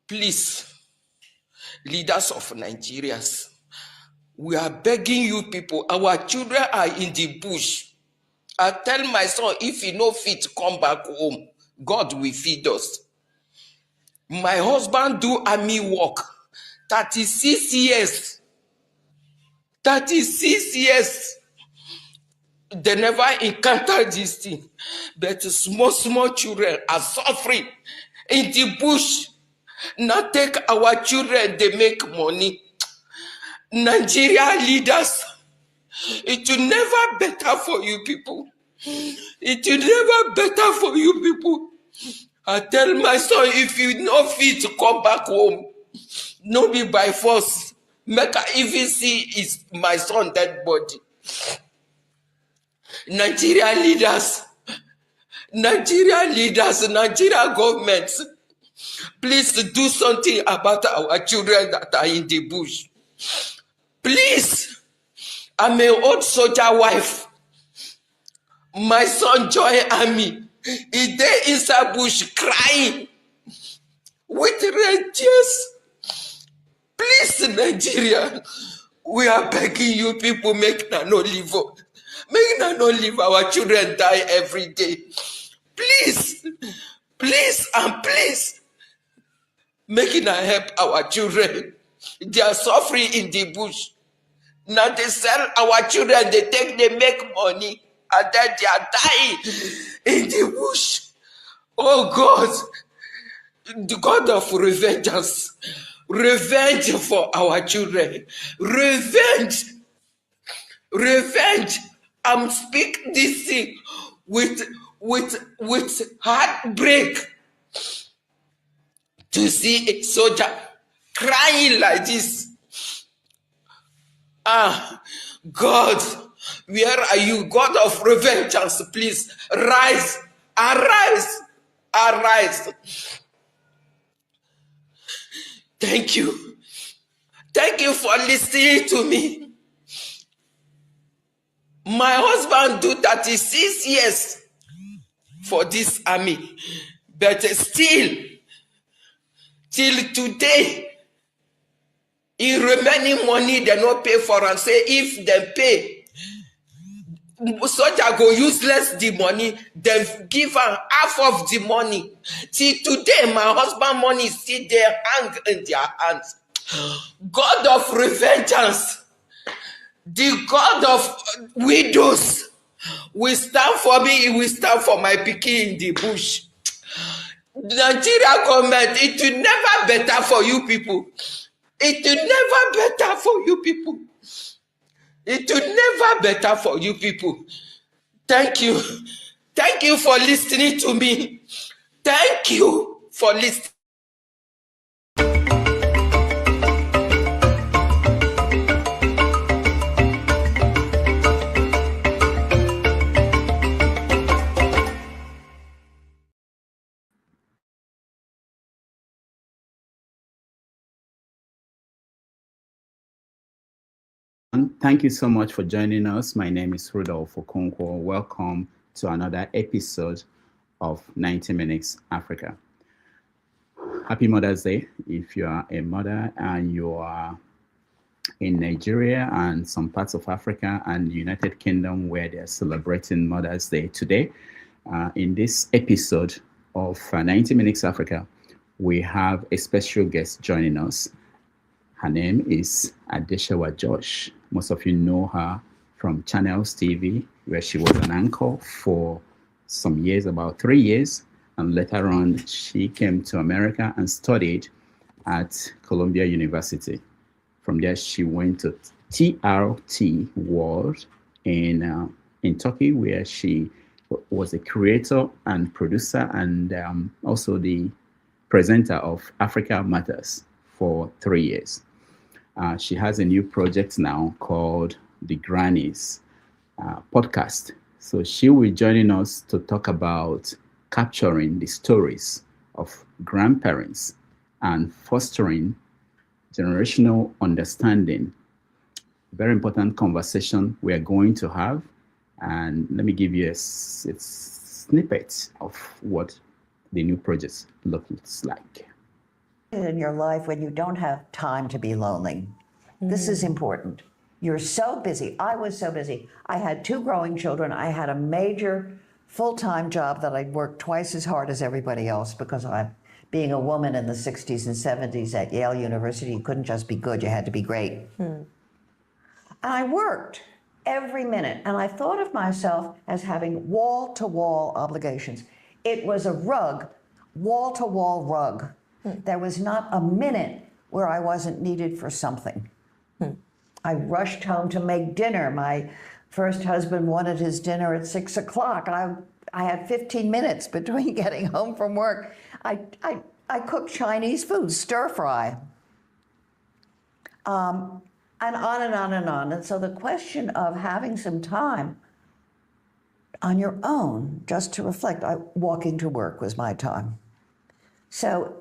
Please, leaders of Nigeria, we are begging you people, our children are in the bush. I tell my son, if he no fit come back home, God will feed us. My husband do army work, 36 years. 36 years. They never encountered this thing. But small children are suffering in the bush. Now take our children, they make money. Nigeria leaders, it will never better for you people. It will never better for you people. I tell my son, if you no fit to come back home, no be by force. Make I even see is my son dead body. Nigeria leaders, Nigeria government, please do something about our children that are in the bush. Please, I'm an old soldier wife. My son joined army. He dey inside bush crying with red tears. Please, Nigeria, we are begging you people, make na no leave. Make na no leave our children die every day. Please, please, and please, make na help our children. They are suffering in the bush. Now they sell our children, they make money, and then they are dying in the bush. Oh God, the God of revengeance, revenge for our children, revenge. I'm speaking this thing with heartbreak to see a soldier crying like this. God, where are you? God of revengeance, please rise, arise. Thank you. Thank you for listening to me. My husband do 36 years for this army, but still, till today, in remaining money, they not pay for and say if they pay, soldier go useless the money, they give her half of the money. Till today, my husband money is still there, hang in their hands. God of revengeance, the God of widows, will stand for me, he will stand for my pikin in the bush. Nigeria government, it will never better for you people. It will never better for you people. It will never better for you people. Thank you. Thank you for listening to me. Thank you for listening. Thank you so much for joining us. My name is Rudolph Okonkwo. Welcome to another episode of 90 Minutes Africa. Happy Mother's Day if you are a mother and you are in Nigeria and some parts of Africa and the United Kingdom where they're celebrating Mother's Day today. In this episode of 90 Minutes Africa, we have a special guest joining us. Her name is Adesewa Josh. Most of you know her from Channels TV, where she was an anchor for some years, about 3 years. And later on, she came to America and studied at Columbia University. From there, she went to TRT World in Turkey, where she was a creator and producer and also the presenter of Africa Matters for 3 years. She has a new project now called the Grannies Podcast. So she will be joining us to talk about capturing the stories of grandparents and fostering generational understanding. Very important conversation we are going to have. And let me give you a snippet of what the new project looks like. in your life when you don't have time to be lonely. This is important. You're so busy. I was so busy. I had 2 growing children. I had a major full-time job that I worked twice as hard as everybody else because being a woman in the 60s and 70s at Yale University, you couldn't just be good, you had to be great. And I worked every minute, and I thought of myself as having wall-to-wall obligations. It was a rug, wall-to-wall rug. There was not a minute where I wasn't needed for something. I rushed home to make dinner. My first husband wanted his dinner at 6 o'clock. I had 15 minutes between getting home from work. I cooked Chinese food, stir fry, and on and on and on. And so the question of having some time on your own just to reflect, walking to work was my time. So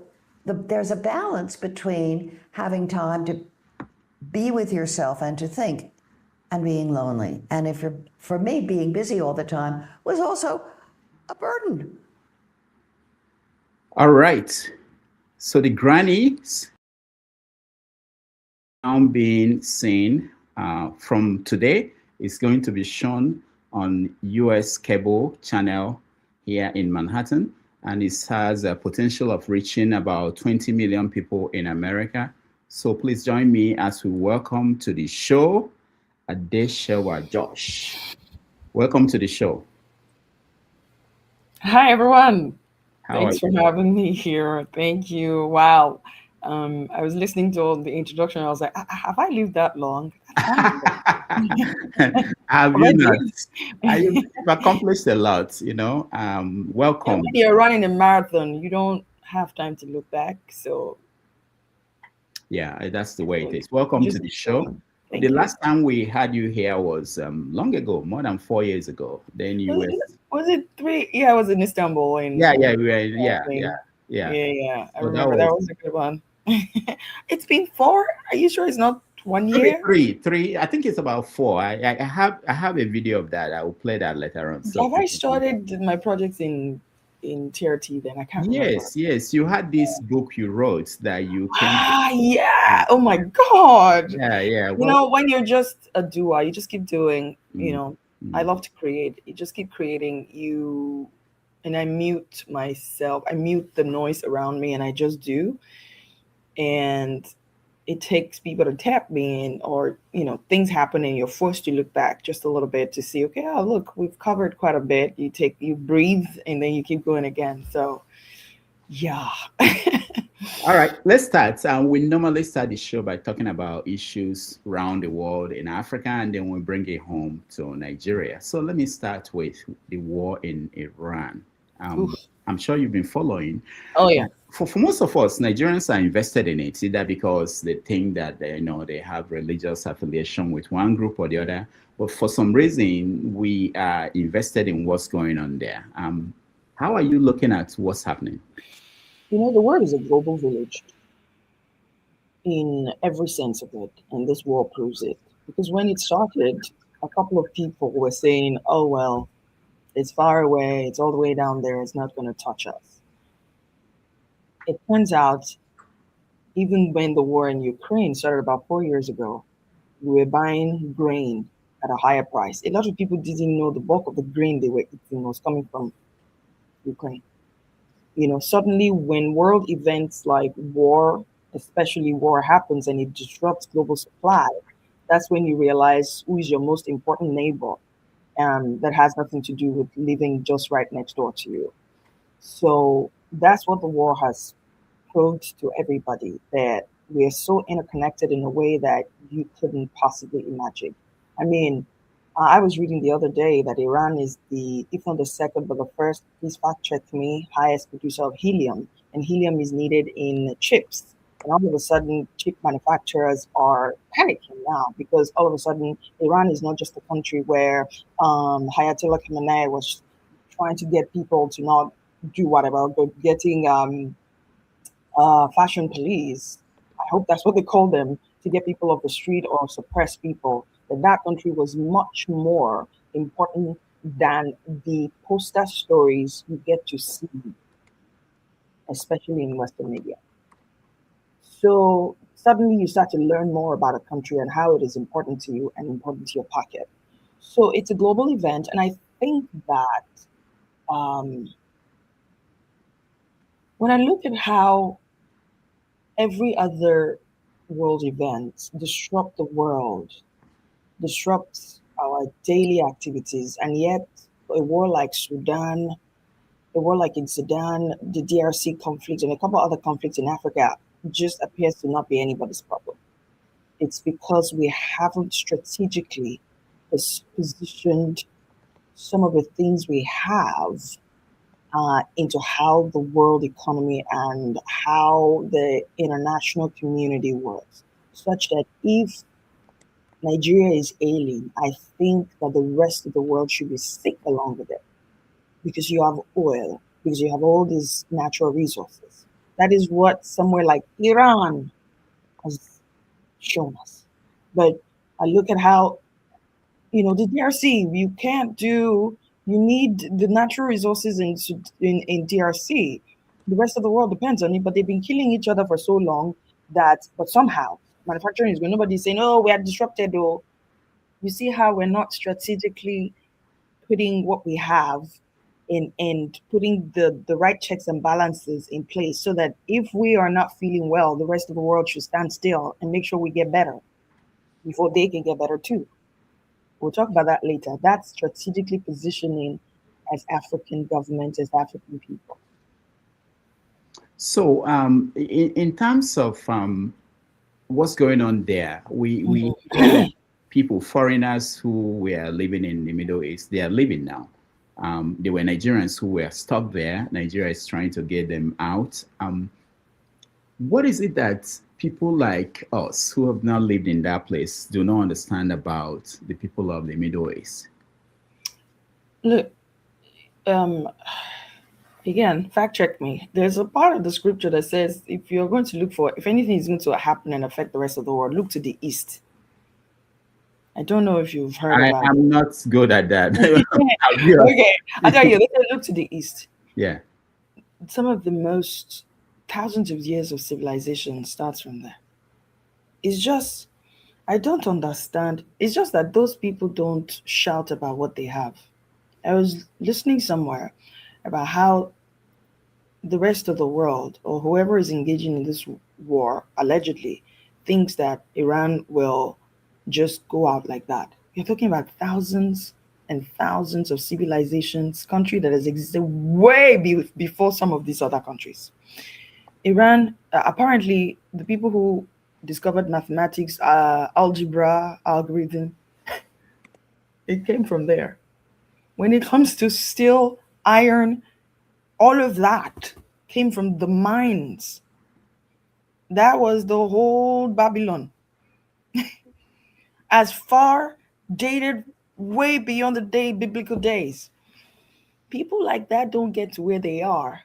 there's a balance between having time to be with yourself and to think and being lonely. And for me, being busy all the time was also a burden. All right. So the Grannies now being seen from today is going to be shown on US cable channel here in Manhattan. And it has a potential of reaching about 20 million people in America. So please join me as we welcome to the show, Adesewa Josh. Welcome to the show. Hi, everyone. Thanks for you? having me here. Thank you. Wow. I was listening to the introduction. I was like, have I lived that long? Have you not? You've accomplished a lot, welcome. When you're running a marathon, you don't have time to look back. So yeah, that's the way it is. Welcome to the show. The last time we had you here was long ago, more than 4 years ago. Then you was it 3? Yeah, I was in Istanbul. Yeah. I So remember that was a good one. It's been 4. Are you sure it's not 1 year? Three. I think it's about 4. I have a video of that. I will play that later on. So have I started my projects in TRT then? I can't remember. Yes. You had this book you wrote that you came yeah. Oh my God. Yeah. Well, when you're just a doer, you just keep doing, I love to create. You just keep creating and I mute myself. I mute the noise around me and I just do. And it takes people to tap me in, or things happen and you're forced to look back just a little bit to see, okay, look, we've covered quite a bit. You breathe and then you keep going again. So yeah. All right, let's start. We normally start the show by talking about issues around the world in Africa, and then we bring it home to Nigeria. So let me start with the war in Iran. I'm sure you've been following. Oh yeah. For most of us, Nigerians are invested in it, either because they think that they have religious affiliation with one group or the other, but for some reason we are invested in what's going on there. How are you looking at what's happening? The world is a global village in every sense of it, and this war proves it. Because when it started, a couple of people were saying, oh well, it's far away, it's all the way down there, it's not going to touch us. It turns out, even when the war in Ukraine started about 4 years ago, we were buying grain at a higher price. A lot of people didn't know the bulk of the grain they were eating was coming from Ukraine. Suddenly when world events like war, especially war happens and it disrupts global supply, that's when you realize who is your most important neighbor. That has nothing to do with living just right next door to you. So that's what the war has proved to everybody, that we are so interconnected in a way that you couldn't possibly imagine. I mean, I was reading the other day that Iran is if not the second, but the first, please fact check me, highest producer of helium. And helium is needed in chips. And all of a sudden, chip manufacturers are panicking now because all of a sudden, Iran is not just a country where Ayatollah Khamenei was trying to get people to not do whatever, but getting fashion police, I hope that's what they call them, to get people off the street or suppress people. That country was much more important than the poster stories you get to see, especially in Western media. So suddenly you start to learn more about a country and how it is important to you and important to your pocket. So it's a global event, and I think that um, when I look at how every other world event disrupt the world, disrupts our daily activities, and yet a war like Sudan, a war like in Sudan, the DRC conflict, and a couple other conflicts in Africa just appears to not be anybody's problem. It's because we haven't strategically positioned some of the things we have into how the world economy and how the international community works, such that if Nigeria is ailing, I think that the rest of the world should be sick along with it, because you have oil, because you have all these natural resources. That is what somewhere like Iran has shown us. But I look at how, the DRC, you need the natural resources in DRC. The rest of the world depends on it, but they've been killing each other for so long but somehow manufacturing is going. Nobody's saying, oh, we are disrupted, or you see how we're not strategically putting what we have in and putting the right checks and balances in place, so that if we are not feeling well, the rest of the world should stand still and make sure we get better before they can get better too. We'll talk about that later. That's strategically positioning as African government, as African people. So, in terms of what's going on there, we had people, foreigners who were living in the Middle East. They are living now. There were Nigerians who were stuck there. Nigeria is trying to get them out. What is it that people like us who have not lived in that place do not understand about the people of the Middle East? Look, again, fact check me. There's a part of the scripture that says if you're going to look for, if anything is going to happen and affect the rest of the world, look to the east. I don't know if you've heard about it. I'm not good at that. Okay, I'll tell you, look to the east. Yeah. Some of the most thousands of years of civilization starts from there. It's just, I don't understand. It's just that those people don't shout about what they have. I was listening somewhere about how the rest of the world, or whoever is engaging in this war, allegedly thinks that Iran will just go out like that. You're talking about thousands and thousands of civilizations, country that has existed way before some of these other countries. Iran, apparently, the people who discovered mathematics, algebra, algorithm, it came from there. When it comes to steel, iron, all of that came from the mines. That was the whole Babylon. As far dated way beyond the biblical days. People like that don't get to where they are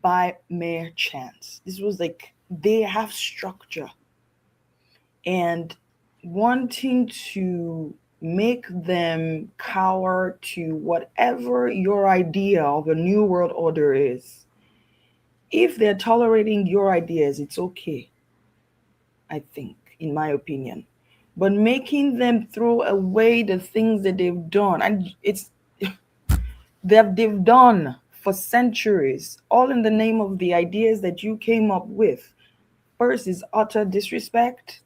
by mere chance. This was like, they have structure. And wanting to make them cower to whatever your idea of a new world order is. If they're tolerating your ideas, it's okay, I think, in my opinion. But making them throw away the things that they've done, and they've done for centuries, all in the name of the ideas that you came up with. First is utter disrespect.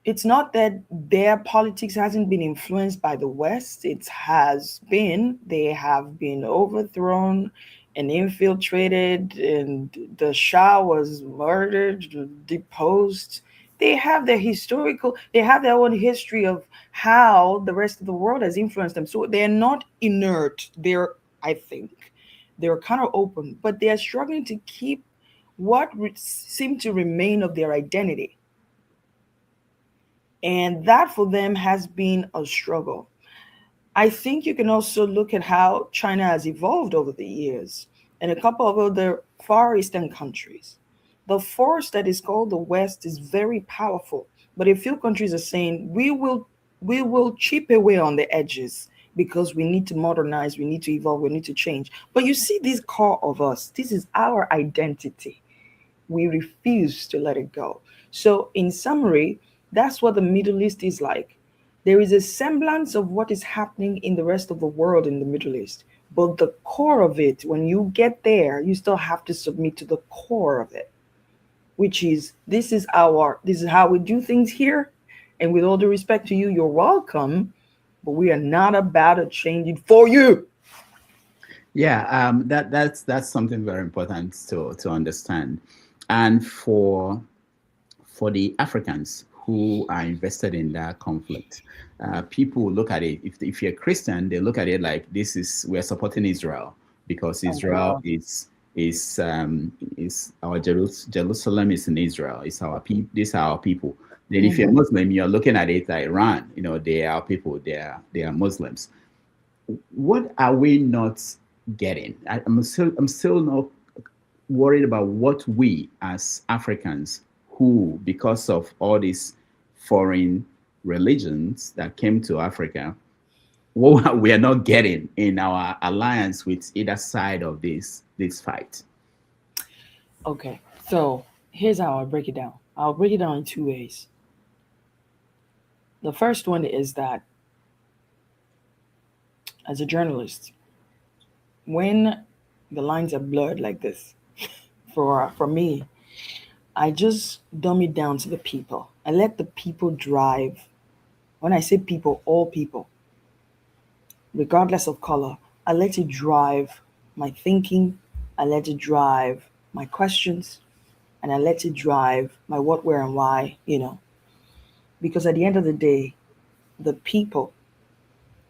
It's not that their politics hasn't been influenced by the West. It has been. They have been overthrown and infiltrated, and the Shah was murdered, deposed. They have their own history of how the rest of the world has influenced them. So they're not inert. I think, they're kind of open, but they are struggling to keep what seem to remain of their identity. And that for them has been a struggle. I think you can also look at how China has evolved over the years and a couple of other Far Eastern countries. The force that is called the West is very powerful, but a few countries are saying we will chip away on the edges. because we need to modernize, we need to evolve, we need to change. But you see this core of us, this is our identity. We refuse to let it go. So in summary, that's what the Middle East is like. There is a semblance of what is happening in the rest of the world in the Middle East. But the core of it, when you get there, you still have to submit to the core of it, which is this is how we do things here. And with all due respect to you, you're welcome, but we are not about to change it for you. Yeah, that's something very important to understand. And for the Africans who are invested in that conflict, people look at it. If you're a Christian, they look at it like we're supporting Israel because Israel is our Jerusalem is in Israel. It's our people. These are our people. Then if you're Muslim, you're looking at it like Iran. They are our people. They are Muslims. What are we not getting? I'm still not worried about what we as Africans, who because of all these foreign religions that came to Africa, what we are not getting in our alliance with either side of this fight. Okay, so here's how I'll break it down. I'll break it down in two ways. The first one is that as a journalist, when the lines are blurred like this, for me, I just dumb it down to the people. I let the people drive. When I say people, all people, regardless of color, I let it drive my thinking, I let it drive my questions, and I let it drive my what, where, and why, Because at the end of the day, the people,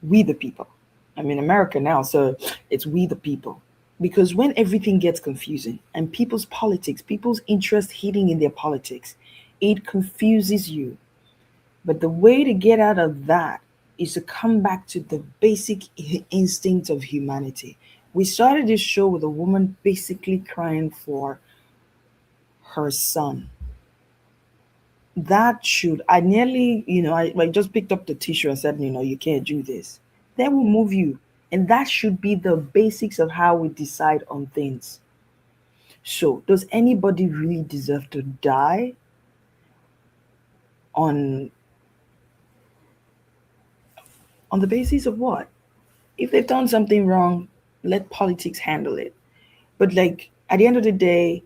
we the people. I'm in America now, so it's we the people. Because when everything gets confusing and people's politics, people's interest hitting in their politics, it confuses you. But the way to get out of that is to come back to the basic instinct of humanity. We started this show with a woman basically crying for her son. That should, I nearly, I just picked up the tissue and said, you can't do this. That will move you. And that should be the basics of how we decide on things. So, does anybody really deserve to die on the basis of what? If they've done something wrong, let politics handle it. But at the end of the day,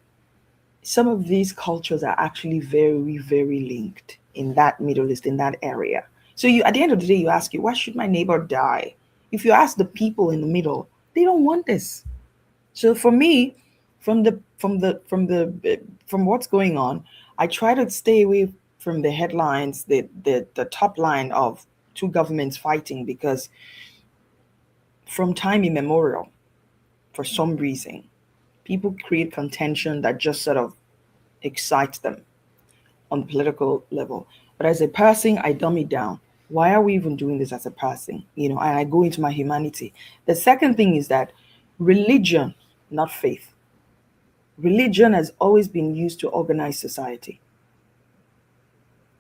some of these cultures are actually very, very linked in that Middle East, in that area. So at the end of the day, you ask why should my neighbor die? If you ask the people in the middle, they don't want this. So for me, from what's going on, I try to stay away from the headlines, the top line of two governments fighting, because from time immemorial, for some reason, people create contention that just sort of excites them on the political level. But as a person, I dumb it down. Why are we even doing this as a person? And I go into my humanity. The second thing is that religion, not faith. Religion has always been used to organize society.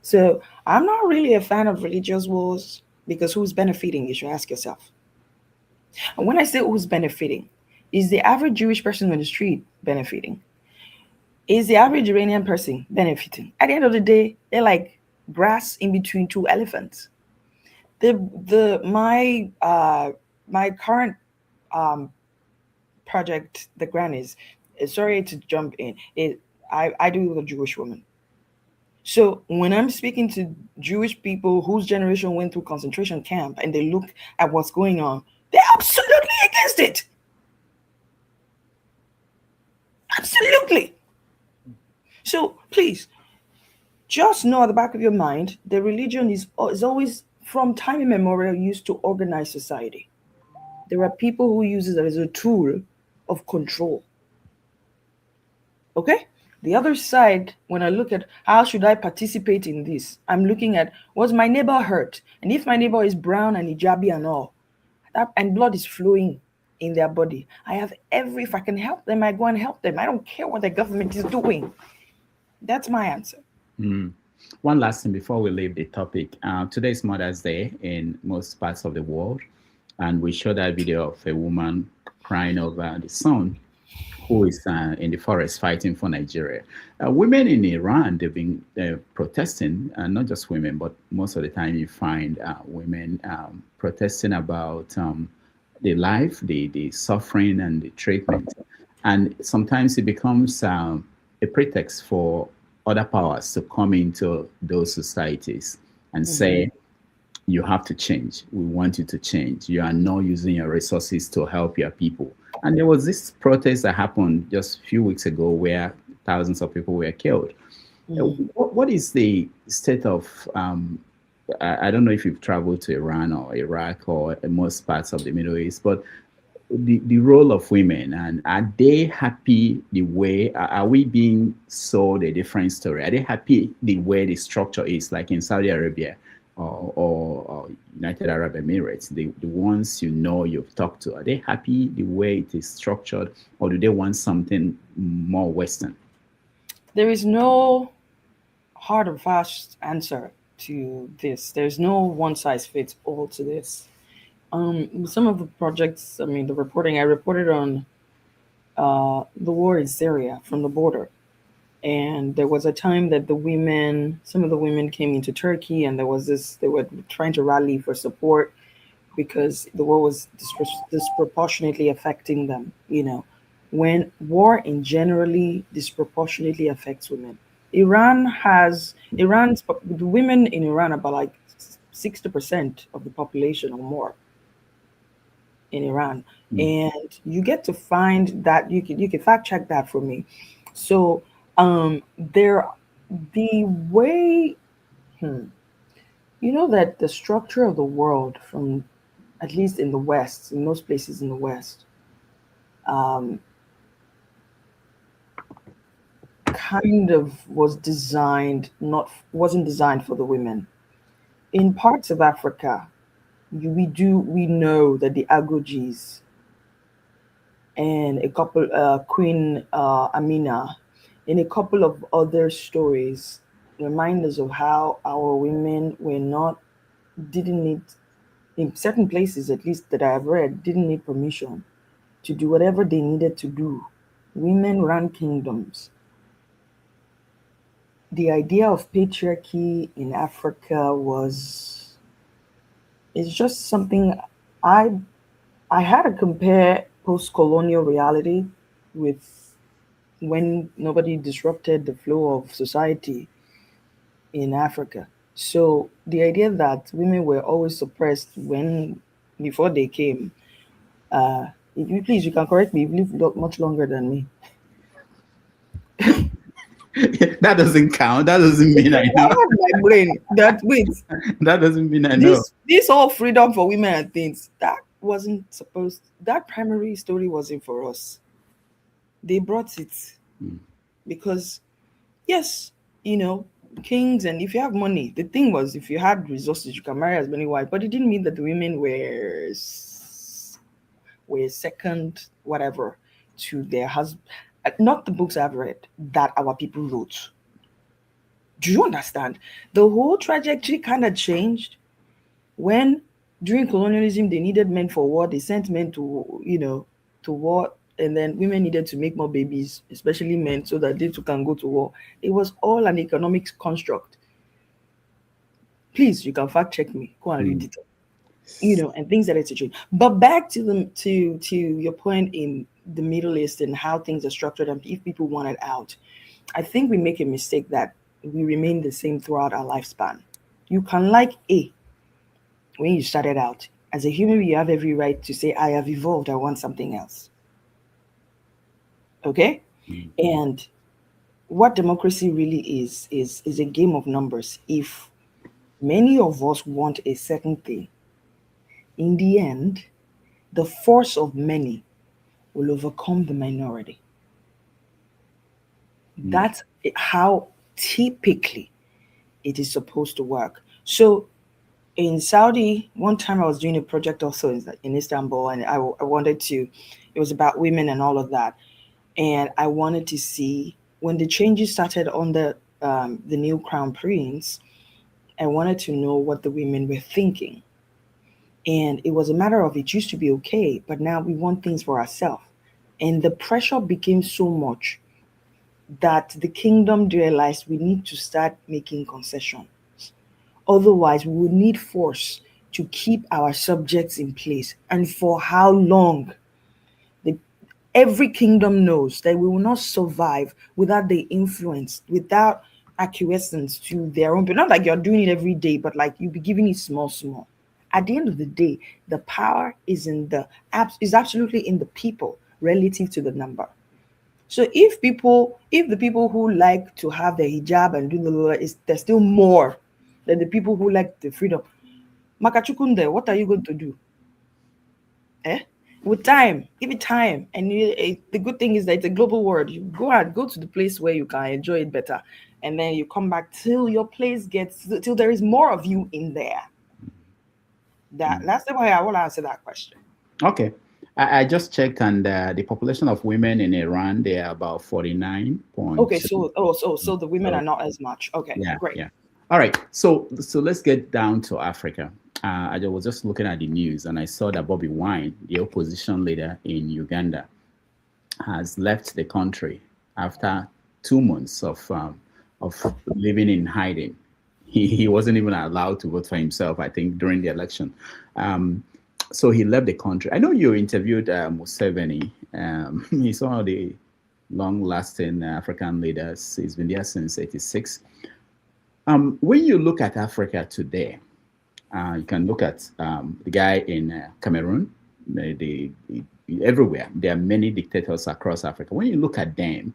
So I'm not really a fan of religious wars, because who's benefiting? You should ask yourself. And when I say who's benefiting, is the average Jewish person on the street benefiting? Is the average Iranian person benefiting? At the end of the day, they're like grass in between two elephants. My current project, the Grannies, sorry to jump in, I do with a Jewish woman. So when I'm speaking to Jewish people whose generation went through concentration camp and they look at what's going on, they're absolutely against it. Absolutely. So please, just know at the back of your mind, the religion is always, from time immemorial, used to organize society. There are people who use it as a tool of control. Okay? The other side, when I look at how should I participate in this, I'm looking at, was my neighbor hurt? And if my neighbor is brown and hijabi and all, and blood is flowing in their body, if I can help them, I go and help them. I don't care what the government is doing. That's my answer. One last thing before we leave the topic. Today is Mother's Day in most parts of the world. and we showed that video of a woman crying over the son who is in the forest fighting for Nigeria. Women in Iran, they've been protesting, not just women, but most of the time you find women protesting about the life, the suffering, and the treatment. And sometimes it becomes a pretext for other powers to come into those societies and say, you have to change. We want you to change. You are not using your resources to help your people. And there was this protest that happened just a few weeks ago where thousands of people were killed. What is the state of, I don't know if you've traveled to Iran or Iraq or most parts of the Middle East, but the role of women, and are they happy the way, are we being sold a different story? Are they happy the way the structure is, like in Saudi Arabia or United Arab Emirates, the ones you've talked to, are they happy the way it is structured, or do they want something more Western? There is no hard and fast answer to this. There's no one size fits all to this. Some of the projects, the reporting I reported on the war in Syria from the border. And there was a time that some of the women came into Turkey, and they were trying to rally for support because the war was disproportionately affecting them. When war in generally disproportionately affects women. The women in Iran are about like 60% of the population or more in Iran. And you get to find that you can fact check that for me. So the way that the structure of the world, from at least in the West, in most places in the West, kind of wasn't designed for the women. In parts of Africa, we know that the Agojis and a couple Queen Amina and a couple of other stories remind us of how our women didn't need, in certain places at least that I have read, didn't need permission to do whatever they needed to do. Women ran kingdoms. The idea of patriarchy in Africa is just something I had to compare post-colonial reality with when nobody disrupted the flow of society in Africa. So the idea that women were always suppressed before they came, if you please, you can correct me, you've lived much longer than me. That doesn't count. That doesn't mean I know. My brain. That doesn't mean I know. This whole freedom for women and things, that primary story wasn't for us. They brought it because, yes, kings, and if you have money, the thing was, if you had resources, you can marry as many wives, but it didn't mean that the women were second, whatever, to their husband. Not the books I've read that our people wrote. Do you understand? The whole trajectory kind of changed when, during colonialism, they needed men for war. They sent men to war, and then women needed to make more babies, especially men, so that they too can go to war. It was all an economic construct. Please, you can fact check me. Go and read it. And things that are changed. But back to your point in the Middle East and how things are structured, and if people want it out, I think we make a mistake that we remain the same throughout our lifespan. You can like A when you started out. As a human, you have every right to say, I have evolved, I want something else. Okay? And what democracy really is a game of numbers. If many of us want a certain thing, in the end, the force of many will overcome the minority. That's how typically it is supposed to work. So in Saudi, one time I was doing a project also in Istanbul, and I wanted to, it was about women and all of that. And I wanted to see, when the changes started on the new crown prince, I wanted to know what the women were thinking. And it was a matter of it used to be okay, but now we want things for ourselves. And the pressure became so much that the kingdom realized we need to start making concessions. Otherwise, we will need force to keep our subjects in place. And for how long? Every kingdom knows that we will not survive without the influence, without acquiescence to their own. But not like you're doing it every day, but like you be giving it small, small. At the end of the day, the power is absolutely in the people relative to the number. So if the people who like to have the hijab and do there's still more than the people who like the freedom. Makachukunde, what are you going to do? With time, give it time. And the good thing is that it's a global world. You go to the place where you can enjoy it better. And then you come back till your place till there is more of you in there. That's the way I want to answer that question. Okay. I just checked, and the population of women in Iran, they are about 49. Okay, so the women are not as much. Okay, yeah, great. Yeah. All right. So let's get down to Africa. I was just looking at the news, and I saw that Bobby Wine, the opposition leader in Uganda, has left the country after 2 months of living in hiding. He wasn't even allowed to vote for himself, I think, during the election. So he left the country. I know you interviewed Museveni. He's one of the long-lasting African leaders. He's been there since '86. When you look at Africa today, you can look at the guy in Cameroon. Everywhere, there are many dictators across Africa. When you look at them,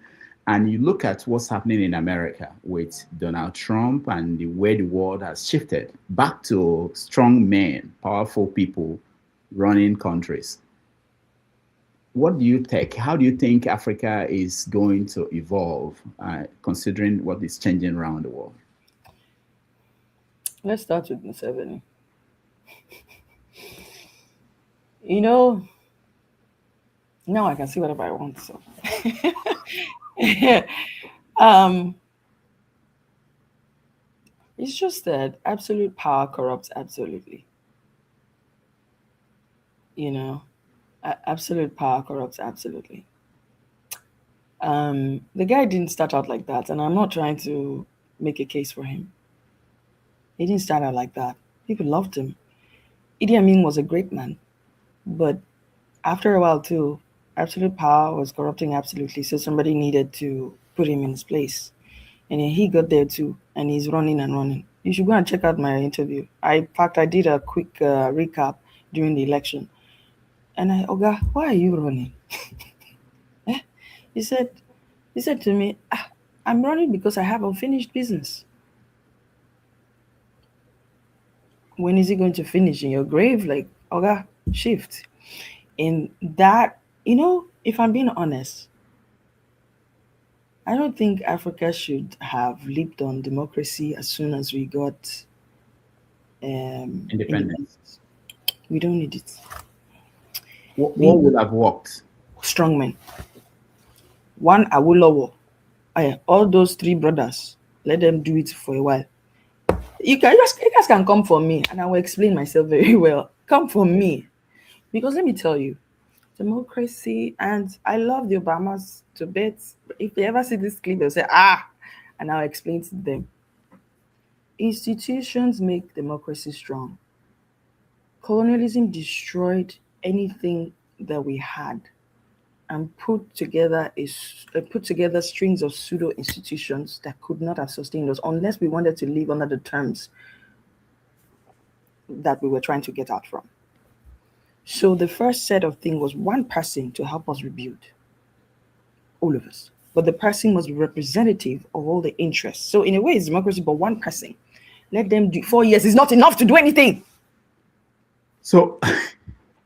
and you look at what's happening in America with Donald Trump and the way the world has shifted back to strong men, powerful people running countries. What do you think? How do you think Africa is going to evolve, considering what is changing around the world? Let's start with Museveni. Now I can see whatever I want. So, it's just that absolute power corrupts absolutely. Absolute power corrupts absolutely. The guy didn't start out like that, and I'm not trying to make a case for him. He didn't start out like that. People loved him. Idi Amin was a great man, but after a while too, absolute power was corrupting absolutely. So somebody needed to put him in his place, and then he got there too, and he's running and running. You should go and check out my interview. In fact, I did a quick recap during the election, and Oga, why are you running? He said to me, I'm running because I have unfinished business. When is he going to finish? In your grave? Like, Oga, shift. And that, if I'm being honest, I don't think Africa should have leaped on democracy as soon as we got Independence. We don't need it. What would have worked? Strong men. One Awolowo. All those three brothers, let them do it for a while. You guys can come for me, and I will explain myself very well. Come for me. Because let me tell you, democracy, and I love the Obamas to bits. If they ever see this clip, they'll say, and I'll explain to them. Institutions make democracy strong. Colonialism destroyed anything that we had and put together strings of pseudo institutions that could not have sustained us unless we wanted to live under the terms that we were trying to get out from. So the first set of things was one person to help us rebuild, all of us. But the person was representative of all the interests. So in a way, it's democracy, but one person. Let them do 4 years is not enough to do anything. So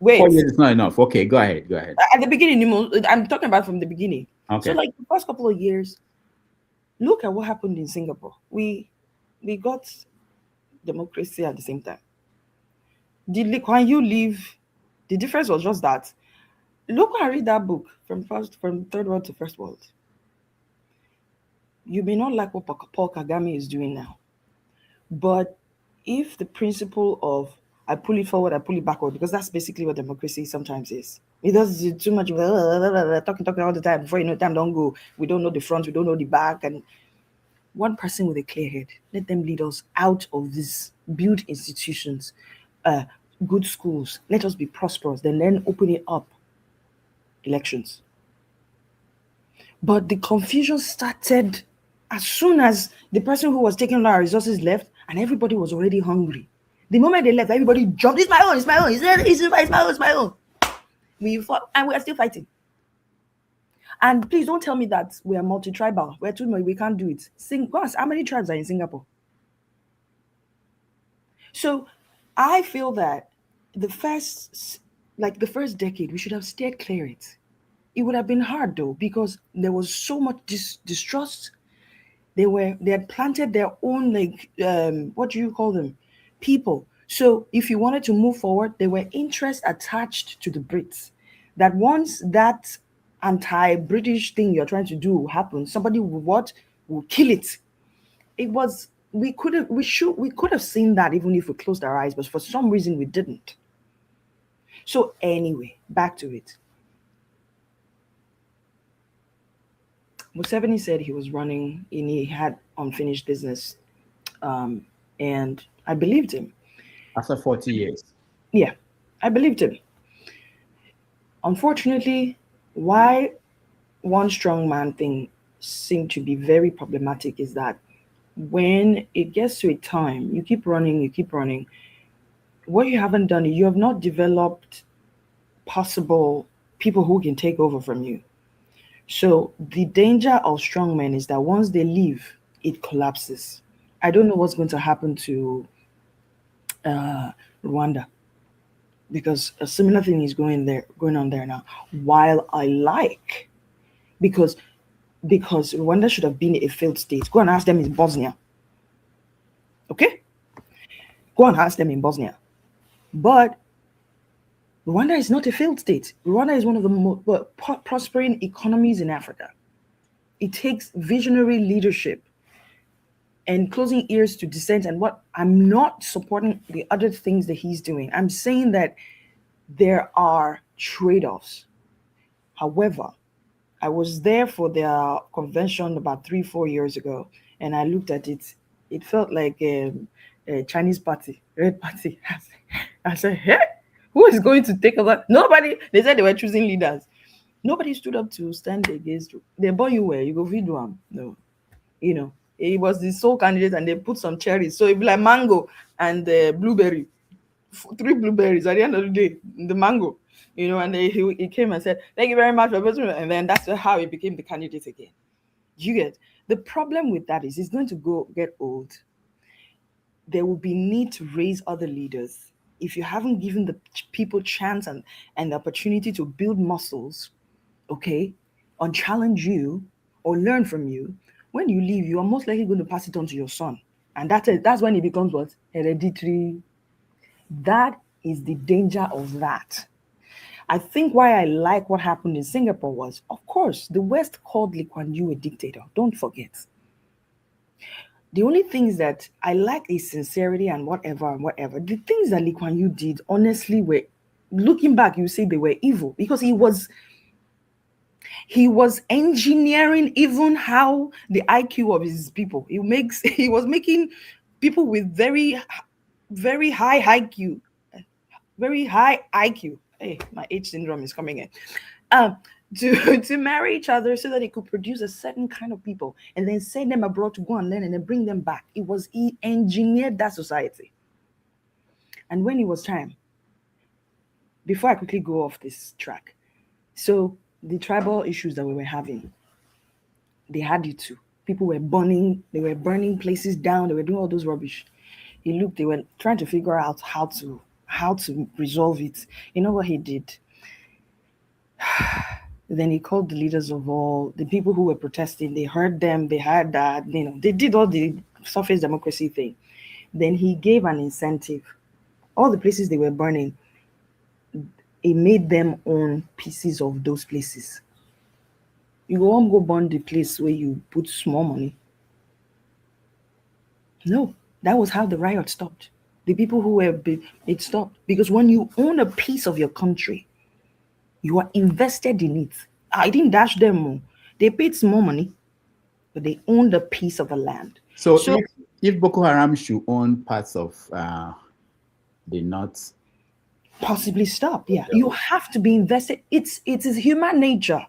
wait, 4 years is not enough. Okay, go ahead. At the beginning, I'm talking about from the beginning. Okay. So like the first couple of years, look at what happened in Singapore. We got democracy at the same time. Did Lee Kuan Yew leave? The difference was just that. Look and read that book from third world to first world. You may not like what Paul Kagame is doing now, but if the principle of I pull it forward, I pull it backward, because that's basically what democracy sometimes is. It does too much talking all the time. Before you know, time don't go. We don't know the front, we don't know the back, and one person with a clear head, let them lead us out of these build institutions, good schools. Let us be prosperous. Then open it up. Elections. But the confusion started as soon as the person who was taking our resources left, and everybody was already hungry. The moment they left, everybody jumped. It's my own. It's my own. It's my own. It's my own. We fought, and we are still fighting. And please don't tell me that we are multi-tribal. We're too much. We can't do it. Gosh, how many tribes are in Singapore? So I feel that the first decade, we should have steered clear it. It would have been hard though, because there was so much distrust. They had planted their own, what do you call them? People. So if you wanted to move forward, there were interests attached to the Brits. That once that anti-British thing you're trying to do happens, somebody will kill it. We could have seen that even if we closed our eyes, but for some reason we didn't. So anyway, back to it. Museveni said he was running and he had unfinished business. And I believed him. After 40 years. Yeah, I believed him. Unfortunately, why one strong man thing seemed to be very problematic is that when it gets to a time, you keep running. What you haven't done, you have not developed possible people who can take over from you. So the danger of strong men is that once they leave, it collapses. I don't know what's going to happen to Rwanda, because a similar thing is going on there now. While I like, because Rwanda should have been a failed state. Go and ask them in Bosnia. Okay? Go and ask them in Bosnia. But Rwanda is not a failed state. Rwanda is one of the most prospering economies in Africa. It takes visionary leadership and closing ears to dissent. And what I'm not supporting the other things that he's doing. I'm saying that there are trade-offs. However, I was there for their convention about 3-4 years ago, and I looked at it. It felt like a Chinese party, red party. I said, hey, who is going to take over? Nobody. They said they were choosing leaders. Nobody stood up to stand against. They born you where you go feed one. No, it was the sole candidate, and they put some cherries. So it'd be like mango and blueberry, 3 blueberries at the end of the day, the mango. And he came and said, thank you very much for voting. And then that's how he became the candidate again. You get the problem with that is it's going to get old. There will be need to raise other leaders. If you haven't given the people chance and the opportunity to build muscles, okay, or challenge you or learn from you, when you leave, you are most likely going to pass it on to your son. And that's when it becomes what? Hereditary. That is the danger of that. I think why I like what happened in Singapore was, of course, the West called Lee Kuan Yew a dictator. Don't forget. The only things that I like is sincerity and whatever. The things that Lee Kuan Yew did, honestly, were, looking back, you say they were evil, because he was engineering even how the IQ of his people. He was making people with very, very high IQ, Hey, my H syndrome is coming in. To marry each other so that it could produce a certain kind of people, and then send them abroad to go and learn and then bring them back. He engineered that society. And when it was time, before I quickly go off this track, so the tribal issues that we were having, they had it too. People were burning places down, they were doing all those rubbish. They were trying to figure out how to resolve it. You know what he did? Then he called the leaders of all the people who were protesting. They heard them. They had that. They did all the surface democracy thing. Then he gave an incentive. All the places they were burning, he made them own pieces of those places. You won't go burn the place where you put small money. No, that was how the riot stopped. The people who were, it stopped. Because when you own a piece of your country, you are invested in it. I didn't dash them. They paid small money, but they owned a piece of the land. So if Boko Haram should own parts of the north, possibly stop. Yeah, you have to be invested. It is human nature.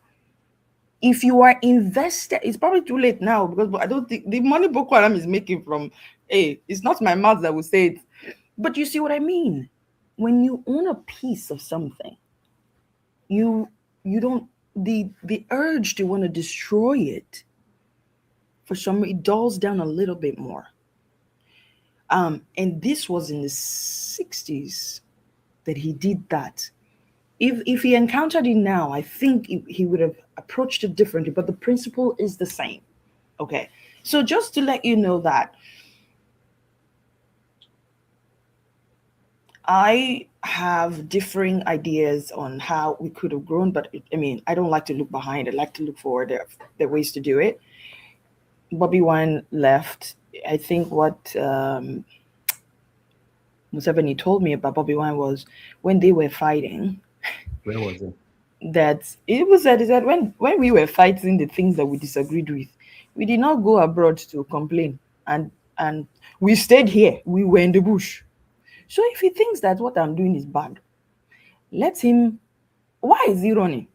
If you are invested, it's probably too late now, because I don't think the money Boko Haram is making from, hey, it's not my mouth that will say it, but you see what I mean. When you own a piece of something, you don't, the urge to want to destroy it, for some reason, it dulls down a little bit more. And this was in the 60s that he did that. If he encountered it now, I think he would have approached it differently, but the principle is the same. Okay, so just to let you know that I have differing ideas on how we could have grown, but I don't like to look behind. I like to look forward. There are ways to do it. Bobby Wine left. I think what Museveni told me about Bobby Wine was when they were fighting. Where was it? That when we were fighting the things that we disagreed with, we did not go abroad to complain, and we stayed here. We were in the bush. So if he thinks that what I'm doing is bad, let him. Why is he running?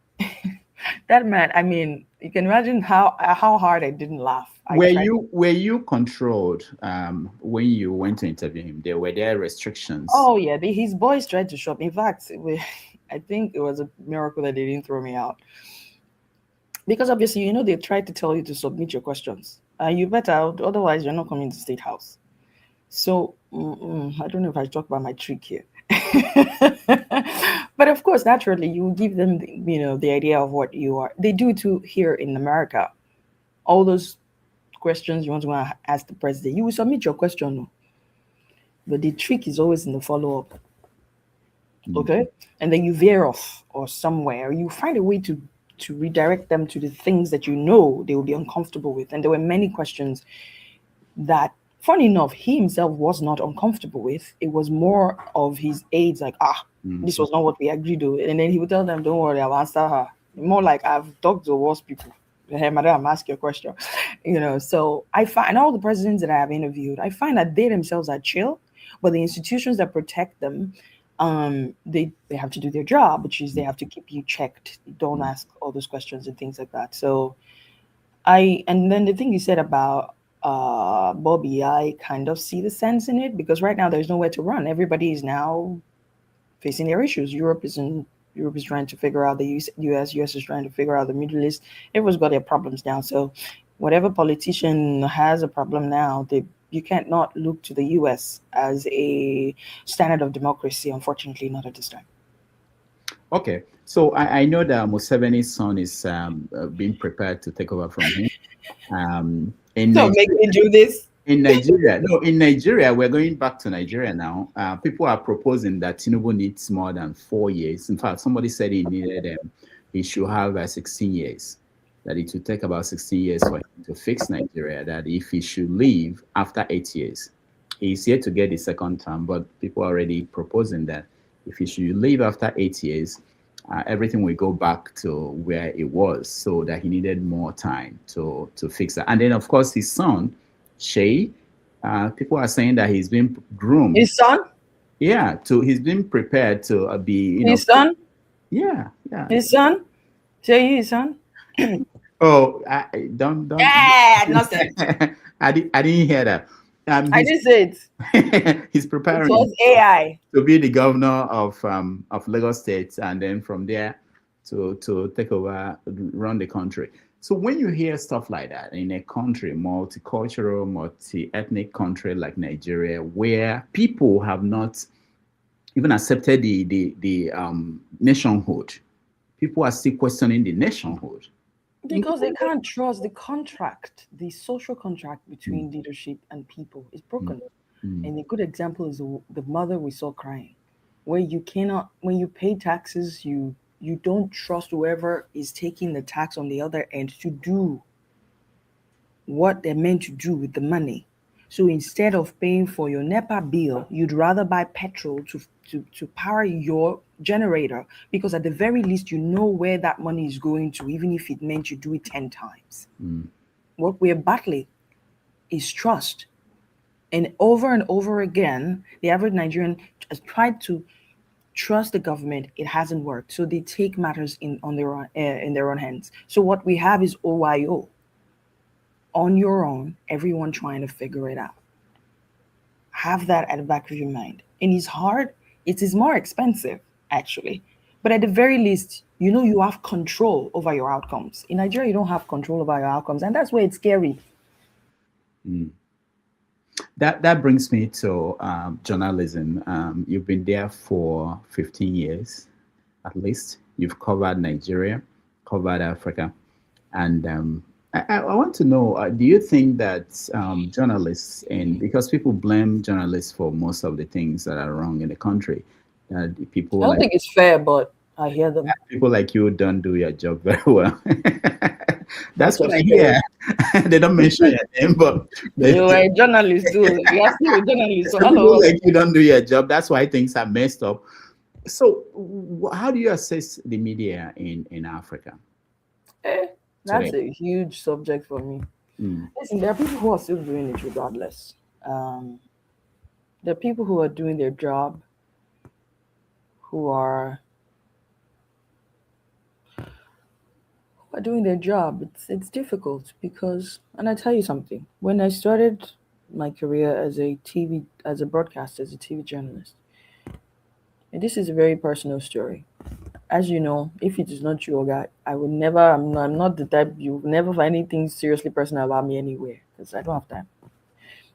That man, you can imagine how hard I didn't laugh. Were you controlled when you went to interview him? Were there restrictions? Oh yeah, his boys tried to shop. In fact, I think it was a miracle that they didn't throw me out, because obviously they tried to tell you to submit your questions. You better, otherwise you're not coming to State House. So I don't know if I talk about my trick here. But of course, naturally, you give them the idea of what you are. They do too here in America. All those questions you want to ask the president, you will submit your question, but the trick is always in the follow-up. Okay, and then you veer off or somewhere. You find a way to redirect them to the things that they will be uncomfortable with. And there were many questions that, funny enough, he himself was not uncomfortable with. It was more of his aides, like, this was not what we agreed to. And then he would tell them, don't worry, I'll answer her. More like, I've talked to worse people. Hey, madam, ask your question. So I find all the presidents that I have interviewed, I find that they themselves are chill, but the institutions that protect them, they have to do their job, which is they have to keep you checked. Don't ask all those questions and things like that. So and then the thing you said about Bobby, I kind of see the sense in it, because right now there's nowhere to run. Everybody is now facing their issues. Europe is trying to figure out the US is trying to figure out the Middle East. Everyone's got their problems now. So whatever politician has a problem now, you can't not look to the US as a standard of democracy. Unfortunately, not at this time. Okay, so I know that Museveni's son is being prepared to take over from him. Make me do this. In Nigeria, we're going back to Nigeria now. People are proposing that Tinubu needs more than 4 years. In fact, somebody said he should have 16 years. That it would take about 16 years for him to fix Nigeria. That if he should leave after 8 years, he's yet to get the second term. But people are already proposing that if he should leave after 8 years, everything will go back to where it was. So that he needed more time to fix that. And then, of course, his son, Shay, people are saying that he's been groomed. His son? Yeah, he's been prepared to be. His son? Yeah. His son? Shay, his son? Oh, don't. Yeah, nothing. I didn't hear that. I didn't say it. He's preparing. It was AI to be the governor of Lagos State, and then from there to take over, run the country. So when you hear stuff like that in a country, multicultural, multi-ethnic country like Nigeria, where people have not even accepted the nationhood, people are still questioning the nationhood. Because they can't trust the contract, the social contract between leadership and people is broken. And a good example is the mother we saw crying, where when you pay taxes, you don't trust whoever is taking the tax on the other end to do what they're meant to do with the money. So instead of paying for your NEPA bill, you'd rather buy petrol to power your generator, because at the very least, you know where that money is going to, even if it meant you do it 10 times. What we're battling is trust. And over again, the average Nigerian has tried to trust the government. It hasn't worked. So they take matters in their own hands. So what we have is OYO, on your own, everyone trying to figure it out. Have that at the back of your mind. And it's hard. It is more expensive, actually. But at the very least, you know you have control over your outcomes. In Nigeria, you don't have control over your outcomes. And that's where it's scary. That brings me to journalism. You've been there for 15 years, at least. You've covered Nigeria, covered Africa. And I want to know, do you think that journalists, and because people blame journalists for most of the things that are wrong in the country, people I don't think it's fair, but I hear them. People like you don't do your job very well. That's what I hear. They don't mention your name, but you are a journalist too. You are still a journalist. So people like you don't do your job. That's why things are messed up. So, how do you assess the media in Africa? That's a huge subject for me. Listen, there are people who are still doing it regardless. There are people who are doing their job, who are doing their job. It's difficult because, and I tell you something, when I started my career as a broadcaster, as a TV journalist, and this is a very personal story. As you know, if it is not you, Oga, I'm not the type, you will never find anything seriously personal about me anywhere, because I don't have time.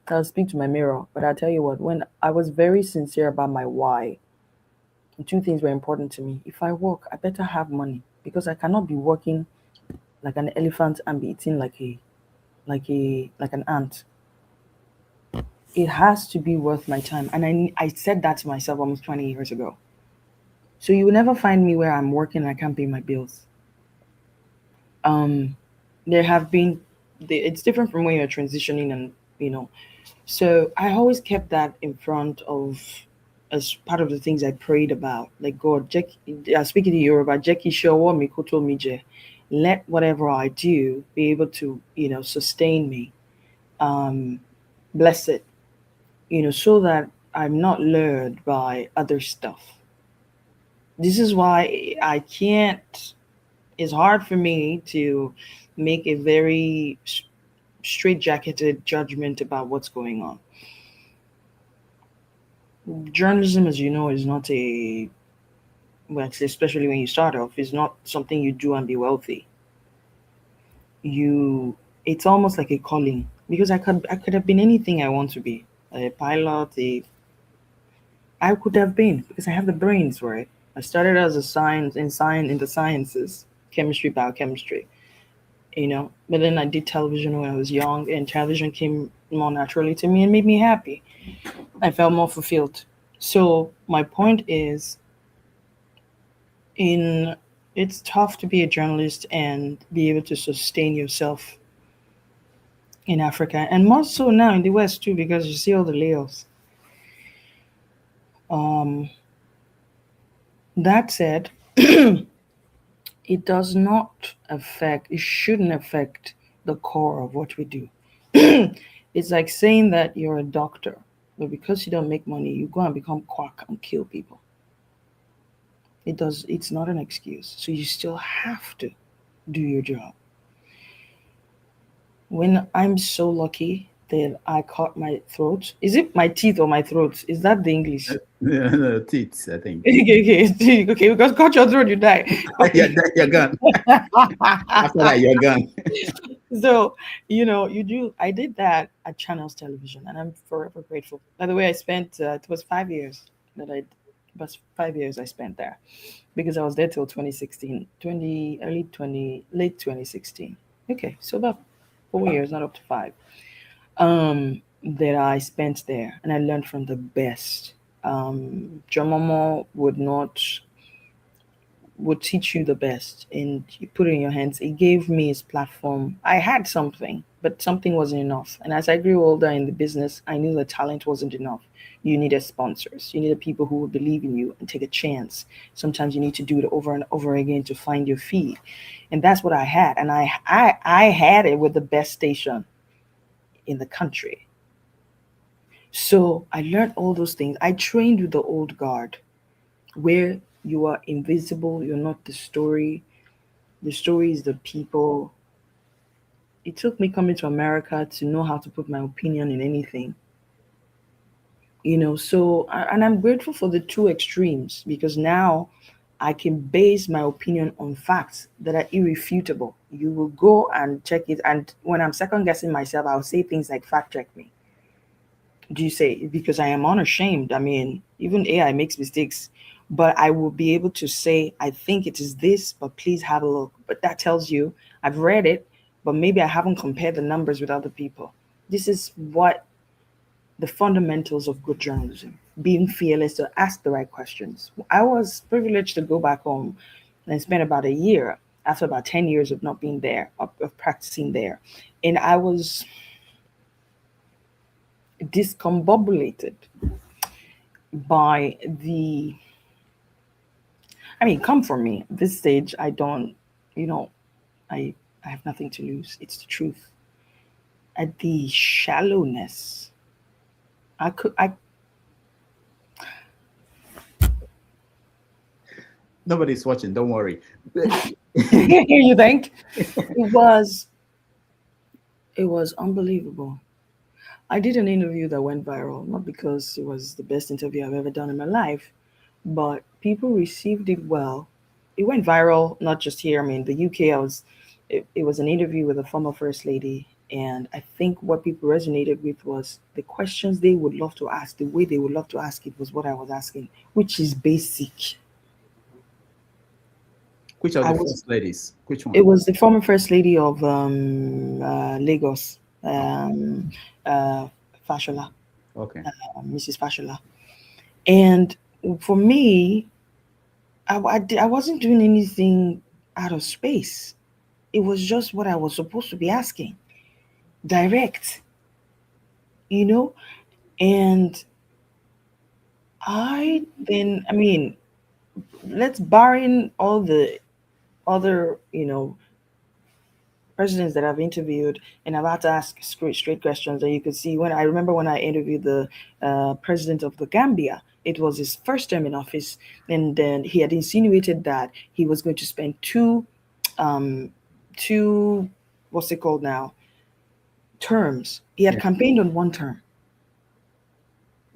I'll speak to my mirror, but I'll tell you what, when I was very sincere about my why, two things were important to me. If I work, I better have money, because I cannot be working like an elephant and be eating like an ant. It has to be worth my time. And I said that to myself almost 20 years ago. So you will never find me where I'm working and I can't pay my bills. There have been, it's different from when you're transitioning and, so I always kept that in front of, as part of the things I prayed about. Like, God, speaking to Yoruba, Jeki Showo mi koto mije. Let whatever I do be able to, sustain me. Bless it, so that I'm not lured by other stuff. This is why it's hard for me to make a very straitjacketed judgment about what's going on. Journalism, as you know, is not especially when you start off, is not something you do and be wealthy. It's almost like a calling, because I could have been anything I want to be. A pilot, I could have been, because I have the brains for it. I started as in the sciences, chemistry, biochemistry, but then I did television when I was young, and television came more naturally to me and made me happy. I felt more fulfilled. So my point is, it's tough to be a journalist and be able to sustain yourself in Africa, and more so now in the West too, because you see all the layoffs. That said, it shouldn't affect the core of what we do. It's like saying that you're a doctor, but because you don't make money, you go and become quack and kill people. It's not an excuse. So you still have to do your job. When I'm so lucky that I cut my throat, is it my teeth or my throat? Is that the English? No, teeth, I think. Okay, because cut your throat, you die. You're gone. After that, you're gone. So, I did that at Channels Television, and I'm forever grateful. By the way, I spent, it was 5 years I spent there, because I was there till 2016, late 2016. Okay, so about 4 years, not up to 5, that I spent there, and I learned from the best. Jomomo would teach you the best, and you put it in your hands. It gave me his platform. I had something, but something wasn't enough. And as I grew older in the business, I knew that talent wasn't enough. You needed sponsors. You needed people who would believe in you and take a chance. Sometimes you need to do it over and over again to find your feet. And that's what I had. And I had it with the best station in the country. So I learned all those things. I trained with the old guard, where you are invisible, you're not the story. The story is the people. It took me coming to America to know how to put my opinion in anything. And I'm grateful for the two extremes, because now I can base my opinion on facts that are irrefutable. You will go and check it, and when I'm second guessing myself, I'll say things like, fact check me. Do you say? Because I am unashamed. I mean, even AI makes mistakes, but I will be able to say, I think it is this, but please have a look. But that tells you I've read it, but maybe I haven't compared the numbers with other people. This is what the fundamentals of good journalism, being fearless to ask the right questions. I was privileged to go back home and spend about a year after about 10 years of not being there, of practicing there. And I was discombobulated by come for me. At this stage, I don't, I have nothing to lose. It's the truth. At the shallowness, Nobody's watching, don't worry. You think? It was unbelievable. I did an interview that went viral, not because it was the best interview I've ever done in my life, but people received it well. It went viral, not just here. I mean, the UK, it was an interview with a former first lady. And I think what people resonated with was the questions they would love to ask, the way they would love to ask it was what I was asking, which is basic. Which of the first ladies? Which one? It was the former first lady of Lagos, Fashola. Okay. Mrs. Fashola. And for me, I wasn't doing anything out of space. It was just what I was supposed to be asking. Direct. And let's barring all the other, presidents that I've interviewed, and I've had to ask straight questions. And you could see when I interviewed the president of the Gambia, it was his first term in office, and then he had insinuated that he was going to spend two what's it called now, terms. He had campaigned on one term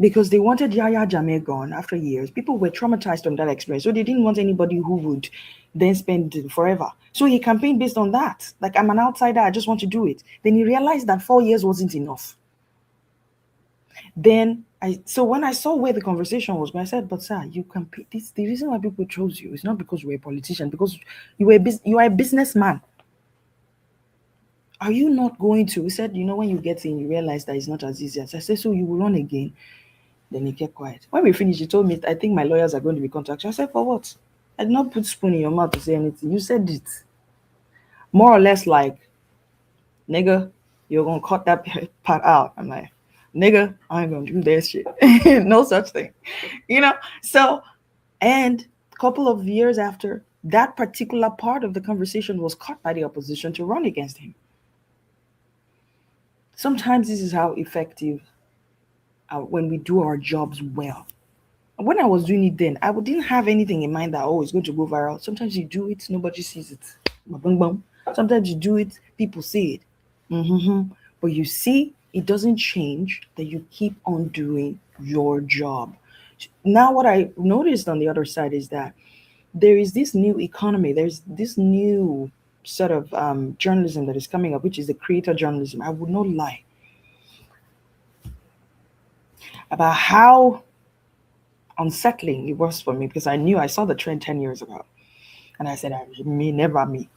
because they wanted Yahya Jammeh gone after years. People were traumatized from that experience, so they didn't want anybody who would then spend forever. So he campaigned based on that. Like, I'm an outsider, I just want to do it. Then he realized that 4 years wasn't enough. Then so when I saw where the conversation was going, I said, but sir, you campaign. The reason why people chose you is not because you were a politician, because you are a businessman. Are you not going to? He said, when you get in, you realize that it's not as easy as I said, so you will run again. Then he kept quiet. When we finished, he told me, I think my lawyers are going to be contacted. I said, for what? I did not put spoon in your mouth to say anything. You said it. More or less like, nigga, you're going to cut that part out. I'm like, nigga, I ain't going to do that shit. No such thing. So, and a couple of years after, that particular part of the conversation was cut by the opposition to run against him. Sometimes this is how effective when we do our jobs well. When I was doing it then, I didn't have anything in mind that, it's going to go viral. Sometimes you do it, nobody sees it. Sometimes you do it, people see it. But you see, it doesn't change that you keep on doing your job. Now, what I noticed on the other side is that there is this new economy. There's this new sort of journalism that is coming up, which is the creator journalism. I would not lie about how unsettling it was for me, because I saw the trend 10 years ago, and I said, never me.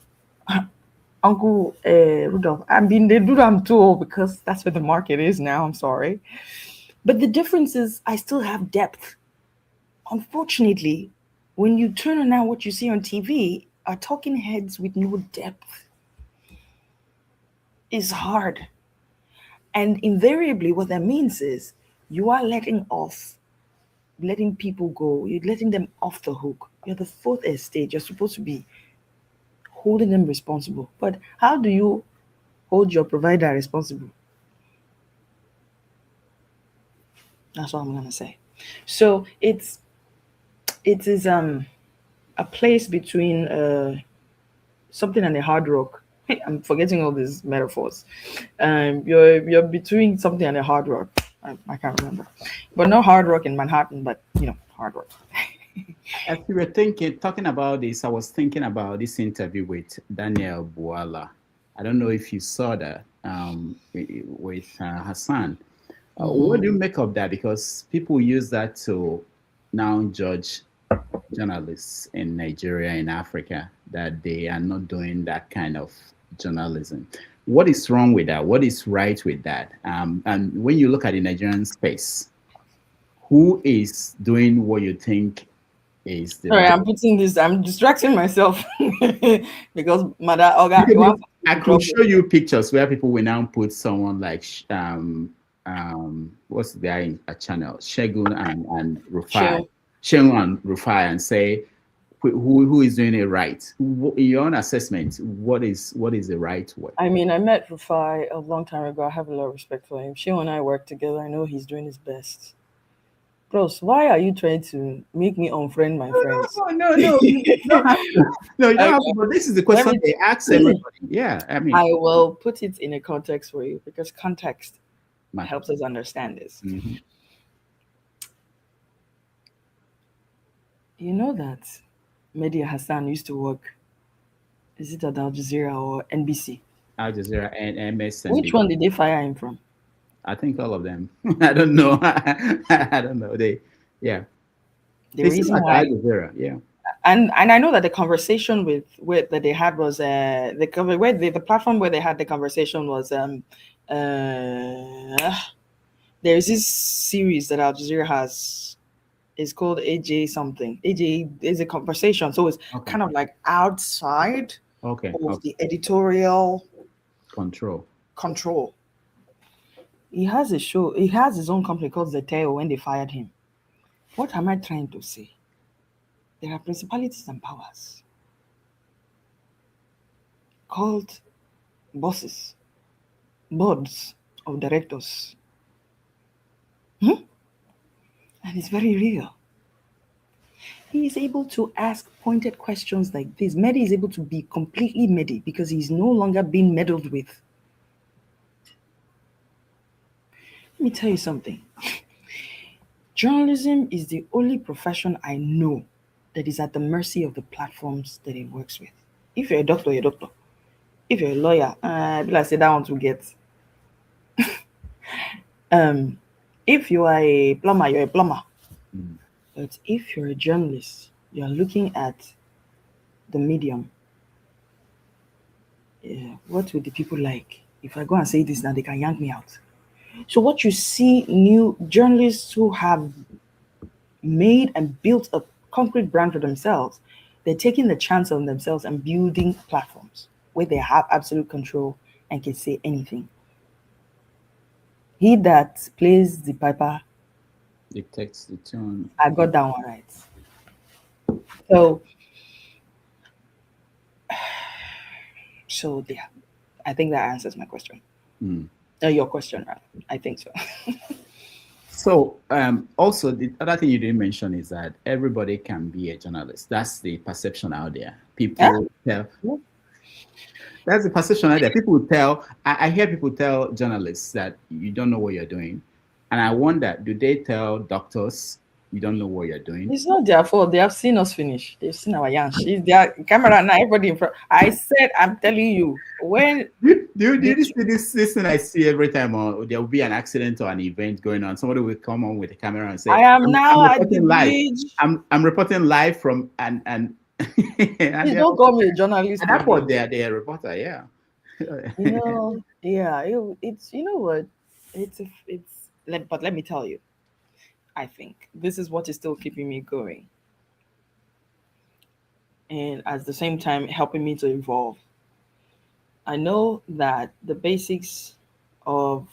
Uncle Rudolph, they do them too, because that's where the market is now. I'm sorry. But the difference is I still have depth. Unfortunately, when you turn on now, what you see on TV are talking heads with no depth. is hard. And invariably, what that means is you are letting people go. You're letting them off the hook. You're the fourth estate. You're supposed to be holding them responsible. But how do you hold your provider responsible? That's what I'm gonna say. So it is a place between something and a hard rock. I'm forgetting all these metaphors. You're between something and a hard rock. I can't remember, but not hard rock in Manhattan, but hard rock. As we were talking about this, I was thinking about this interview with Daniel Buala. I don't know if you saw that with Hassan. What do you make of that? Because people use that to now judge journalists in Nigeria, in Africa, that they are not doing that kind of journalism. What is wrong with that? What is right with that? And when you look at the Nigerian space, who is doing what you think is the Sorry, right? I'm distracting myself because Mother Oga. I could show you pictures where people will now put someone like what's the guy in a channel, Shegun and Rufai, Shegun and Rufai, and say who is doing it right. In your own assessment, what is the right way? I mean, I met Rufai a long time ago. I have a lot of respect for him. Shegun and I work together. I know he's doing his best. Bros, why are you trying to make me unfriend my friends? No, you don't have to. No, you don't have to. But this is the question they ask everybody. Yeah, I mean, I will put it in a context for you because context helps us understand this. Mm-hmm. You know that Mehdi Hassan used to work, is it at Al Jazeera or NBC? Al Jazeera and MSNBC. Which one did they fire him from? I think all of them. I don't know. I don't know. The reason why Al Jazeera, yeah. And I know that the conversation with that they had was the platform where they had the conversation was there's this series that Al Jazeera has. It's called AJ something. AJ is a conversation, so it's kind of like outside of the editorial control. He has a show. He has his own company called Zeteo. When they fired him, what am I trying to say? There are principalities and powers called bosses, boards of directors. And it's very real. He is able to ask pointed questions like this. Mehdi is able to be completely Mehdi because he's no longer being meddled with. Let me tell you something. Journalism is the only profession I know that is at the mercy of the platforms that it works with. If you're a doctor, you're a doctor. If you're a lawyer, I say that one to get. If you are a plumber, you're a plumber. But if you're a journalist, you're looking at the medium. What would the people like? If I go and say this now, they can yank me out. So what you see, new journalists who have made and built a concrete brand for themselves, they're taking the chance on themselves and building platforms where they have absolute control and can say anything. He that plays the piper dictates the tune. I got that one right. So yeah, I think that answers my question. Your question, right? I think so. So also the other thing you didn't mention is that everybody can be a journalist. That's the perception out there. People tell. Yeah. That's the perception out there. People tell. I hear people tell journalists that you don't know what you're doing, and I wonder, do they tell doctors you don't know what you're doing? It's not their fault. They have seen us finish. They've seen our yarn. It's their camera now. Everybody in front. I said, I'm telling you, when do you see this thing I see every time? Or there will be an accident or an event going on. Somebody will come on with a camera and say, I'm at the bridge. I'm reporting live from and Please don't call me a journalist. And that's what they're a reporter, yeah. It's you know what? But let me tell you, I think this is what is still keeping me going. And at the same time helping me to evolve. I know that the basics of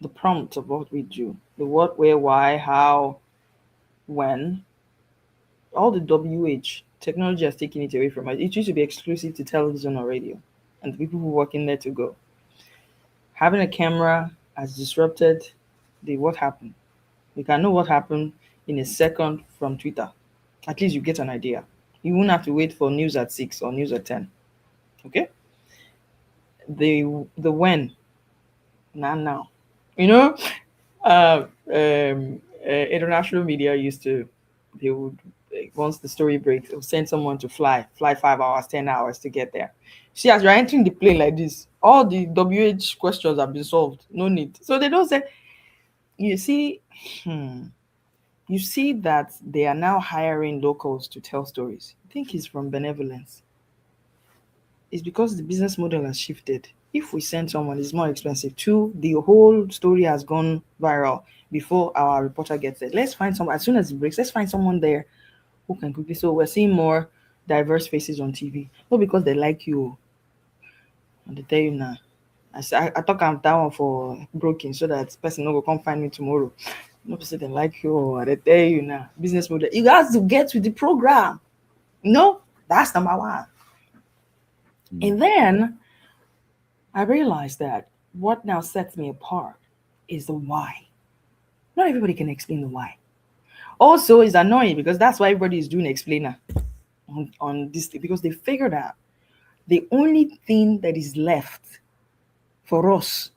the prompt of what we do, the what, where, why, how, when, all the WH, technology has taken it away from us. It used to be exclusive to television or radio, and the people who work in there to go. Having a camera has disrupted the what happened. You can know what happened in a second from Twitter. At least you get an idea. You won't have to wait for news at 6 or news at 10. Okay? The when, now. International media used to, they would, once the story breaks, they'll send someone to fly 5 hours, 10 hours to get there. See, as you're entering the plane like this, all the WH questions have been solved. No need. So they don't say, you see that they are now hiring locals to tell stories. I think it's from benevolence. It's because the business model has shifted. If we send someone, it's more expensive. 2, the whole story has gone viral before our reporter gets there. Let's find someone, as soon as it breaks, let's find someone there who can quickly. So we're seeing more diverse faces on TV. Not because they like you. And they tell you now. I talk about that one for broken so that person no go come find me tomorrow. No person they like you, or they tell you now. Business model. You guys to get with the program. No, that's number one. And then I realized that what now sets me apart is the why. Not everybody can explain the why. Also, it's annoying because that's why everybody is doing explainer on this thing, because they figured out the only thing that is left for us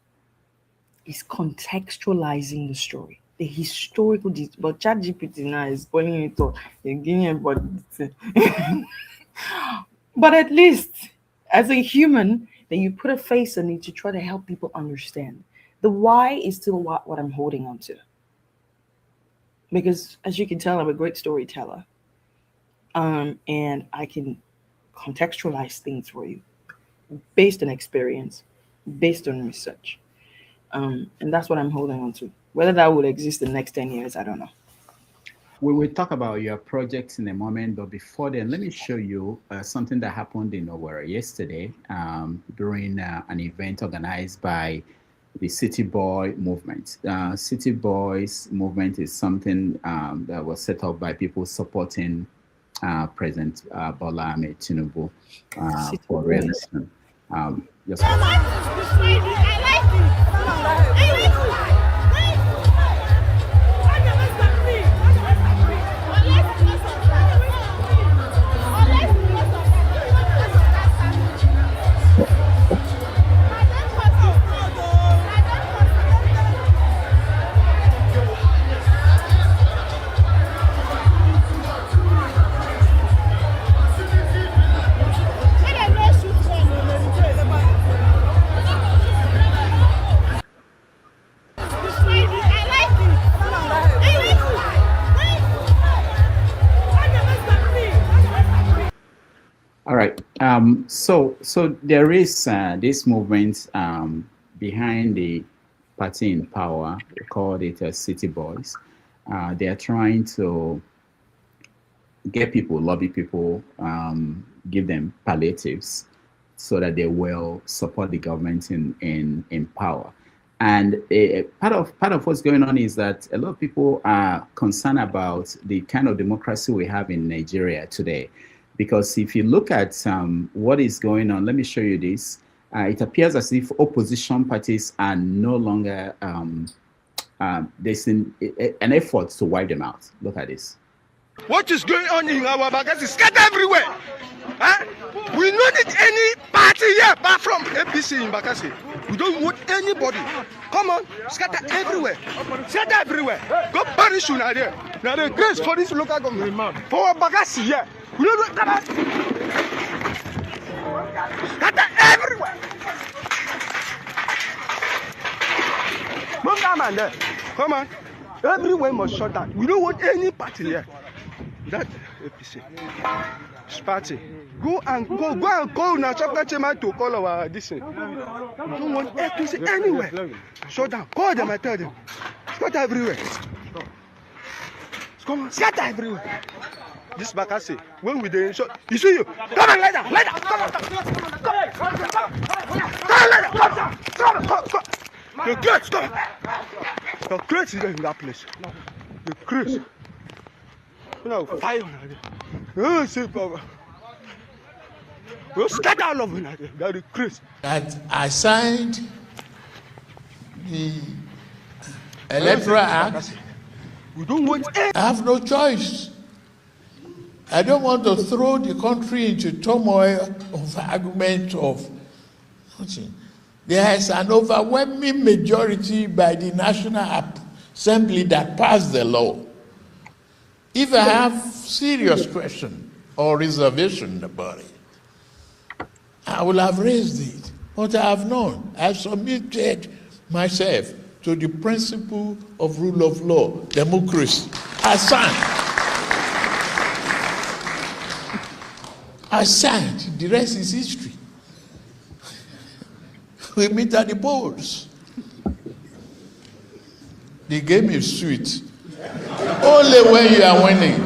is contextualizing the story, the historical. But ChatGPT now is spoiling it all. They're giving everybody. But at least, as a human, then you put a face on it to try to help people understand. The why is still what I'm holding on to. Because as you can tell, I'm a great storyteller. And I can contextualize things for you based on experience, based on research. And that's what I'm holding on to. Whether that will exist in the next 10 years, I don't know. We will talk about your projects in a moment, but before then, let me show you something that happened in Owerri yesterday during an event organized by the City Boy movement. City Boys movement is something that was set up by people supporting President Bola Ahmed Tinubu for re-election. All right. So there is this movement behind the party in power. We call it City Boys. They are trying to get people, lobby people, give them palliatives so that they will support the government in power. And part of what's going on is that a lot of people are concerned about the kind of democracy we have in Nigeria today. Because if you look at what is going on, let me show you this. It appears as if opposition parties are no longer, there's an effort to wipe them out. Look at this. What is going on in our Bakassi? Scatter everywhere. Huh? We don't need any party here apart from APC in Bakassi. We don't want anybody. Come on, scatter everywhere. Scatter everywhere. Go punish you now there. Now the grace for this local government. For Bakassi here. We don't want that. Scatter everywhere. Come on there. Come on. Everywhere must shut down. We don't want any party here. That APC. It's party. Go and call now Chapter Chairman to call our this thing. We don't want APC anywhere. Shut down. Call them and tell them. Scatter everywhere. Come on, scatter everywhere. This Bakassi, when we dey shot, you see you. Come on, lie down. Come on. The crate, stop. The crate is there in that place. The crate. You know, fire on it. Oh, see, Baba. We'll scatter all of it. That's the crate. That I signed the Electoral Act. We don't want I have no choice. I don't want to throw the country into turmoil of argument of nothing. There is an overwhelming majority by the National Assembly that passed the law. If I have serious question or reservation about it, I will have raised it, but I have not. I have submitted myself to the principle of rule of law, democracy. I signed. The rest is history. We meet at the polls. The game is sweet. Only when you are winning.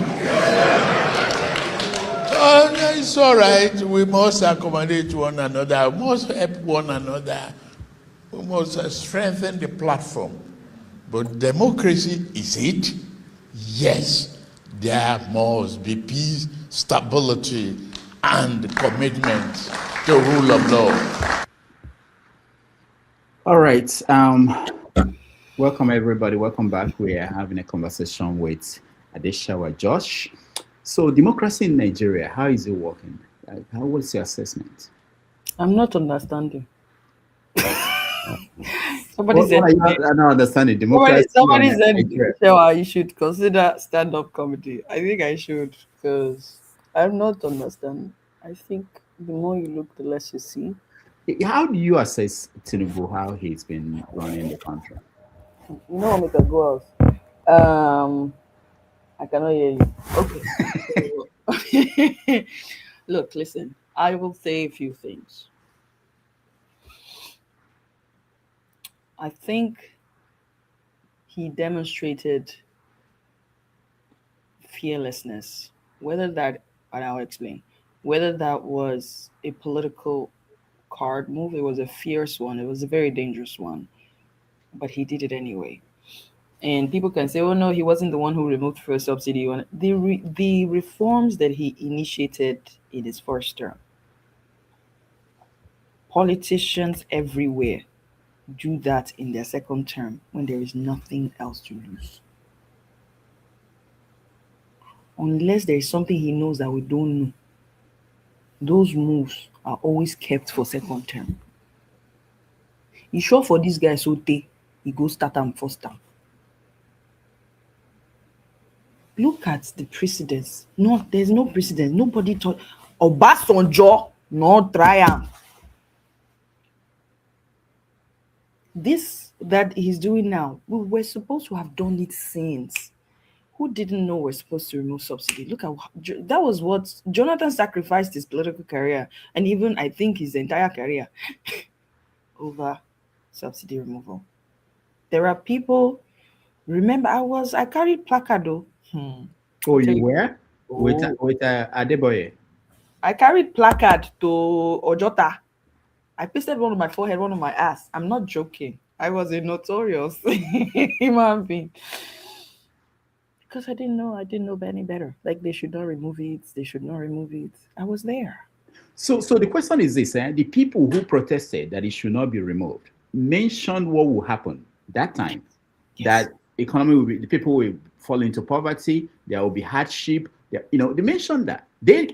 Oh, it's all right. We must accommodate one another. We must help one another. We must strengthen the platform. But democracy, is it? Yes. There must be peace, stability, and commitment to rule of law. All right. Welcome, everybody. Welcome back. We are having a conversation with Adesewa Josh. So, democracy in Nigeria, how is it working? What's your assessment? I'm not understanding. Somebody said, I don't understand it. Democracy. Somebody said, you should consider stand-up comedy. I think I should, because I'm not understanding. I think the more you look, the less you see. How do you assess Tinubu, how he's been running the country? You know what make a go out? I cannot hear you. Okay. Look, listen. I will say a few things. I think he demonstrated fearlessness. Whether that, and I'll explain, whether that was a political card move, it was a fierce one, it was a very dangerous one, but he did it anyway. And people can say, oh no, he wasn't the one who removed fuel subsidy. The reforms that he initiated in his first term, politicians everywhere do that in their second term when there is nothing else to lose. Unless there is something he knows that we don't know, those moves are always kept for second term. You sure for this guy so he go start them first term. Look at the precedents. No, there's no precedent. Nobody thought Obasanjo, no triumph. This that he's doing now, we were supposed to have done it since. Who didn't know we're supposed to remove subsidy? Look at that was what Jonathan sacrificed his political career, and even I think his entire career over subsidy removal. There are people. Remember, I carried placard though. Oh, you were? With Adeboye? I carried placard to Ojota. I pasted one on my forehead, one on my ass. I'm not joking. I was a notorious human being. Because I didn't know any better. Like they should not remove it. I was there. So the question is this, the people who protested that it should not be removed mentioned what will happen that time. Yes. That economy will be, the people will fall into poverty, there will be hardship. They mentioned that. They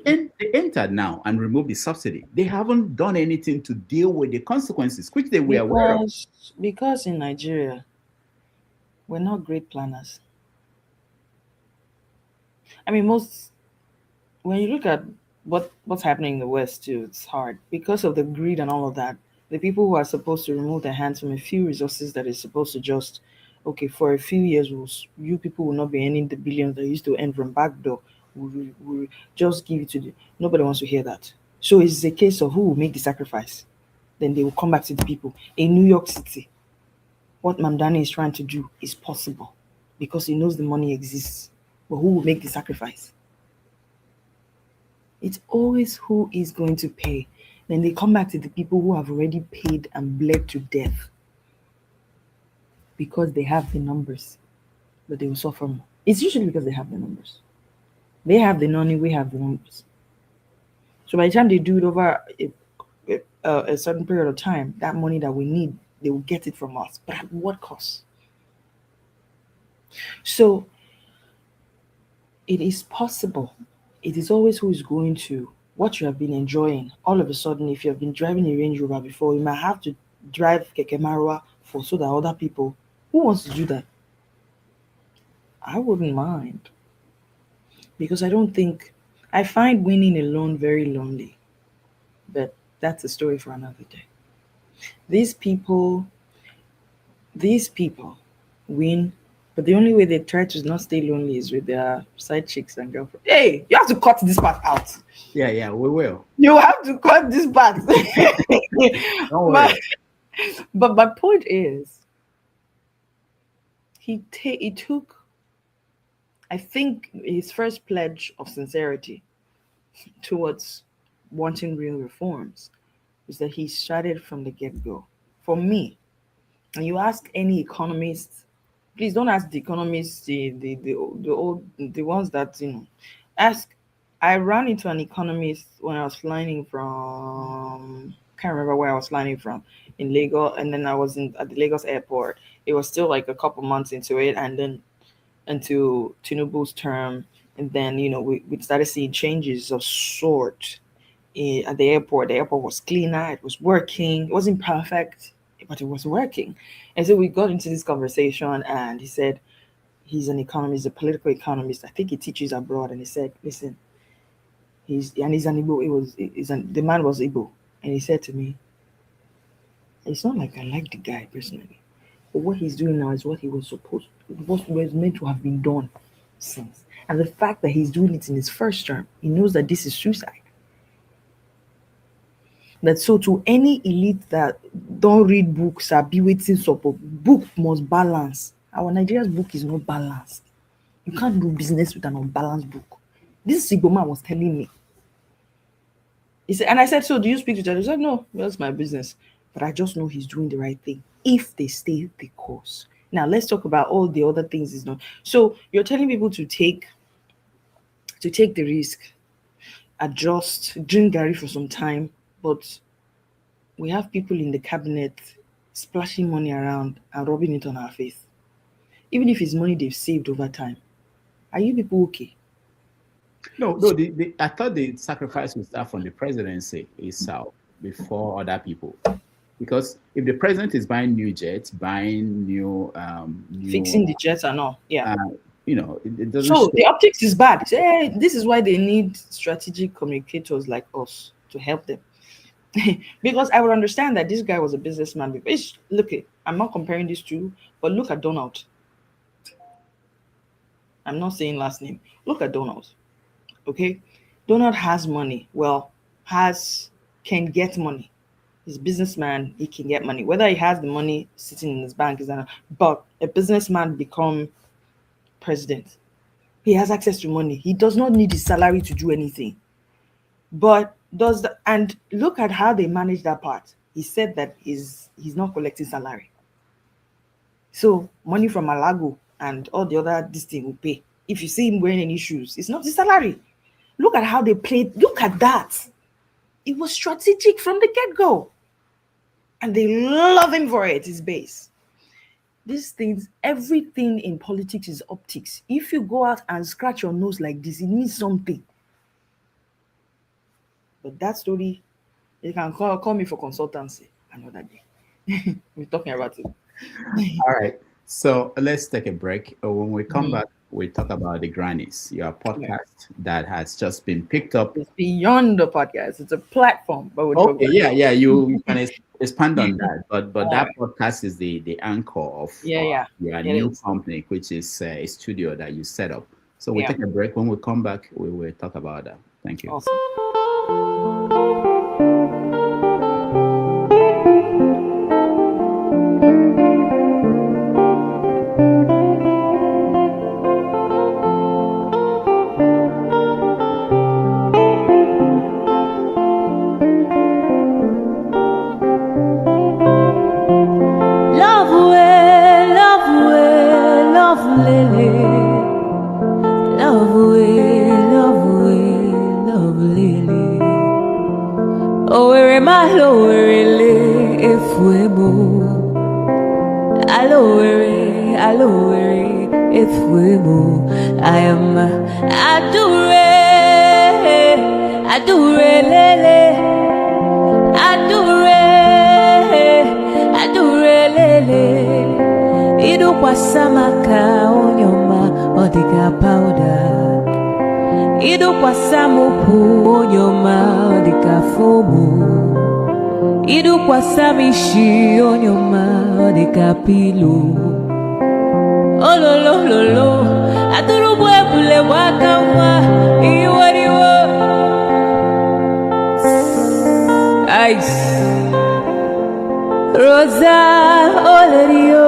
entered now and removed the subsidy. They haven't done anything to deal with the consequences, which they were aware of. Because in Nigeria, we're not great planners. I mean, when you look at what's happening in the West too, it's hard because of the greed and all of that. The people who are supposed to remove their hands from a few resources that is supposed to just, okay, for a few years, you people will not be earning the billions that used to earn from backdoor. We'll just give it to nobody wants to hear that. So it's a case of who will make the sacrifice. Then they will come back to the people. In New York City, what Mamdani is trying to do is possible because he knows the money exists. But who will make the sacrifice? It's always who is going to pay. Then they come back to the people who have already paid and bled to death. because they have the numbers, but they will suffer more. It's usually because they have the numbers. They have the money, we have the numbers. So by the time they do it over a certain period of time, that money that we need, they will get it from us. But at what cost? So it is possible. It is always who is going to what you have been enjoying. All of a sudden, if you have been driving a Range Rover before, you might have to drive Keke Marwa for so that other people. Who wants to do that? I wouldn't mind. Because I find winning alone very lonely. But that's a story for another day. These people win, but the only way they try to not stay lonely is with their side chicks and girlfriends. Hey, you have to cut this part out. Yeah, we will. You have to cut this part. Don't worry. But my point is, he took, I think, his first pledge of sincerity towards wanting real reforms is that he started from the get-go. For me, and you ask any economist, please don't ask the economists, the ones that ask. I ran into an economist when I was flying from, can't remember where I was flying from, in Lagos, and then I was at the Lagos airport. It was still like a couple months into it, and then into Tinubu's term, and then we started seeing changes of sort at the airport. The airport was cleaner, it was working. It wasn't perfect, but it was working. And so we got into this conversation, and he said he's an economist, a political economist. I think he teaches abroad. And he said, listen, he's an Igbo. The man was Igbo. And he said to me, it's not like I like the guy personally, but what he's doing now is what was meant to have been done since. And the fact that he's doing it in his first term, he knows that this is suicide. That so to any elite that don't read books or be waiting support, book must balance. Our Nigeria's book is not balanced. You can't do business with an unbalanced book. This Igbo man was telling me. He said, and I said, so do you speak to each other? He said, no, that's my business. But I just know he's doing the right thing if they stay the course. Now let's talk about all the other things he's done. So you're telling people to take the risk, adjust, drink Gary for some time, but we have people in the cabinet splashing money around and rubbing it on our face. Even if it's money they've saved over time. Are you people okay? No, I thought the sacrifice would start from the presidency itself before other people. Because if the president is buying new jets, buying new fixing the jets and all, yeah. It doesn't. So the optics is bad. This is why they need strategic communicators like us to help them. Because I would understand that this guy was a businessman. Because look, I'm not comparing these two, but look at Donald. I'm not saying last name. Look at Donald. Okay, Donald has money. Well, can get money. He's a businessman. He can get money. Whether he has the money sitting in his bank is not. But a businessman become president. He has access to money. He does not need his salary to do anything. But and look at how they manage that part. He said that he's not collecting salary. So money from Alago and all the other this thing will pay. If you see him wearing any shoes, it's not his salary. Look at how they played. Look at that. It was strategic from the get-go. And they love him for it, his base. These things, everything in politics is optics. If you go out and scratch your nose like this, it means something. But that story, you can call me for consultancy another day. We're talking about it. All right. So let's take a break. When we come back, we talk about the Grannies, your podcast that has just been picked up. It's beyond the podcast. It's a platform. But You can expand on that. But that podcast is the anchor of your new company, which is a studio that you set up. So we'll take a break. When we come back, we will talk about that. Thank you. Awesome. Alowerele efuemo. Alowere efuemo. I am adurelele. Adurelele. Idu kwa samaka onyoma odika powder. Idu kwa samuku onyoma odika fomu. Idu kwa samishi onyoma odika pilo. Ololololo aturubu ebule wakamwa iwariwo. Ice Rosa Olerio,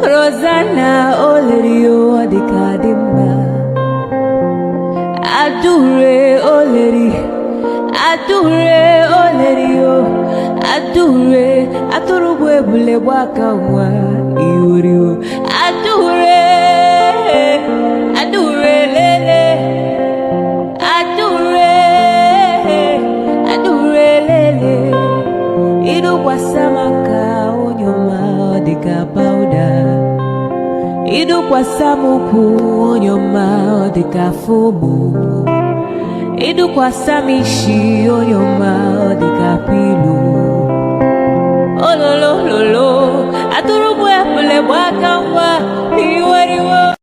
Rosanna Olerio, Adikadimba. Adure Olerio, Aturuwe bule waka wa iurio. Adure lele. Idu kwa samaka onyoma odika powder. Idu kwa samuku onyoma odika fomu. Idu kwa samishi onyoma odika pilo. Ololololo aturubu epule waka wa iwariwo.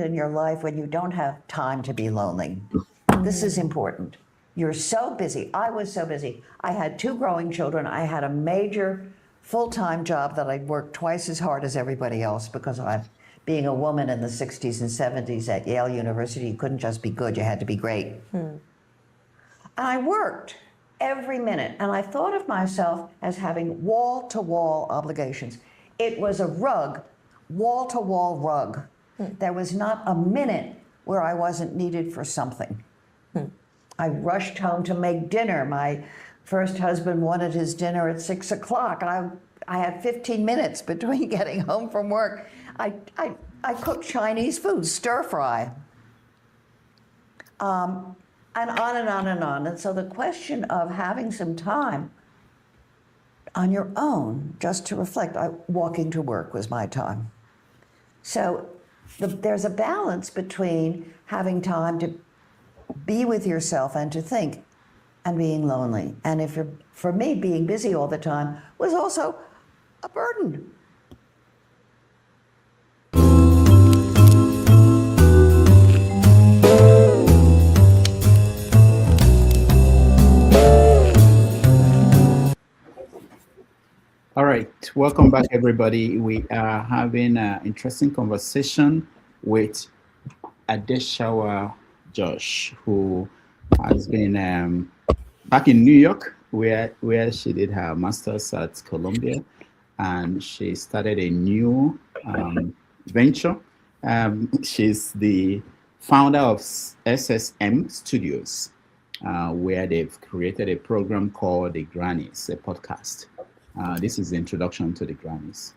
In your life when you don't have time to be lonely. This is important. You're so busy. I was so busy. I had 2 growing children. I had a major full-time job that I worked twice as hard as everybody else because being a woman in the 60s and 70s at Yale University, you couldn't just be good, you had to be great. And I worked every minute. And I thought of myself as having wall-to-wall obligations. It was a rug, wall-to-wall rug. There was not a minute where I wasn't needed for something. I rushed home to make dinner. My first husband wanted his dinner at 6 o'clock. I had 15 minutes between getting home from work. I cooked Chinese food, stir fry, and on and on and on. And so the question of having some time on your own just to reflect, walking to work was my time. So there's a balance between having time to be with yourself and to think, and being lonely. And for me, being busy all the time was also a burden. All right, welcome back, everybody. We are having an interesting conversation with Adesewa Josh, who has been back in New York, where she did her master's at Columbia, and she started a new venture. She's the founder of SSM Studios, where they've created a program called the Grannies, a podcast. This is the introduction to the Grannies.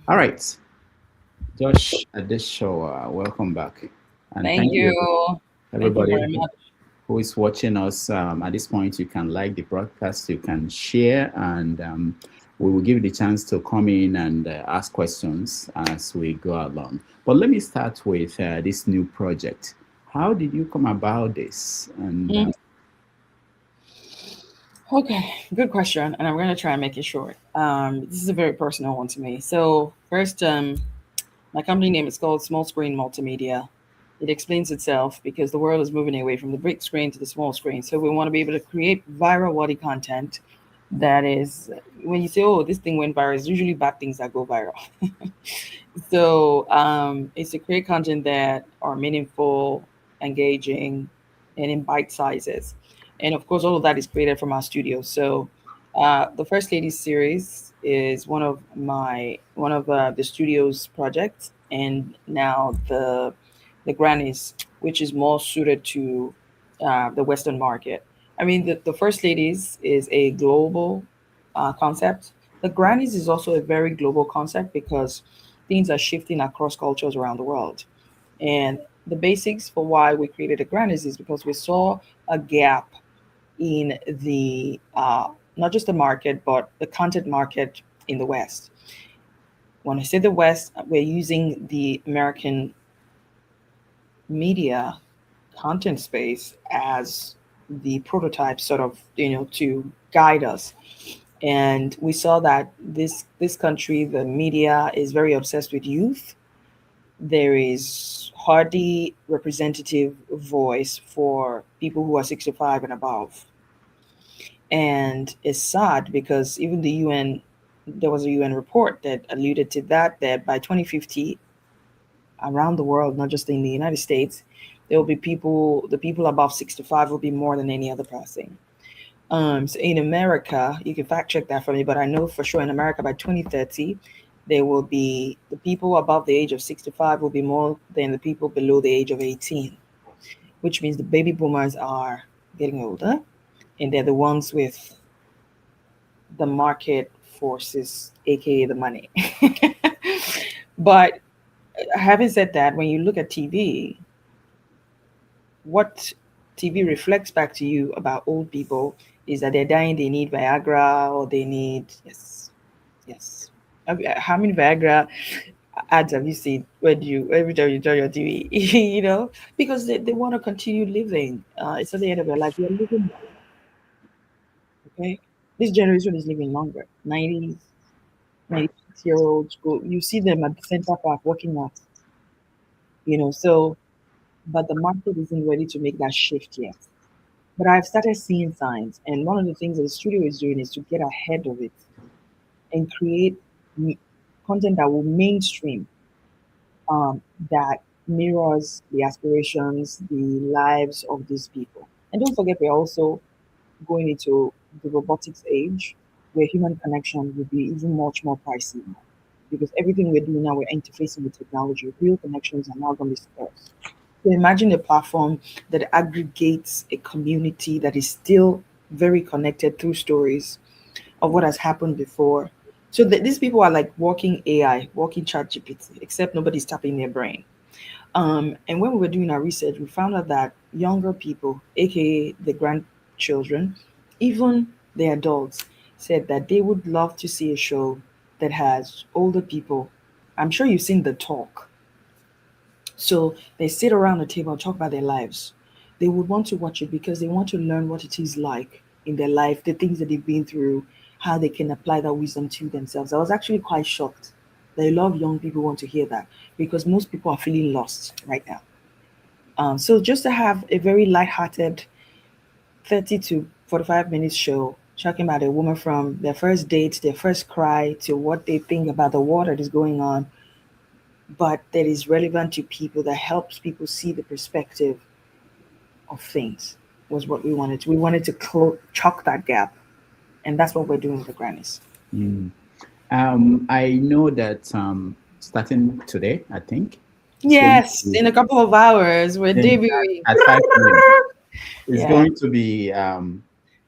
All right, Josh Adesewa, welcome back. And thank you, everybody thank you very much. Who is watching us. At this point, you can like the broadcast, you can share, and we will give you the chance to come in and ask questions as we go along. But let me start with this new project. How did you come about this? And Okay, good question, and I'm going to try and make it short. This is a very personal one to me. So first, my company name is called Small Screen Multimedia. It explains itself because the world is moving away from the big screen to the small screen. So we want to be able to create viral-worthy content that is, when you say, oh, this thing went viral, it's usually bad things that go viral. So it's to create content that are meaningful, engaging, and in bite sizes. And of course, all of that is created from our studio. So the First Ladies series is one of the studio's projects, and now the Grannies, which is more suited to the Western market. I mean, the First Ladies is a global concept. The Grannies is also a very global concept because things are shifting across cultures around the world. And the basics for why we created the Grannies is because we saw a gap in the not just the market, but the content market in the West. When I say the West, we're using the American media content space as the prototype, sort of, to guide us. And we saw that this country, the media, is very obsessed with youth. There is hardly representative voice for people who are 65 and above. And it's sad because even the UN, there was a UN report that alluded to that by 2050, around the world, not just in the United States, there will be the people above 65 will be more than any other person. So in America, you can fact check that for me, but I know for sure in America by 2030, there will be the people above the age of 65 will be more than the people below the age of 18, which means the baby boomers are getting older, and they're the ones with the market forces, aka the money. But having said that, when you look at TV, what TV reflects back to you about old people is that they're dying, they need Viagra, or they need, yes. How many Viagra ads have you seen every time you turn your TV? Because they want to continue living. It's at the end of their life. You're living, okay? This generation is living longer. 90s, 96-year-olds you see them at the Center Park working out. So, but the market isn't ready to make that shift yet. But I've started seeing signs, and one of the things that the studio is doing is to get ahead of it and create m- content that will mainstream, that mirrors the aspirations, the lives of these people. And don't forget, we're also going into the robotics age where human connection will be even much more pricey now. Because everything we're doing now, we're interfacing with technology. Real connections are now going to be scarce. So imagine a platform that aggregates a community that is still very connected through stories of what has happened before. So these people are like walking AI, walking chat GPT, except nobody's tapping their brain. And when we were doing our research, we found out that younger people, aka the grandchildren, even the adults, said that they would love to see a show that has older people. I'm sure you've seen The Talk. So they sit around the table and talk about their lives. They would want to watch it because they want to learn what it is like in their life, the things that they've been through, how they can apply that wisdom to themselves. I was actually quite shocked that a lot of young people want to hear that because most people are feeling lost right now. So just to have a very light-hearted 30 to 45 minutes show talking about a woman from their first date, their first cry, to what they think about the war that is going on, but that is relevant to people, that helps people see the perspective of things, was what we wanted. We wanted to chalk that gap, and that's what we're doing with the Grannies. Mm. I know that starting today, I think it's going to Yes, be in a couple of hours, we're then debuting. at 5 p.m. It's Yeah. going to be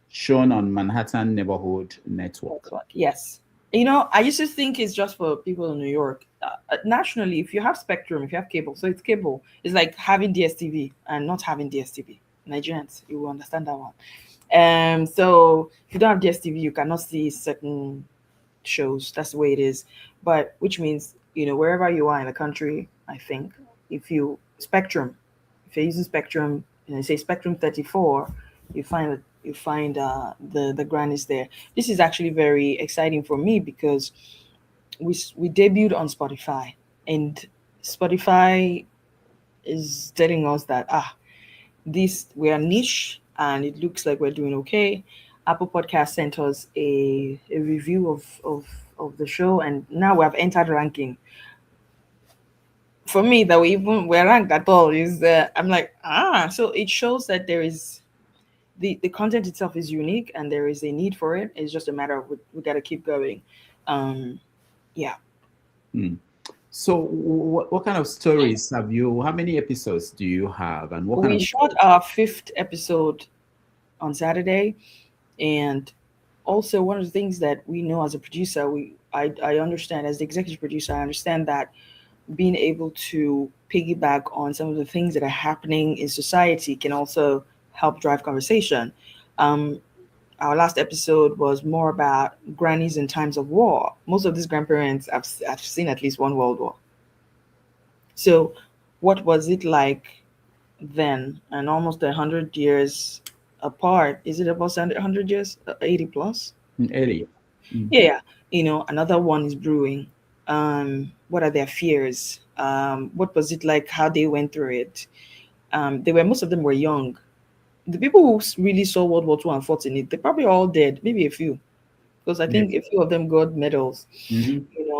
shown on Manhattan Neighborhood Network. Yes. You know, I used to think it's just for people in New York. Nationally, if you have Spectrum, if you have cable, so it's cable. It's like having DSTV and not having DSTV. Nigerians, you will understand that one. So if you don't have DSTV, you cannot see certain shows. That's the way it is. But which means, wherever you are in the country, I think, if you're using Spectrum, say Spectrum 34, you find the Grannies there. This is actually very exciting for me because we debuted on Spotify, and Spotify is telling us that this we are niche and it looks like we're doing okay. Apple Podcast sent us a review of the show, and now we have entered ranking. For me, that we're ranked at all is I'm like, so it shows that there is the content itself is unique and there is a need for it. It's just a matter of we got to keep going. Yeah. So, what kind of stories have you? How many episodes do you have, and what kind We of shot our 5th episode on Saturday, and also one of the things that we know as a producer, I understand as the executive producer, I understand that being able to piggyback on some of the things that are happening in society can also help drive conversation. Our last episode was more about grannies in times of war. Most of these grandparents have seen at least one world war. So, what was it like then? And almost 100 years apart. Is it about 100 years? 80 plus? 80? Yeah. Another one is brewing. What are their fears? What was it like? How they went through it? Most of them were young. The people who really saw World War II and fought in it, they're probably all dead. Maybe a few, because I think a few of them got medals.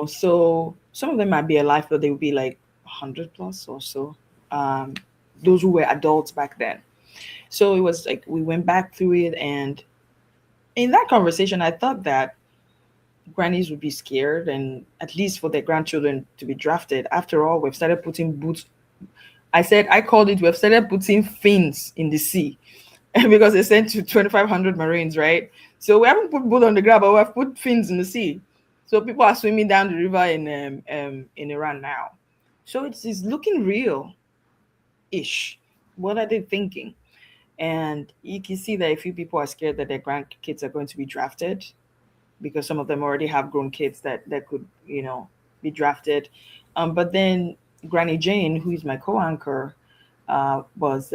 So some of them might be alive, but they would be like 100 plus or so. Those who were adults back then. So it was like we went back through it, and in that conversation, I thought that grannies would be scared, and at least for their grandchildren to be drafted. After all, we've started putting boots. I called it, we've started putting fins in the sea because they sent to 2,500 Marines, right? So we haven't put boat on the ground, but we've put fins in the sea. So people are swimming down the river in Iran now. So it's looking real-ish. What are they thinking? And you can see that a few people are scared that their grandkids are going to be drafted, because some of them already have grown kids that could, be drafted. But then Granny Jane, who is my co-anchor, was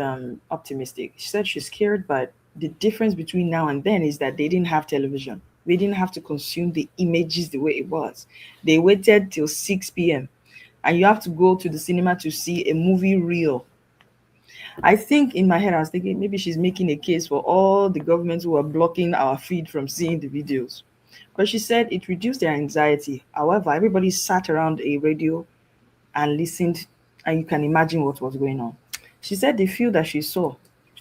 optimistic. She said she's scared, but the difference between now and then is that they didn't have television. We didn't have to consume the images the way it was. They waited till 6 p.m. and you have to go to the cinema to see a movie reel. I think in my head, I was thinking maybe she's making a case for all the governments who are blocking our feed from seeing the videos. But she said it reduced their anxiety. However, everybody sat around a radio and listened, and you can imagine what was going on. She said the few that she saw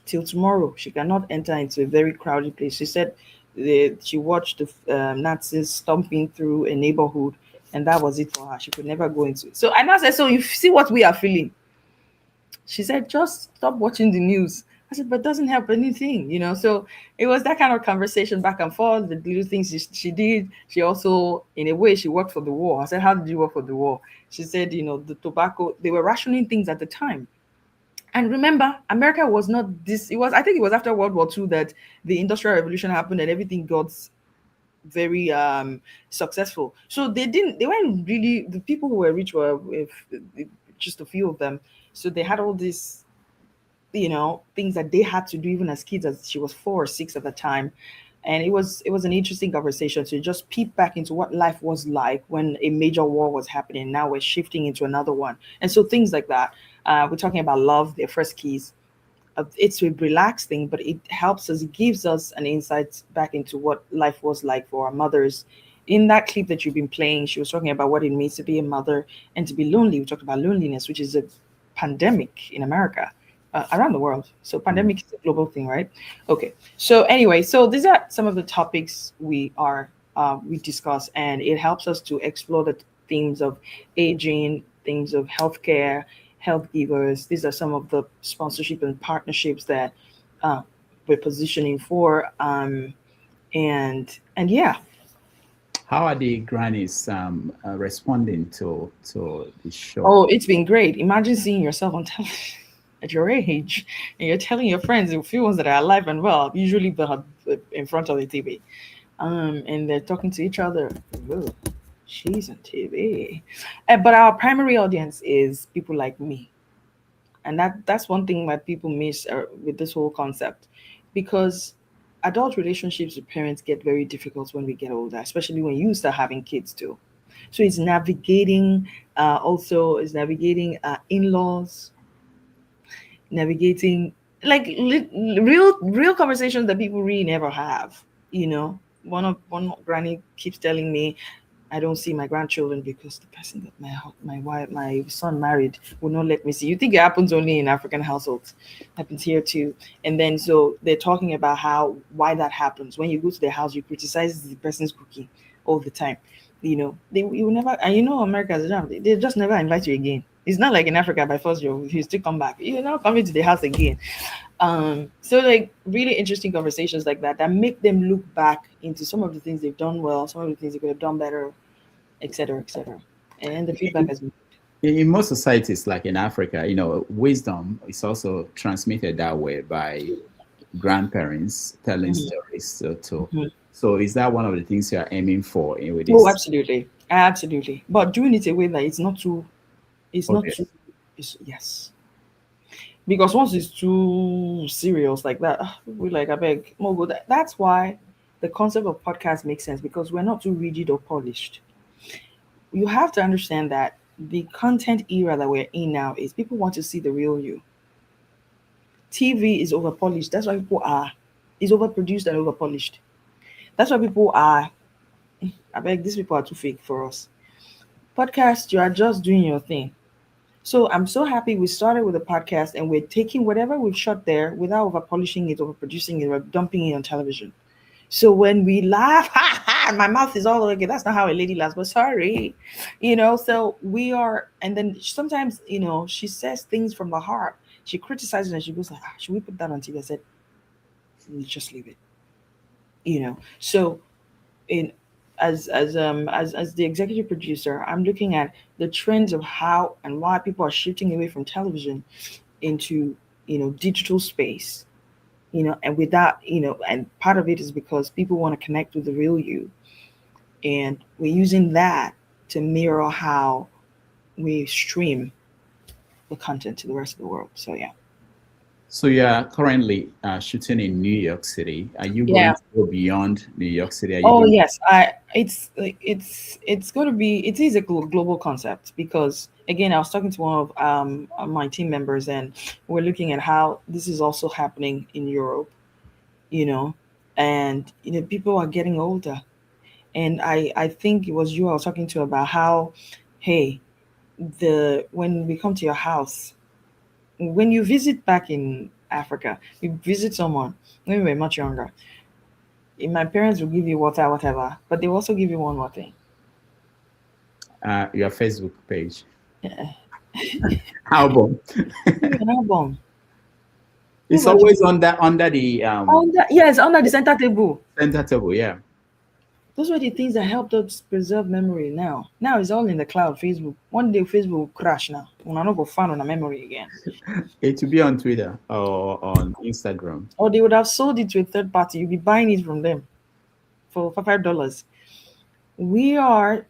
till tomorrow, she cannot enter into a very crowded place. She said she watched the Nazis stomping through a neighborhood, and that was it for her. She could never go into it. So I now said, so you see what we are feeling. She said, just stop watching the news. I said, but it doesn't help anything, you know. So it was that kind of conversation back and forth, the little things she did. She also, in a way, she worked for the war. I said, how did you work for the war? She said, you know, the tobacco, they were rationing things at the time. And remember, America was not this, I think it was after World War II that the Industrial Revolution happened and everything got very successful. So they weren't really, the people who were rich were just a few of them. So they had all these, you know, things that they had to do even as kids, as she was 4 or 6 at the time. And it was an interesting conversation to just peep back into what life was like when a major war was happening. Now we're shifting into another one. And so things like that. We're talking about love, their first keys. It's a relaxed thing, but it helps us, it gives us an insight back into what life was like for our mothers. In that clip that you've been playing, she was talking about what it means to be a mother and to be lonely. We talked about loneliness, which is a pandemic in America. Around the world. So pandemic is a global thing, right? Okay. So anyway, so these are some of the topics we discuss, and it helps us to explore the themes of aging, themes of healthcare, health givers. These are some of the sponsorship and partnerships that we're positioning for. And yeah. How are the grannies responding to the show? Oh, it's been great. Imagine seeing yourself on television at your age, and you're telling your friends, a few ones that are alive and well, usually in front of the TV, and they're talking to each other. Whoa, she's on TV, but our primary audience is people like me, and that's one thing that people miss with this whole concept, because adult relationships with parents get very difficult when we get older, especially when you start having kids too. So it's navigating, in-laws, navigating like real conversations that people really never have. You know, one granny keeps telling me, I don't see my grandchildren because the person that my son married will not let me see. You think it happens only in African households? It happens here too. And then so they're talking about why that happens. When you go to their house, you criticize the person's cooking all the time. You know, you will never, and you know, Americans, they just never invite you again. It's not like in Africa, by force you still come back. You're not coming to the house again. So like really interesting conversations like that make them look back into some of the things they've done well, some of the things they could have done better, etc., etc. And the feedback has been in most societies, like in Africa, you know, wisdom is also transmitted that way by grandparents telling stories. So is that one of the things you are aiming for with this? Oh, absolutely. But doing it a way that it's not too. Yes. Because once it's too serious like that, we like, I beg, Mogo. That's why the concept of podcast makes sense, because we're not too rigid or polished. You have to understand that the content era that we're in now is people want to see the real you. TV is over polished. That's why people is overproduced and over polished. That's why people are, I beg, these people are too fake for us. Podcast, you are just doing your thing. So I'm so happy we started with a podcast and we're taking whatever we've shot there without over polishing it, over producing it, or dumping it on television. So when we laugh, my mouth is all okay. That's not how a lady laughs, but sorry, you know. So we are, and then sometimes, you know, she says things from the heart. She criticizes and she goes like, should we put that on TV? I said, just leave it, you know. So as the executive producer, I'm looking at the trends of how and why people are shifting away from television into, you know, digital space, you know, and with that, you know, and part of it is because people want to connect with the real you. And we're using that to mirror how we stream the content to the rest of the world. So yeah. So you are currently shooting in New York City. Are you going Yeah. to go beyond New York City? Are you Oh going? yes, it's going to be, it is a global concept, because again, I was talking to one of my team members, and we're looking at how this is also happening in Europe, you know, and people are getting older, and I think it was you I was talking to about how, hey, the when we come to your house, when you visit back in Africa, you visit someone when we were much younger. My parents will give you water, whatever, but they will also give you one more thing. Your Facebook page. Yeah. Album. Give you an album. It's Nobody. always under the Yes, under the center table. center table. Yeah. Those were the things that helped us preserve memory. Now it's all in the cloud. Facebook. One day Facebook will crash. Now we're not go find on a memory again. It will be on Twitter or on Instagram. Or they would have sold it to a third party. You'll be buying it from them for $5. We are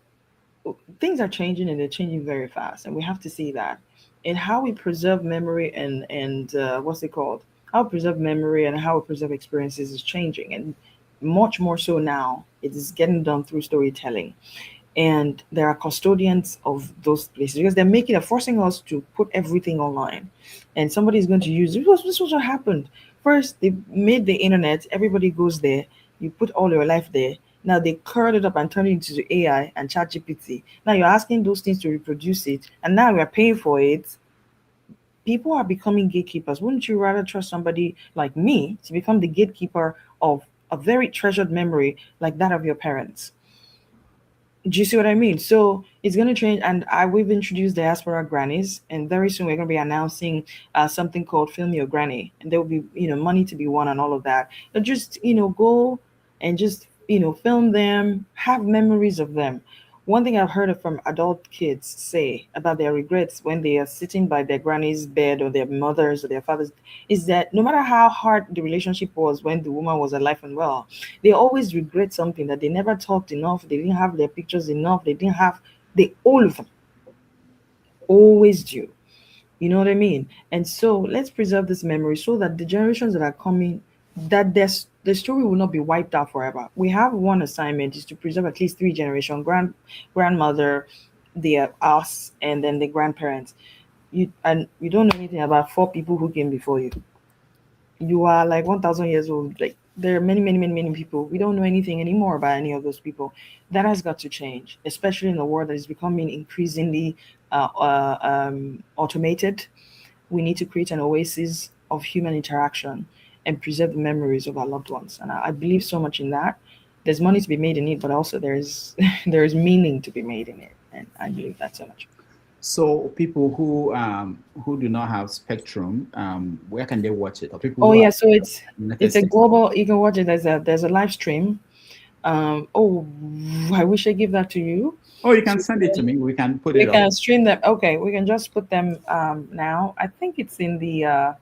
Things are changing, and they're changing very fast, and we have to see that. And how we preserve memory and what's it called? How we preserve memory and how we preserve experiences is changing, and much more so now. It is getting done through storytelling, and there are custodians of those places, because they're forcing us to put everything online, and somebody is going to use this was what happened. First, they made the internet, everybody goes there, you put all your life there. Now they curled it up and turned it into AI and ChatGPT. Now you're asking those things to reproduce it, and now we're paying for it. People are becoming gatekeepers. Wouldn't you rather trust somebody like me to become the gatekeeper of a very treasured memory like that of your parents? Do you see what I mean? So it's going to change, and we've introduced diaspora grannies, and very soon we're going to be announcing something called Film Your Granny, and there will be money to be won and all of that. But just go and just film them, have memories of them. One thing I've heard from adult kids say about their regrets when they are sitting by their granny's bed or their mother's or their father's is that no matter how hard the relationship was when the woman was alive and well, they always regret something, that they never talked enough, they didn't have their pictures enough, all of them always do. You know what I mean? And so let's preserve this memory so that the generations that are coming, that the story will not be wiped out forever. We have one assignment, is to preserve at least 3 generations: grandmother, us, and then the grandparents. You don't know anything about 4 people who came before you. You are like 1,000 years old. Like, there are many, many, many, many people. We don't know anything anymore about any of those people. That has got to change, especially in a world that is becoming increasingly automated. We need to create an oasis of human interaction and preserve the memories of our loved ones. And I believe so much in that. There's money to be made in it, but also there's meaning to be made in it. And I believe that so much. So people who do not have Spectrum, where can they watch it? Or people Oh who yeah, are so it's a States? global. You can watch it. There's a live stream. I wish I give that to you. Oh, you can send it to me. We can put We it can up. stream them. Okay, we can just put them now. I think it's in the.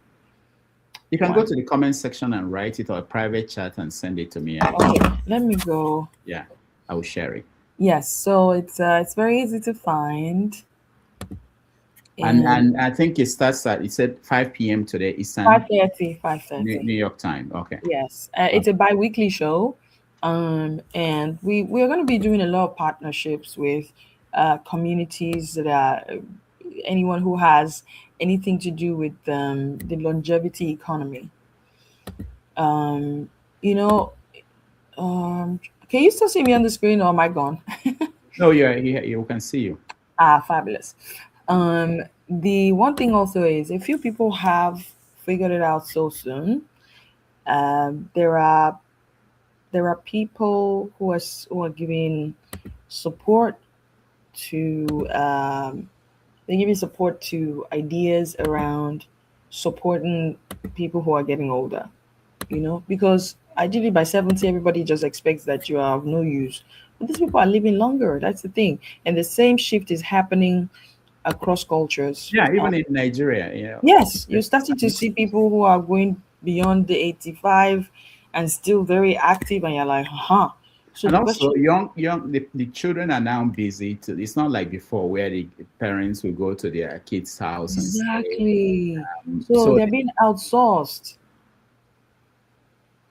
You can go to the comment section and write it, or a private chat and send it to me. Okay, let me go. Yeah, I will share it. Yes, so it's very easy to find. And I think it starts at, it said 5 p.m. today Eastern. 5:30. New York time. Okay. Yes, it's a bi-weekly show, and we're going to be doing a lot of partnerships with communities that are anyone who has anything to do with the longevity economy. Can you still see me on the screen, or am I gone? No, you can see you. Fabulous. The one thing also is, a few people have figured it out so soon. There are people who are giving support to they're giving support to ideas around supporting people who are getting older. Because ideally by 70, everybody just expects that you are of no use. But these people are living longer. That's the thing. And the same shift is happening across cultures. Yeah, even in Nigeria. Yeah. Yes, you're starting to see people who are going beyond the 85 and still very active, and you're like, So And the also, question, the children are now busy. It's not like before where the parents will go to their kids' house and stay. exactly. So So they're being outsourced.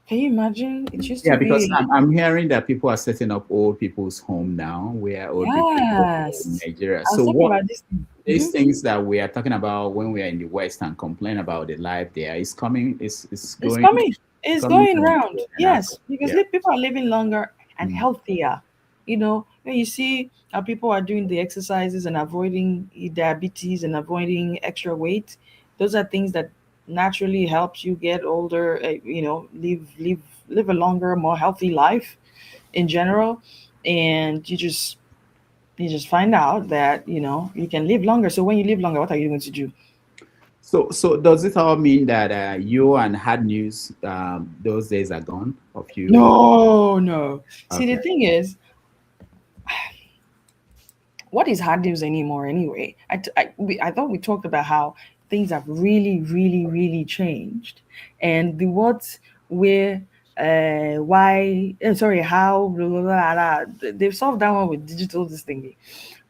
Can you imagine? It used yeah, to because be, I'm hearing that people are setting up old people's home now, where old people in yes. Nigeria. I was So talking what about this. these Mhm. things that we are talking about when we are in the West and complain about the life there is coming, is It's going, coming. It's coming going to round. Nigeria in Africa. Yes, because Yeah. people are living longer and Mm. healthier. You know, when you see how people are doing the exercises and avoiding diabetes and avoiding extra weight, those are things that naturally helps you get older. Live a longer, more healthy life in general, and you just find out that you can live longer. So when you live longer, what are you going to do? So does it all mean that you and hard news those days are gone of you? No, no. See, the Okay. thing is, what is hard news anymore anyway? I thought we talked about how things have really, really, really changed, and the what, where, why, sorry, how, blah, blah, blah, blah. They've solved that one with digital this thingy.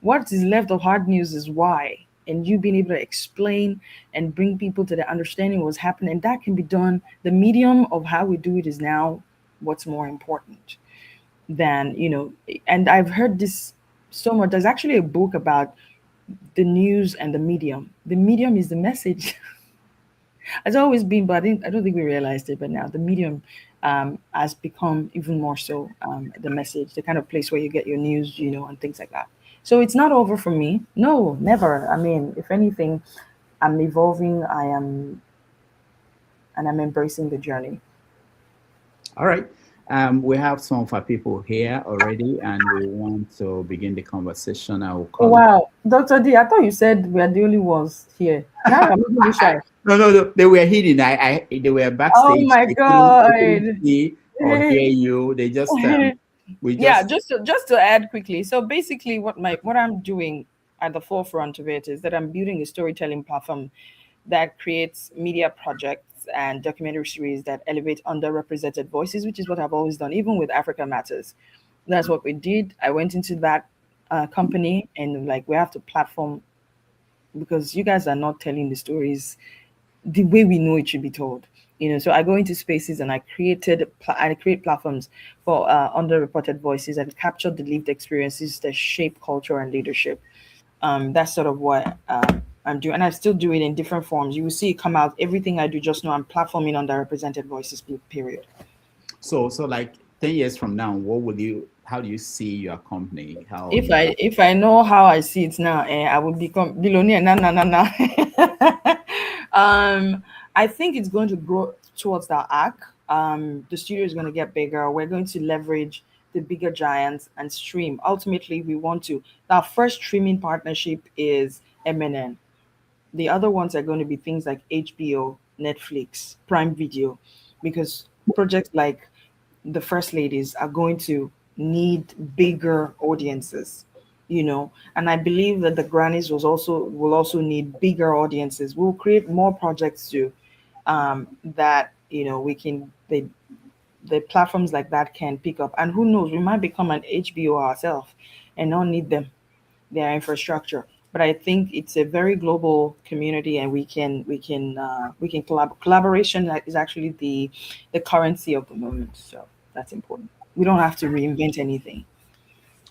What is left of hard news is why, and you being able to explain and bring people to the understanding of what's happening, and that can be done. The medium of how we do it is now what's more important than and I've heard this so much. There's actually a book about the news and the medium is the message. It's always been, but I don't think we realized it, but now the medium has become even more so the message, the kind of place where you get your news, and things like that. So it's not over for me. No, never. I mean, if anything, I'm evolving. I'm embracing the journey. All right. We have some of our people here already, and we want to begin the conversation. I will Oh, call. wow, Dr. D, I thought you said we are the only ones here. Now I'm making you shy. No. They were hidden. They were Oh backstage. my They couldn't God. see or hear you. They just we Yeah, just just to add quickly. So basically what I'm doing at the forefront of it is that I'm building a storytelling platform that creates media projects and documentary series that elevate underrepresented voices, which is what I've always done, even with Africa Matters. That's what we did. I went into that company and like we have to platform because you guys are not telling the stories the way we know it should be told. So I go into spaces and I create platforms for underreported voices and capture the lived experiences that shape culture and leadership. That's sort of what I'm doing, and I still do it in different forms. You will see it come out. Everything I do, just know I'm platforming underrepresented voices. Period. so like 10 years from now, what will you? How do you see your company? How If I know how I see it now, I will become billionaire. No, no, no, no. I think it's going to grow towards that arc. The studio is going to get bigger. We're going to leverage the bigger giants and stream. Ultimately, we want to. Our first streaming partnership is MNN. The other ones are going to be things like HBO, Netflix, Prime Video, because projects like the first ladies are going to need bigger audiences, and I believe that the grannies will also need bigger audiences. We'll create more projects too, that we can the platforms like that can pick up, and who knows, we might become an HBO ourselves and not need their infrastructure. But I think it's a very global community, and we can collaboration is actually the currency of the moment. So that's important. We don't have to reinvent anything.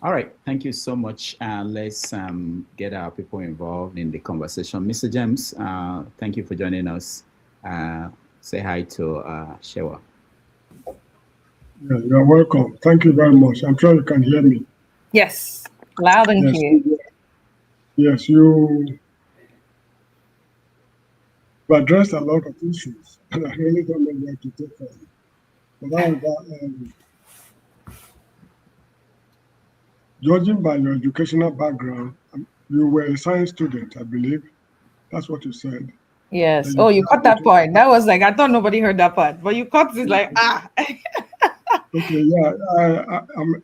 All right, thank you so much. Let's get our people involved in the conversation. Mr. James, thank you for joining us. Say hi to Shewa. Yeah, you're welcome. Thank you very much. I'm sure you can hear me. Yes, loud and Yes, clear. yes, you addressed a lot of issues, and I really don't know where to take from. But however, judging by your educational background, you were a science student, I believe. That's what you said. Yes. Then Oh, you you caught that graduated. part. That was like I thought nobody heard that part, but you caught it like ah. Okay, yeah,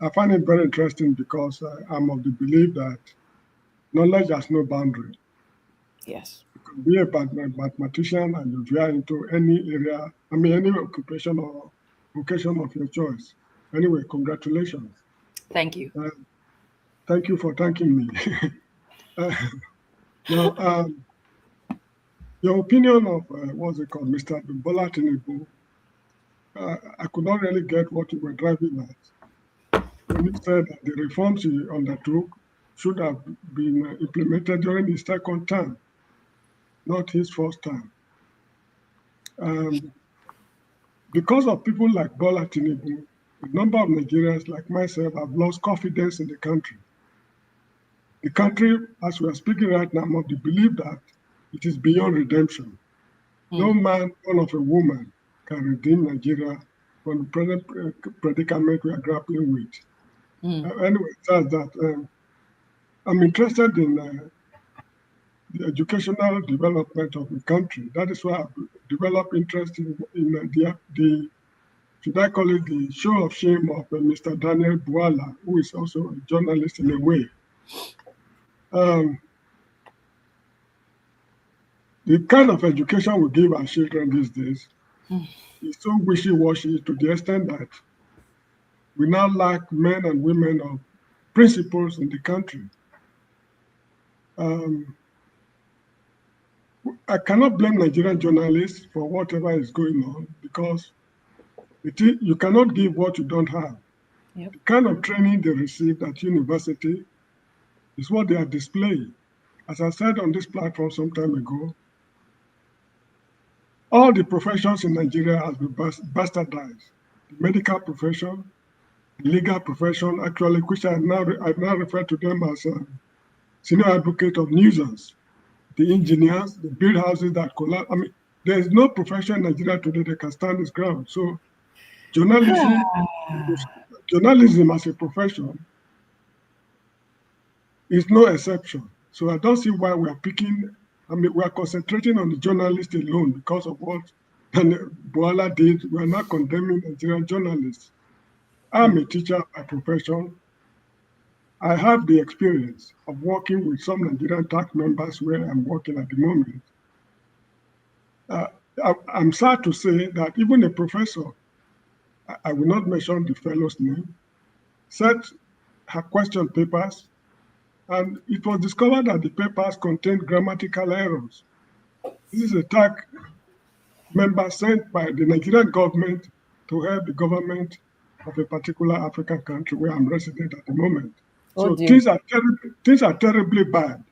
I find it very interesting because I'm of the belief that knowledge has no boundary. Yes. You can be a mathematician and you veer into any area, any occupation or vocation of your choice. Anyway, congratulations. Thank you. Thank you for thanking me. Now, your opinion of what's it called, Mr. Bola Tinubu, I could not really get what you were driving at when you said that the reforms he undertook should have been implemented during his second term, not his first term. Because of people like Bola Tinubu, a number of Nigerians like myself have lost confidence in the country. The country, as we are speaking right now, I'm of the belief that it is beyond redemption. No man, born of a woman, can redeem Nigeria from the present predicament we are grappling with. Anyway, that's that. I'm interested in the educational development of the country. That is why I've developed interest in the should I call it the show of shame of Mr. Daniel Bwala, who is also a journalist in a way. The kind of education we give our children these days is so wishy-washy to the extent that we now lack men and women of principles in the country. I cannot blame Nigerian journalists for whatever is going on because you cannot give what you don't have. Yep. The kind of training they received at university is what they are displaying. As I said on this platform some time ago, all the professions in Nigeria have been bastardized. The medical profession, the legal profession, actually, which I now refer to them as senior advocate of nuisance. The engineers, the build houses that collapse. I mean, there is no profession in Nigeria today that can stand its ground. So journalism as a profession is no exception. So I don't see why we are we are concentrating on the journalists alone because of what Bwala did. We are not condemning Nigerian journalists. I'm a teacher by profession. I have the experience of working with some Nigerian tax members where I'm working at the moment. I'm sad to say that even a professor, I will not mention the fellow's name, sent her question papers, and it was discovered that the papers contained grammatical errors. This is a tax member sent by the Nigerian government to help the government of a particular African country where I'm resident at the moment. So things are terribly bad.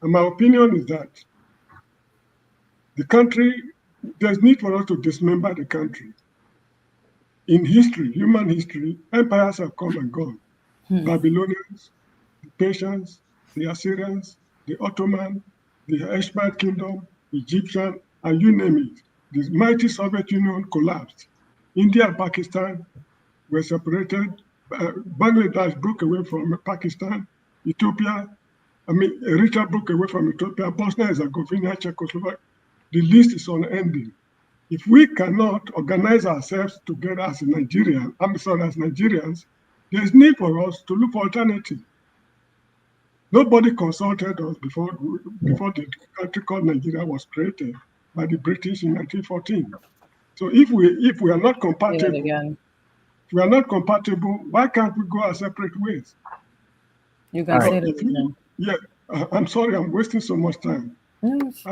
And my opinion is that the country, there's need for us to dismember the country. In history, human history, empires have come and gone. Babylonians, the Persians, the Assyrians, the Ottoman, the Ashmite Kingdom, Egyptian, and you name it. The mighty Soviet Union collapsed. India and Pakistan were separated. Bangladesh broke away from Pakistan. Ethiopia, Eritrea broke away from Ethiopia. Bosnia and Herzegovina, Czechoslovakia. The list is unending. If we cannot organize ourselves together as Nigerians, there's need for us to look for alternatives. Nobody consulted us before the country called Nigeria was created by the British in 1914. So if we are not compatible, why can't we go our separate ways? You can say that again. Yeah, I'm sorry, I'm wasting so much time. If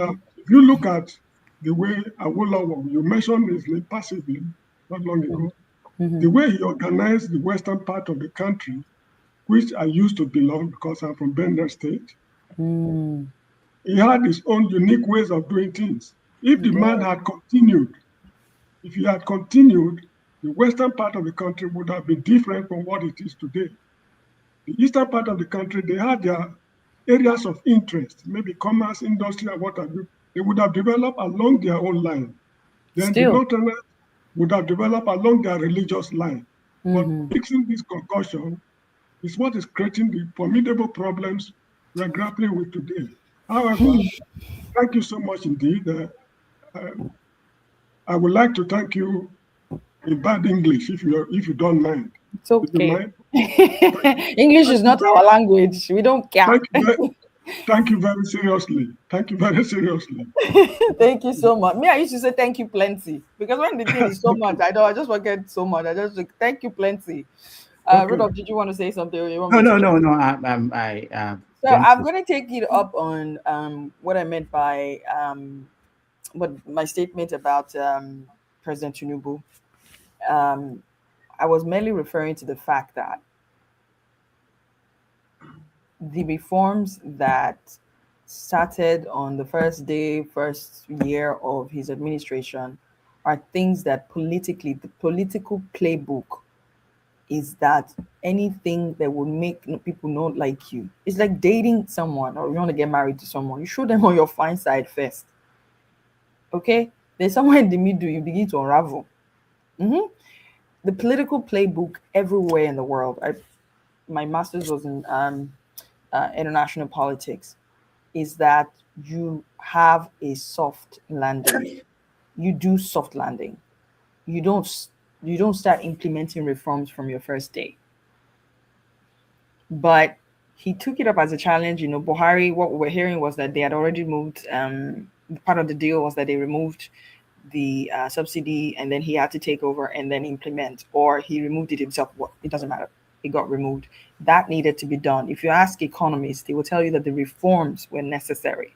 you look at the way Awolowo, you mentioned this passively not long ago, the way he organized the western part of the country, which I used to belong because I'm from Benue State, he had his own unique ways of doing things. If the man had continued, the western part of the country would have been different from what it is today. The eastern part of the country, they had their areas of interest, maybe commerce, industry, and what have you. They would have developed along their own line. Then the northerners would have developed along their religious line. But fixing this concussion is what is creating the formidable problems we are grappling with today. However, thank you so much indeed. I would like to thank you in bad English, if you don't mind. It's okay. English is not our language. We don't care. Thank you very seriously. Thank you very seriously. Thank you so much. Me, I used to say thank you plenty because when the thing is so much, I just forget so much. I just like, thank you plenty. Okay. Rudolph, did you want to say something? Or you want No, me to no, just- no, no. So I'm going to take it up on what I meant by what my statement about President Tinubu. I was mainly referring to the fact that the reforms that started on the first year of his administration are things that politically, the political playbook is that anything that will make people not like you. It's like dating someone or you want to get married to someone. You show them on your fine side first. Okay? There's somewhere in the middle, you begin to unravel. The political playbook everywhere in the world. My master's was in international politics. Is that you have a soft landing. You do soft landing. You don't start implementing reforms from your first day. But he took it up as a challenge. Buhari, what we were hearing was that they had already moved. Part of the deal was that they removed the subsidy, and then he had to take over and then implement, or he removed it himself. Well, it doesn't matter. It got removed. That needed to be done. If you ask economists, they will tell you that the reforms were necessary.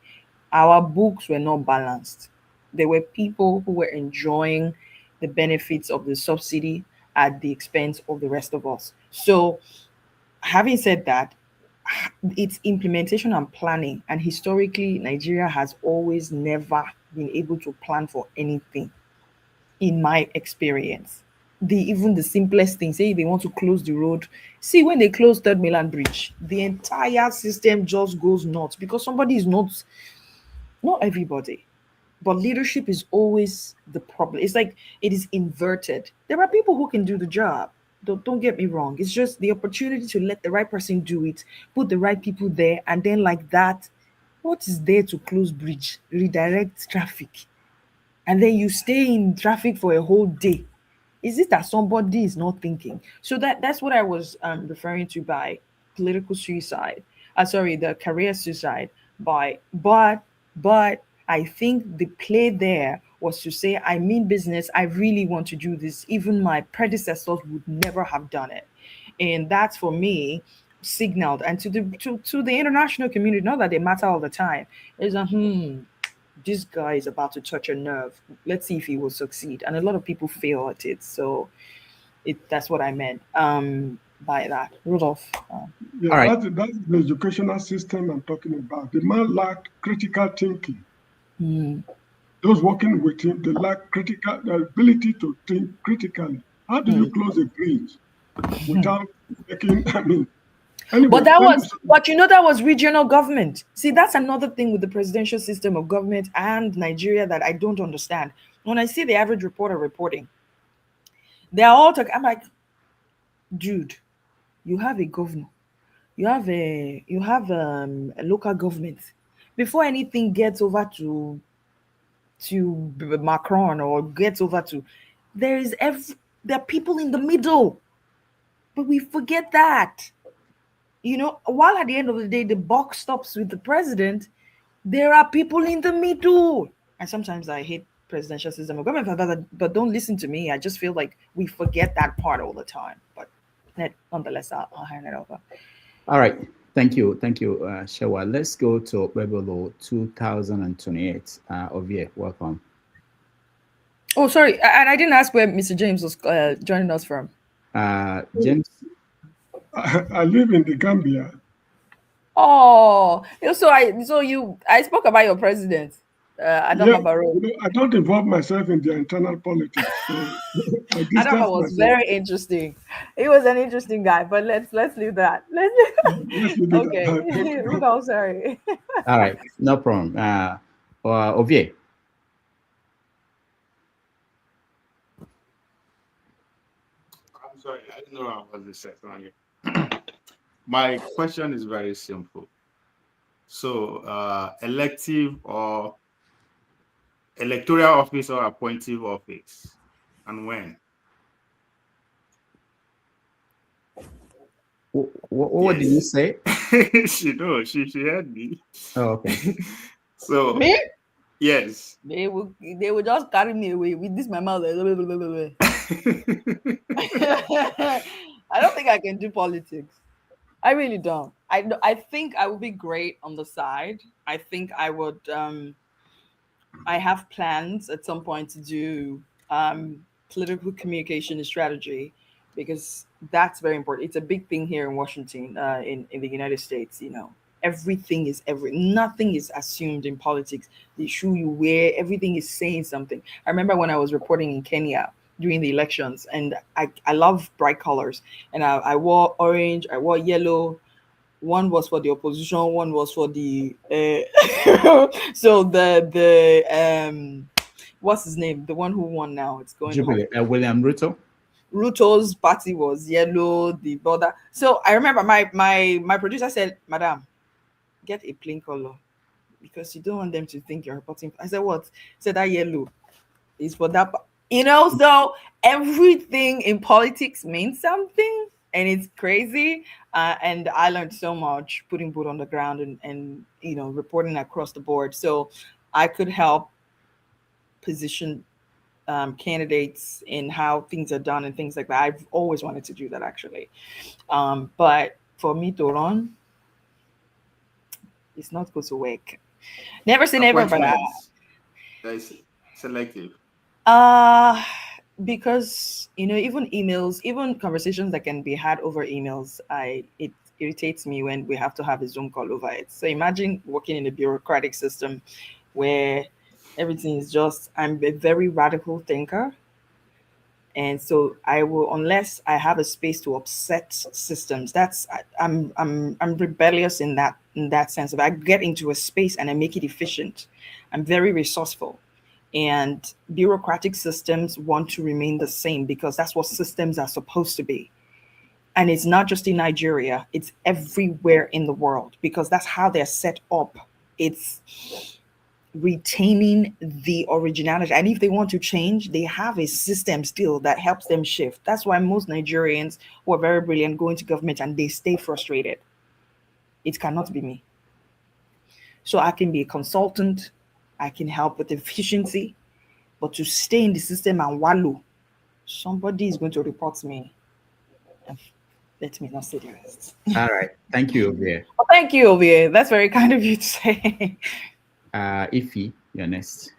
Our books were not balanced. There were people who were enjoying the benefits of the subsidy at the expense of the rest of us. So, having said that, it's implementation and planning. And historically, Nigeria has always never been able to plan for anything, in my experience. Even the simplest thing, say they want to close the road. See, when they close Third Mainland Bridge, the entire system just goes nuts because somebody is not everybody. But leadership is always the problem. It's like it is inverted. There are people who can do the job. Don't get me wrong. It's just the opportunity to let the right person do it, put the right people there, and then like that, what is there to close bridge, redirect traffic, and then you stay in traffic for a whole day? Is it that somebody is not thinking? So that's what I was referring to by political suicide. The career suicide. But I think the play there was to say, I mean business. I really want to do this. Even my predecessors would never have done it, and that's for me signaled and to the international community. Not that they matter all the time. Is this guy is about to touch a nerve. Let's see if he will succeed. And a lot of people fail at it. So that's what I meant by that. Rudolph. Yeah, All right. that's the educational system I'm talking about. The man lacked critical thinking. Those working with him, they lack the ability to think critically. How do you close a bridge without making, anyway, But that was regional government. See, that's another thing with the presidential system of government and Nigeria that I don't understand. When I see the average reporter reporting, they're all talking. I'm like, dude, you have a governor, you have a local government. Before anything gets over to Macron or gets over to, there are people in the middle, but we forget that. While at the end of the day, the buck stops with the president, there are people in the middle. And sometimes I hate presidential system of government, but don't listen to me. I just feel like we forget that part all the time. But nonetheless, I'll hand it over. All right. Thank you, Shewa. Let's go to Webolo 2028. Ovie, welcome. Oh, sorry. And I didn't ask where Mr. James was joining us from. James? I live in the Gambia. Oh, so I spoke about your president. Adama I don't involve myself in their internal politics. So Adama was very interesting. He was an interesting guy, but let's leave that. Okay. No, sorry. All right, no problem. Ovie. I'm sorry, I didn't know I was the second one here. My question is very simple. So, elective or electoral office or appointive office, and when? What did you say? She knows. She heard me. Oh, okay. So Me? yes. They will just carry me away with this my mouth. I don't think I can do politics. I really don't. I think I would be great on the side. I think I would I have plans at some point to do political communication and strategy, because that's very important. It's a big thing here in Washington, in the United States. Everything is nothing is assumed in politics. The shoe you wear, everything is saying something. I remember when I was reporting in Kenya during the elections, and I love bright colors, and I wore orange, I wore yellow. One was for the opposition, one was for the so the what's his name, the one who won now, it's going Jubilee, William Ruto. Ruto's party was yellow, the border. So I remember my producer said, "Madam, get a plain color, because you don't want them to think you're reporting." I said, "What?" He said, "That yellow is for that." So everything in politics means something, and it's crazy. And I learned so much putting boot on the ground and reporting across the board. So I could help position candidates in how things are done and things like that. I've always wanted to do that, actually. But for me to run, it's not going to work. Never say never, but That's selective. because even emails, even conversations that can be had over emails, it irritates me when we have to have a Zoom call over it. So imagine working in a bureaucratic system where everything is just, I'm a very radical thinker, and so I will, unless I have a space to upset systems, I'm rebellious in that sense. If I get into a space and I make it efficient, I'm very resourceful. And bureaucratic systems want to remain the same because that's what systems are supposed to be. And it's not just in Nigeria, it's everywhere in the world, because that's how they're set up. It's retaining the originality. And if they want to change, they have a system still that helps them shift. That's why most Nigerians who are very brilliant go into government and they stay frustrated. It cannot be me. So I can be a consultant, I can help with efficiency, but to stay in the system and wallow, somebody is going to report me. Let me not say the rest. All right. Thank you, Ovie. Oh, thank you, Ovie. That's very kind of you to say. Ify, you're next.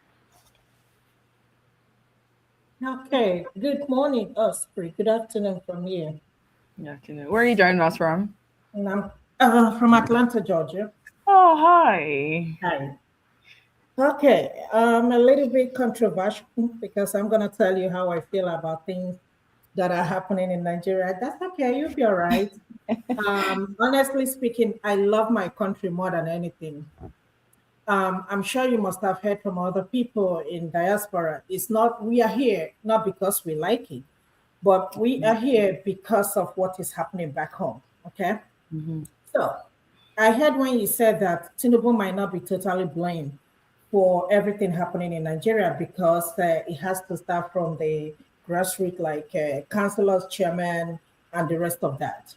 Okay. Good morning, Osprey. Good afternoon from here. Yeah, where are you joining us from? And I'm from Atlanta, Georgia. Oh, hi. Hi. Okay. A little bit controversial because I'm going to tell you how I feel about things that are happening in Nigeria. That's okay. You'll be all right. Honestly speaking, I love my country more than anything. I'm sure you must have heard from other people in diaspora. We are here not because we like it, but we are here because of what is happening back home. Okay. Mm-hmm. So I heard when you said that Tinubu might not be totally blamed for everything happening in Nigeria because it has to start from the grassroots, like councillors, chairman, and the rest of that.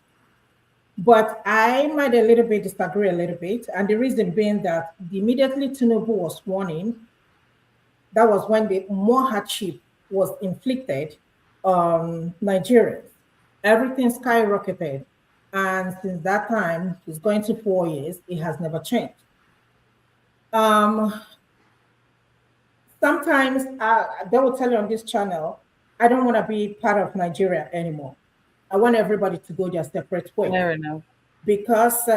But I might disagree a little bit. And the reason being that immediately Tinubu was sworn in, that was when the more hardship was inflicted on Nigerians. Everything skyrocketed. And since that time, it's going to 4 years, it has never changed. Sometimes they will tell you on this channel, I don't want to be part of Nigeria anymore. I want everybody to go their separate way. Fair enough. Because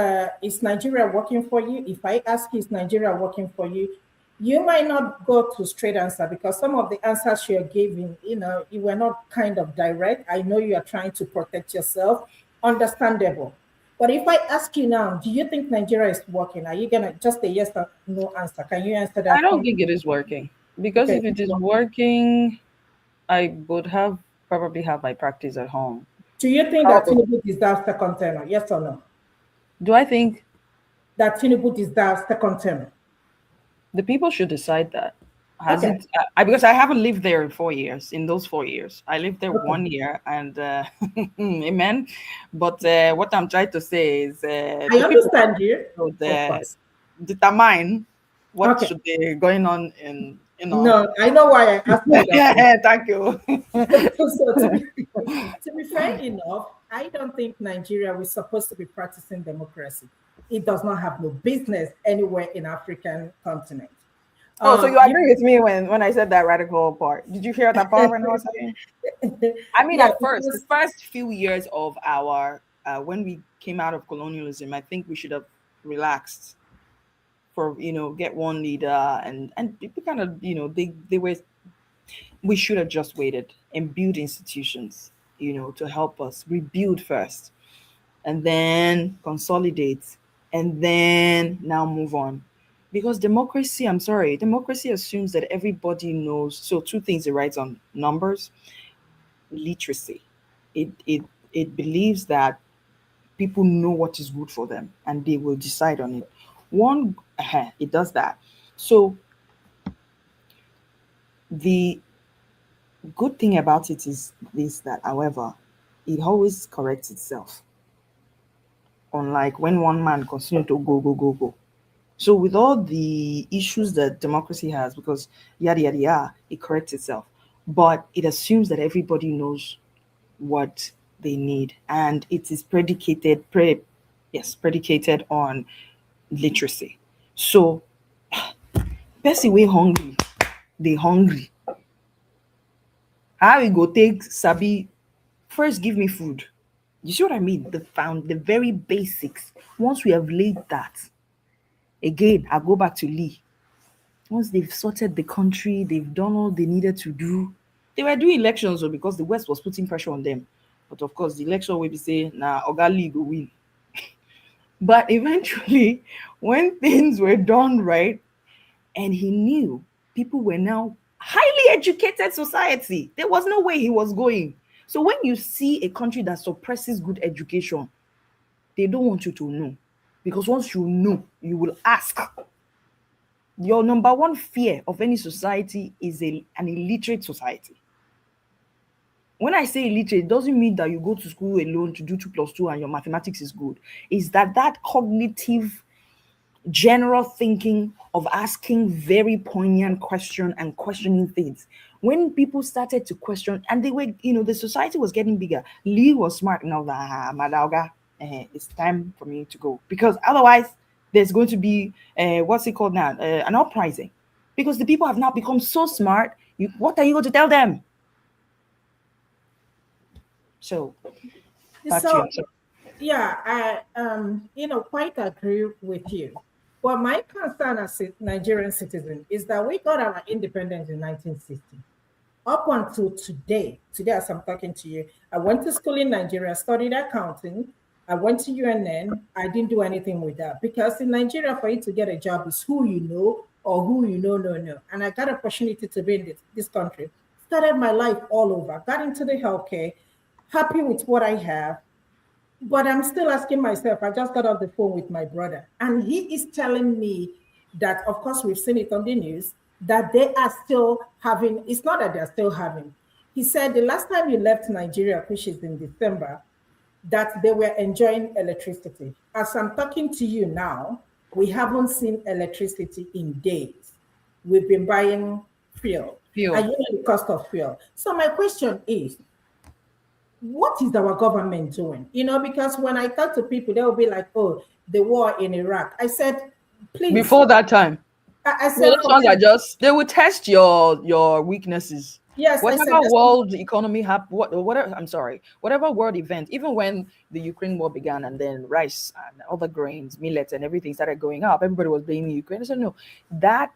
is Nigeria working for you? If I ask you, is Nigeria working for you? You might not go to straight answer because some of the answers you're giving, you were not kind of direct. I know you are trying to protect yourself. Understandable. But if I ask you now, do you think Nigeria is working? Are you going to just a yes or no answer? Can you answer that? I don't think it is working. Because if it is working, I would probably have my practice at home. Do you think that Tinubu deserves second term? Yes or no? Do I think that Tinubu deserves second term? The people should decide that. Has Okay. it? Because I haven't lived there in 4 years. In those 4 years, I lived there Okay. 1 year, and amen. But what I'm trying to say is, I the people understand you. should Of course. determine what Okay. should be going on in, you know. No, I know why I asked you that question. Thank you. So to be fair enough, I don't think Nigeria was supposed to be practicing democracy. It does not have no business anywhere in African continent. Oh, so you You, agree with me when I said that radical part? Did you hear that part when I was saying? I mean, yeah, at first, the first few years of our when we came out of colonialism, I think we should have relaxed for get one leader, and people kind of we should have just waited and build institutions to help us rebuild first, and then consolidate, and then now move on. Because democracy, I'm sorry, democracy assumes that everybody knows. So two things: it writes on numbers, literacy. It believes that people know what is good for them and they will decide on it. It does that. So the good thing about it is this: that, however, it always corrects itself. Unlike when one man continues to go. So with all the issues that democracy has, because yada yada yada, it corrects itself. But it assumes that everybody knows what they need, and it is predicated on literacy. So person we hungry, they hungry. How we go take sabi? First, give me food. You see what I mean? The very basics. Once we have laid that, again, I go back to Lee. Once they've sorted the country, they've done all they needed to do. They were doing elections because the West was putting pressure on them. But of course, the election will be saying, nah, Oga Lee go win. But eventually, when things were done right, and he knew people were now highly educated society, there was no way he was going. So when you see a country that suppresses good education, they don't want you to know. Because once you know, you will ask. Your number one fear of any society is an illiterate society. When I say illiterate, it doesn't mean that you go to school alone to do 2 + 2 and your mathematics is good. It's that cognitive, general thinking of asking very poignant questions and questioning things. When people started to question, and they were, the society was getting bigger. Lee was smart enough that, Madauga, it's time for me to go. Because otherwise, there's going to be, what's it called now? An uprising. Because the people have now become so smart. What are you going to tell them? So, yeah, I quite agree with you. But my concern as a Nigerian citizen is that we got our independence in 1960. Up until today as I'm talking to you, I went to school in Nigeria, studied accounting. I went to UNN. I didn't do anything with that because in Nigeria, for you to get a job is who you know or who you know. And I got an opportunity to be in this country. Started my life all over. Got into the healthcare. Happy with what I have. But I'm still asking myself, I just got off the phone with my brother, and he is telling me that, of course, we've seen it on the news, that they are still having, it's not that they're still having. He said the last time you left Nigeria, which is in December, that they were enjoying electricity. As I'm talking to you now, we haven't seen electricity in days. We've been buying fuel. And you know the cost of fuel. So my question is, what is our government doing? Because when I talk to people, they'll be like, oh, the war in Iraq. I said, please. Before that time, I said, those ones are they will test your weaknesses. Yes, whatever world economy whatever world event, even when the Ukraine war began and then rice and other grains, millets and everything started going up, everybody was blaming Ukraine. I said, no, that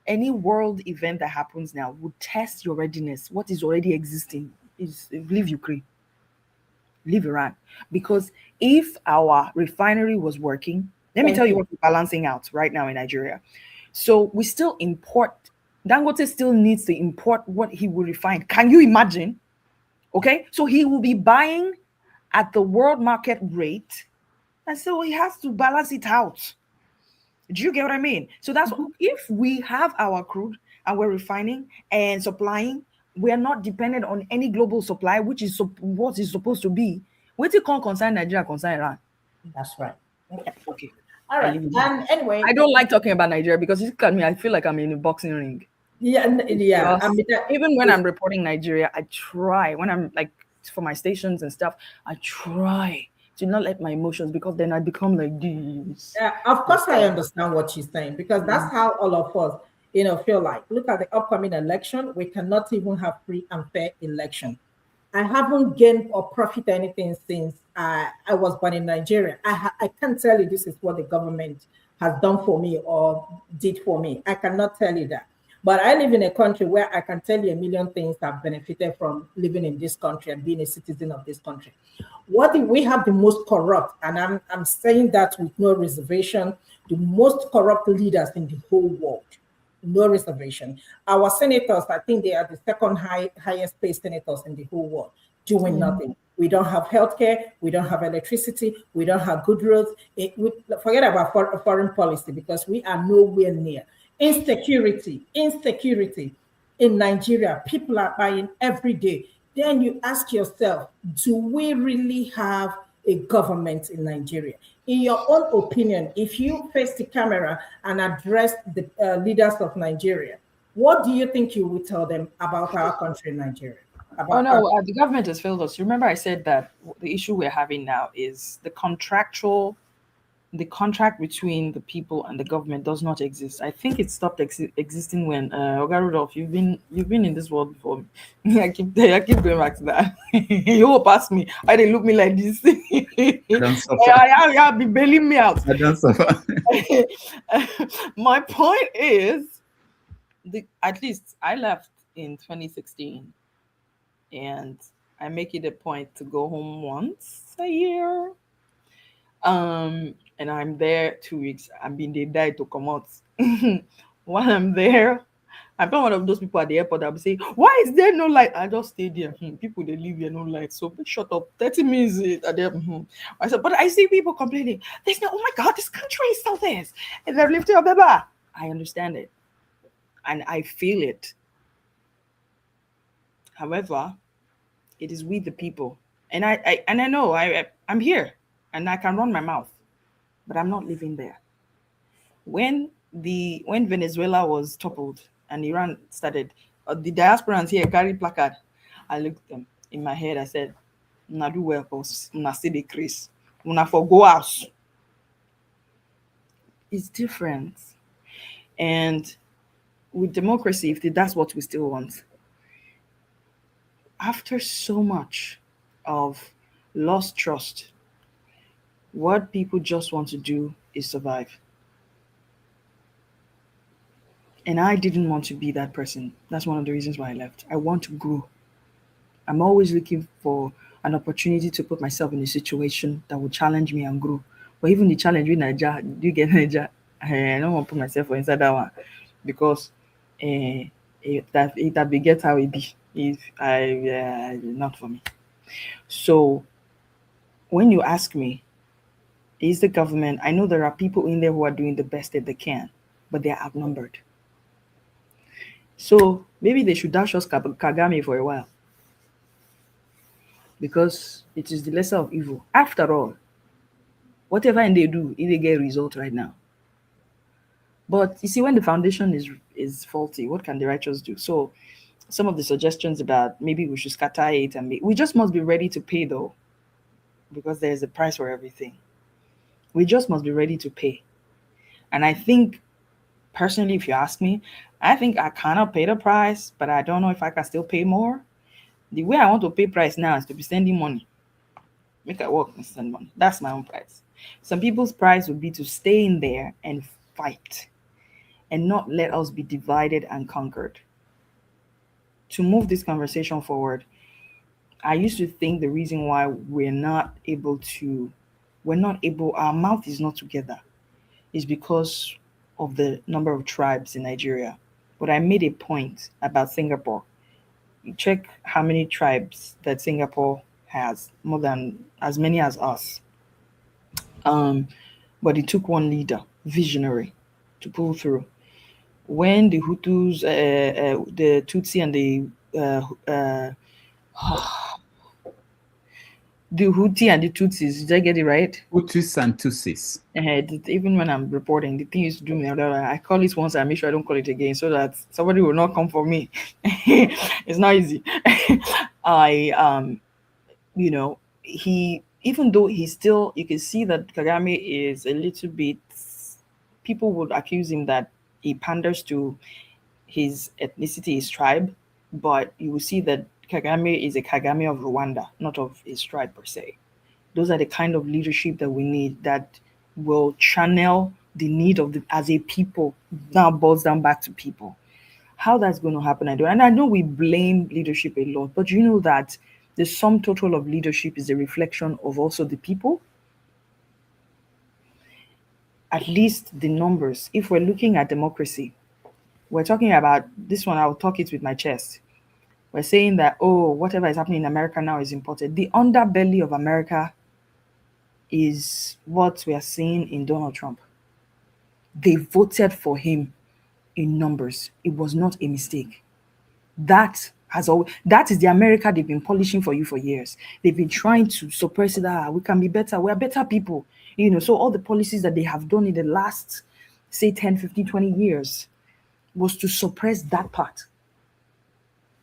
any world event that happens now would test your readiness. What is already existing is leave Ukraine. Leave Iran. Because if our refinery was working, let me tell you what we're balancing out right now in Nigeria. So we still import. Dangote still needs to import what he will refine. Can you imagine? Okay, so he will be buying at the world market rate, and so he has to balance it out. Do you get what I mean? So that's if we have our crude and we're refining and supplying. We are not dependent on any global supply, which is what is supposed to be. What you call concern Nigeria, concern Iran. That's right. Okay. All right. And anyway, I don't like talking about Nigeria because you look at me, I feel like I'm in a boxing ring. Yeah. I mean, Even when I'm reporting Nigeria, I try, when I'm like for my stations and stuff, I try to not let my emotions, because then I become like this. Of course, I understand what she's saying, because that's how all of us, feel like. Look at the upcoming election. We cannot even have free and fair election. I haven't gained or profited anything since I was born in Nigeria. I can't tell you this is what the government has done for me or did for me. I cannot tell you that. But I live in a country where I can tell you a million things that I've benefited from living in this country and being a citizen of this country. What if we have the most corrupt, and I'm saying that with no reservation, the most corrupt leaders in the whole world. No reservation. Our senators, I think they are the second highest paid senators in the whole world, doing nothing. We don't have healthcare. We don't have electricity. We don't have good roads. Forget about foreign policy, because we are nowhere near. Insecurity in Nigeria. People are buying every day. Then you ask yourself, do we really have a government in Nigeria? In your own opinion, if you face the camera and address the leaders of Nigeria, what do you think you would tell them about our country, Nigeria? The government has failed us. Remember, I said that the issue we're having now is the contract between the people and the government does not exist. I think it stopped existing when Oga Rudolph, you've been in this world before. I keep going back to that. You will pass me. I didn't look me like this. I'll be bailing me out. I don't suffer. My point is, at least I left in 2016, and I make it a point to go home once a year. And I'm there 2 weeks. I mean, they died to come out. While I'm there, I'm not one of those people at the airport that will say, why is there no light? I just stay there. People, they leave here, no light. So shut up. 30 minutes at there. I said, but I see people complaining. There's no, oh my God, this country is so this. And they're lifting up the bar. I understand it. And I feel it. However, it is we the people. And I know I'm here and I can run my mouth, but I'm not living there. When Venezuela was toppled and Iran started, the diasporans here carried placard. I looked at them in my head. I said, "Una do well, cause una see the crease. Una for go house." It's different, and with democracy, if that's what we still want, after so much of lost trust, what people just want to do is survive. And I didn't want to be that person. That's one of the reasons why I left. I want to grow. I'm always looking for an opportunity to put myself in a situation that will challenge me and grow. But even the challenge with Nigeria, do you get Nigeria? I don't want to put myself inside that one, because that begets how it be. If not for me. So when you ask me, is the government? I know there are people in there who are doing the best that they can, but they are outnumbered. So maybe they should dash us Kagame for a while, because it is the lesser of evil. After all, whatever they do, they get a result right now. But you see, when the foundation is faulty, what can the righteous do? So some of the suggestions about maybe we should scatter it, and we just must be ready to pay, though, because there's a price for everything. We just must be ready to pay. And I think, personally, if you ask me, I think I cannot pay the price, but I don't know if I can still pay more. The way I want to pay price now is to be sending money. Make it work and send money. That's my own price. Some people's price would be to stay in there and fight and not let us be divided and conquered. To move this conversation forward, I used to think the reason why our mouth is not together is because of the number of tribes in Nigeria. But I made a point about Singapore. You check how many tribes that Singapore has, more than as many as us. But it took one leader, visionary, to pull through. when the Hutus, the Tutsi and the Houthi and the Tutsis, did I get it right? Hutus and Tutsis. Even when I'm reporting, the thing used to do me. I call it once, I make sure I don't call it again, so that somebody will not come for me. It's not easy. He, even though he's still, you can see that Kagame is a little bit, people would accuse him that he panders to his ethnicity, his tribe, but you will see that Kagame is a Kagame of Rwanda, not of his tribe per se. Those are the kind of leadership that we need, that will channel the need of as a people, now boils down back to people. How that's going to happen, I don't. And I know we blame leadership a lot, but you know that the sum total of leadership is a reflection of also the people. At least the numbers. If we're looking at democracy, we're talking about this one, I'll talk it with my chest. We're saying that, oh, whatever is happening in America now is imported. The underbelly of America is what we are seeing in Donald Trump. They voted for him in numbers. It was not a mistake. That is the America they've been polishing for you for years. They've been trying to suppress it. We can be better. We are better people. So all the policies that they have done in the last, say, 10, 15, 20 years was to suppress that part.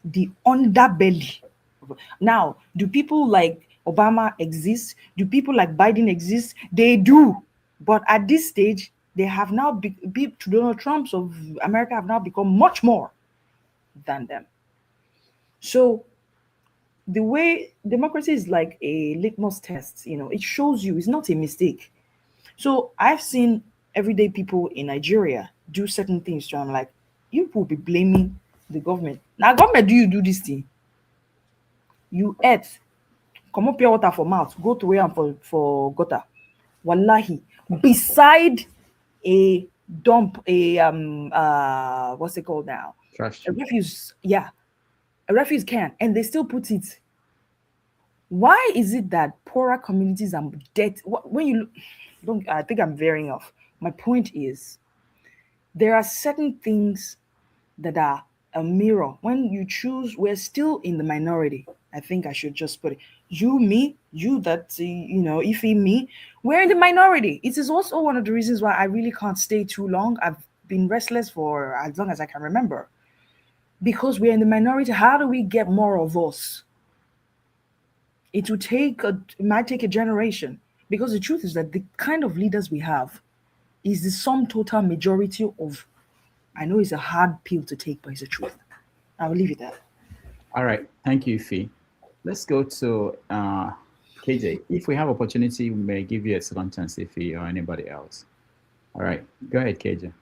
The underbelly. Now, do people like Obama exist? Do people like Biden exist? They do. But at this stage, they have now Donald Trumps of America have now become much more than them. So the way democracy is like a litmus test, it shows you it's not a mistake. So I've seen everyday people in Nigeria do certain things. So I'm like, you will be blaming the government. Now, government, do you do this thing? You eat, come up pure water for mouth, go to where I'm for gutter. Wallahi, beside a dump, what's it called now? Trash. A refuse, a refuse can, and they still put it. Why is it that poorer communities are dead? When you look, I think I'm veering off. My point is, there are certain things that are a mirror. When you choose, we're still in the minority. I think I should just put it. You, me, you, that, Ife, me, we're in the minority. It is also one of the reasons why I really can't stay too long. I've been restless for as long as I can remember. Because we're in the minority, how do we get more of us? It might take a generation. Because the truth is that the kind of leaders we have is the sum total majority of, I know it's a hard pill to take, but it's the truth. I will leave it there. All right. Thank you, Fee. Let's go to KJ. If we have opportunity, we may give you a second chance, Fee, or anybody else. All right. Go ahead, KJ.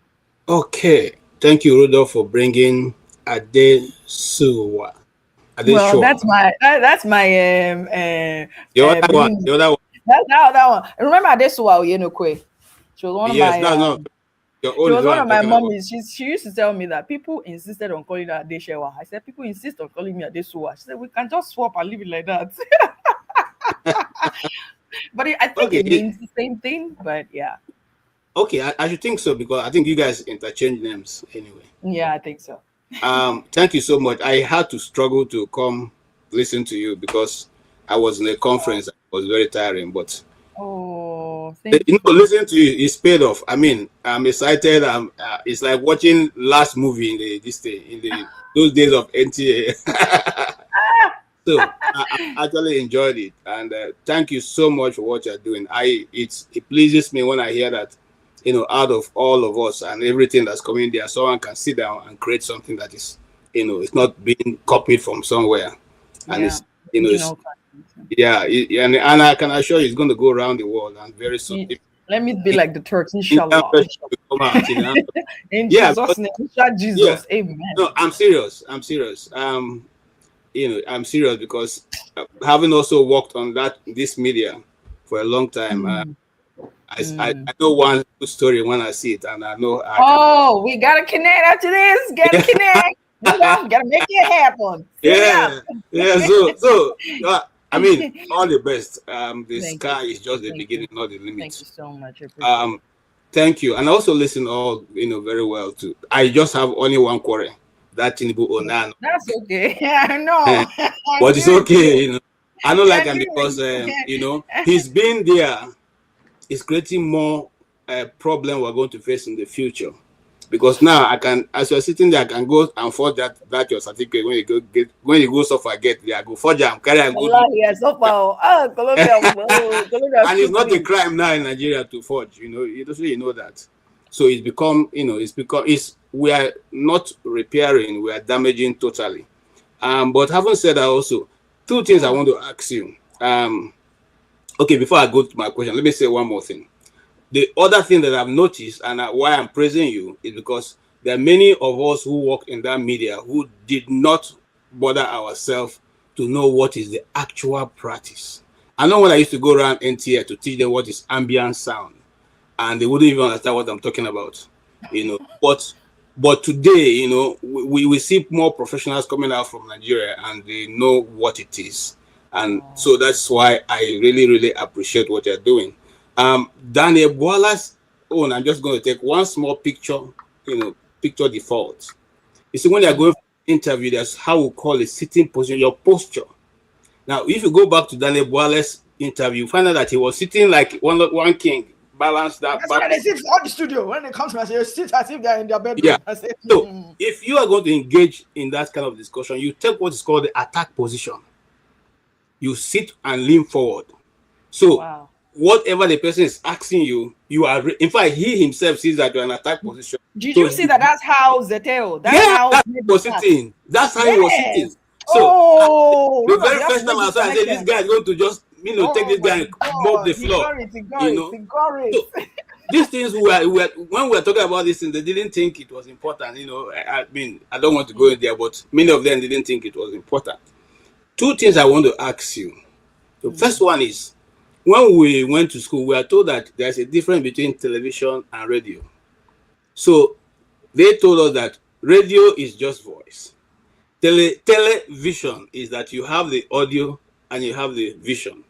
Okay. Thank you, Rudolph, for bringing Adesewa. Well, that's my the other one. That one. Remember Adesewa Oyenokwe? She was one of my she was one of my mommies. She used to tell me that people insisted on calling her Adesewa. I said, people insist on calling me Adesewa. She said, we can just swap and leave it like that. But I think it means the same thing, but yeah. Okay, I should think so, because I think you guys interchange names anyway. Yeah, I think so. Thank you so much. I had to struggle to come listen to you because I was in a conference. It was very tiring, but listening to you is paid off. I mean, I'm excited. It's like watching last movie in those days of NTA. So I actually enjoyed it, and thank you so much for what you're doing. It pleases me when I hear that, out of all of us and everything that's coming there, someone can sit down and create something that is, it's not being copied from somewhere, and and I can assure you it's going to go around the world, and very soon. Let me be like the Turks, inshallah. In Jesus' name, Jesus, amen. No, I'm serious. I'm serious because having also worked on this media for a long time, I know one good story when I see it, and I know. We gotta connect after this. Gotta connect. Gotta make it happen. Yeah. So I mean, all the best. The sky is just the beginning, not the limit. Thank you so much. Thank you. And I also listen all, very well too. I just have only one quarry. That Tinubu Onan. That's okay. I know. But it's okay, I don't like him agree because, with he's been there. It's creating more problem we're going to face in the future. Because now I can, as you're sitting there, I can go and forge that your certificate when you go so far get there, I go forge and carry and go. Yes, so far. Colombia, And it's not a crime now in Nigeria to forge, you know that. So it's become, we are not repairing, we are damaging totally. But having said that, also, two things I want to ask you. Okay, before I go to my question, let me say one more thing. The other thing that I've noticed and why I'm praising you is because there are many of us who work in that media who did not bother ourselves to know what is the actual practice. I know when I used to go around NTA to teach them what is ambient sound, and they wouldn't even understand what I'm talking about, But today, we see more professionals coming out from Nigeria and they know what it is. And so that's why I really, really appreciate what you're doing. Daniel Boala's own, I'm just going to take one small picture, picture default. You see, when you're going for an interview, that's how we call it sitting position, your posture. Now, if you go back to Daniel Boala's interview, you find out that he was sitting like one king, balanced that. That's why they sit all the studio. When they come to me, they sit as if they're in their bedroom. Yeah. I say, So, if you are going to engage in that kind of discussion, you take what is called the attack position. You sit and lean forward. So, whatever the person is asking you, you are. In fact, he himself sees that you're in attack position. Did you see that? That's how Zeteo. That's how he was sitting. That's how he was sitting. So, the very first time I saw, I said, this guy is going to just, take this guy and mop the floor. So, these things when we were talking about this thing, they didn't think it was important. I don't want to go in there, but many of them didn't think it was important. Two things I want to ask you. The first one is, when we went to school, we are told that there's a difference between television and radio. So they told us that radio is just voice. Television is that you have the audio and you have the vision.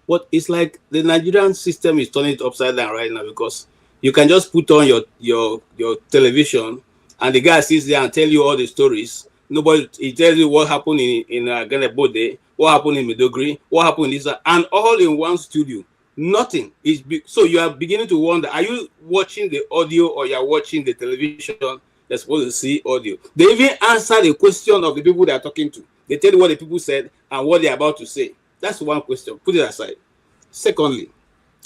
But it's like the Nigerian system is turning it upside down right now, because you can just put on your television and the guy sits there and tell you all the stories. He tells you what happened in Ghana Bode, what happened in Medogri, what happened in this, and all in one studio. Nothing is so you are beginning to wonder: are you watching the audio or you are watching the television? They're supposed to see audio. They even answer the question of the people they are talking to. They tell you what the people said and what they're about to say. That's one question. Put it aside. Secondly,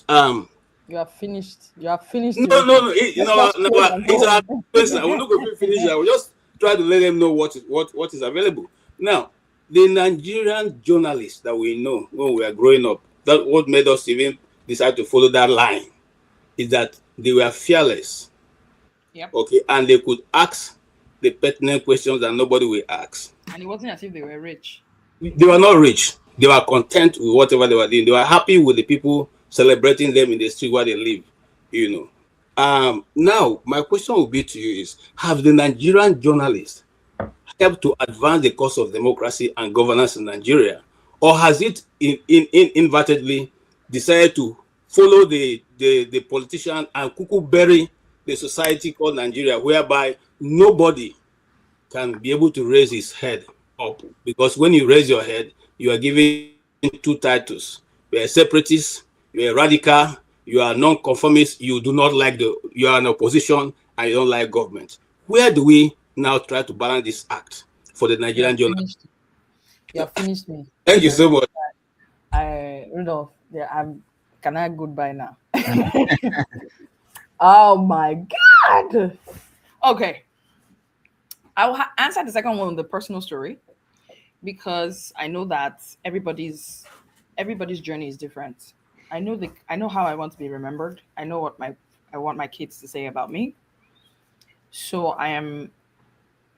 you are finished. You are finished. No. It's our question. We're not going to finish that. We'll just try to let them know what is available. Now, the Nigerian journalists that we know when we were growing up, that what made us even decide to follow that line is that they were fearless. Yep. Okay, and they could ask the pertinent questions that nobody will ask. And it wasn't as if they were rich. They were not rich. They were content with whatever they were doing. They were happy with the people celebrating them in the street where they live. Now, my question will be to you is, have the Nigerian journalists helped to advance the cause of democracy and governance in Nigeria? Or has it inadvertently decided to follow the politician and cuckoo bury the society called Nigeria, whereby nobody can be able to raise his head up? Because when you raise your head, you are given two titles. You are a separatist, you are a radical, you are non-conformist, you are an opposition, and you don't like government. Where do we now try to balance this act for the Nigerian journalists? You have finished me. Thank you so much. Rudolph, can I goodbye now? Oh my God. Okay. I'll answer the second one with the personal story, because I know that everybody's journey is different. I know how I want to be remembered. I know what I want my kids to say about me. So I am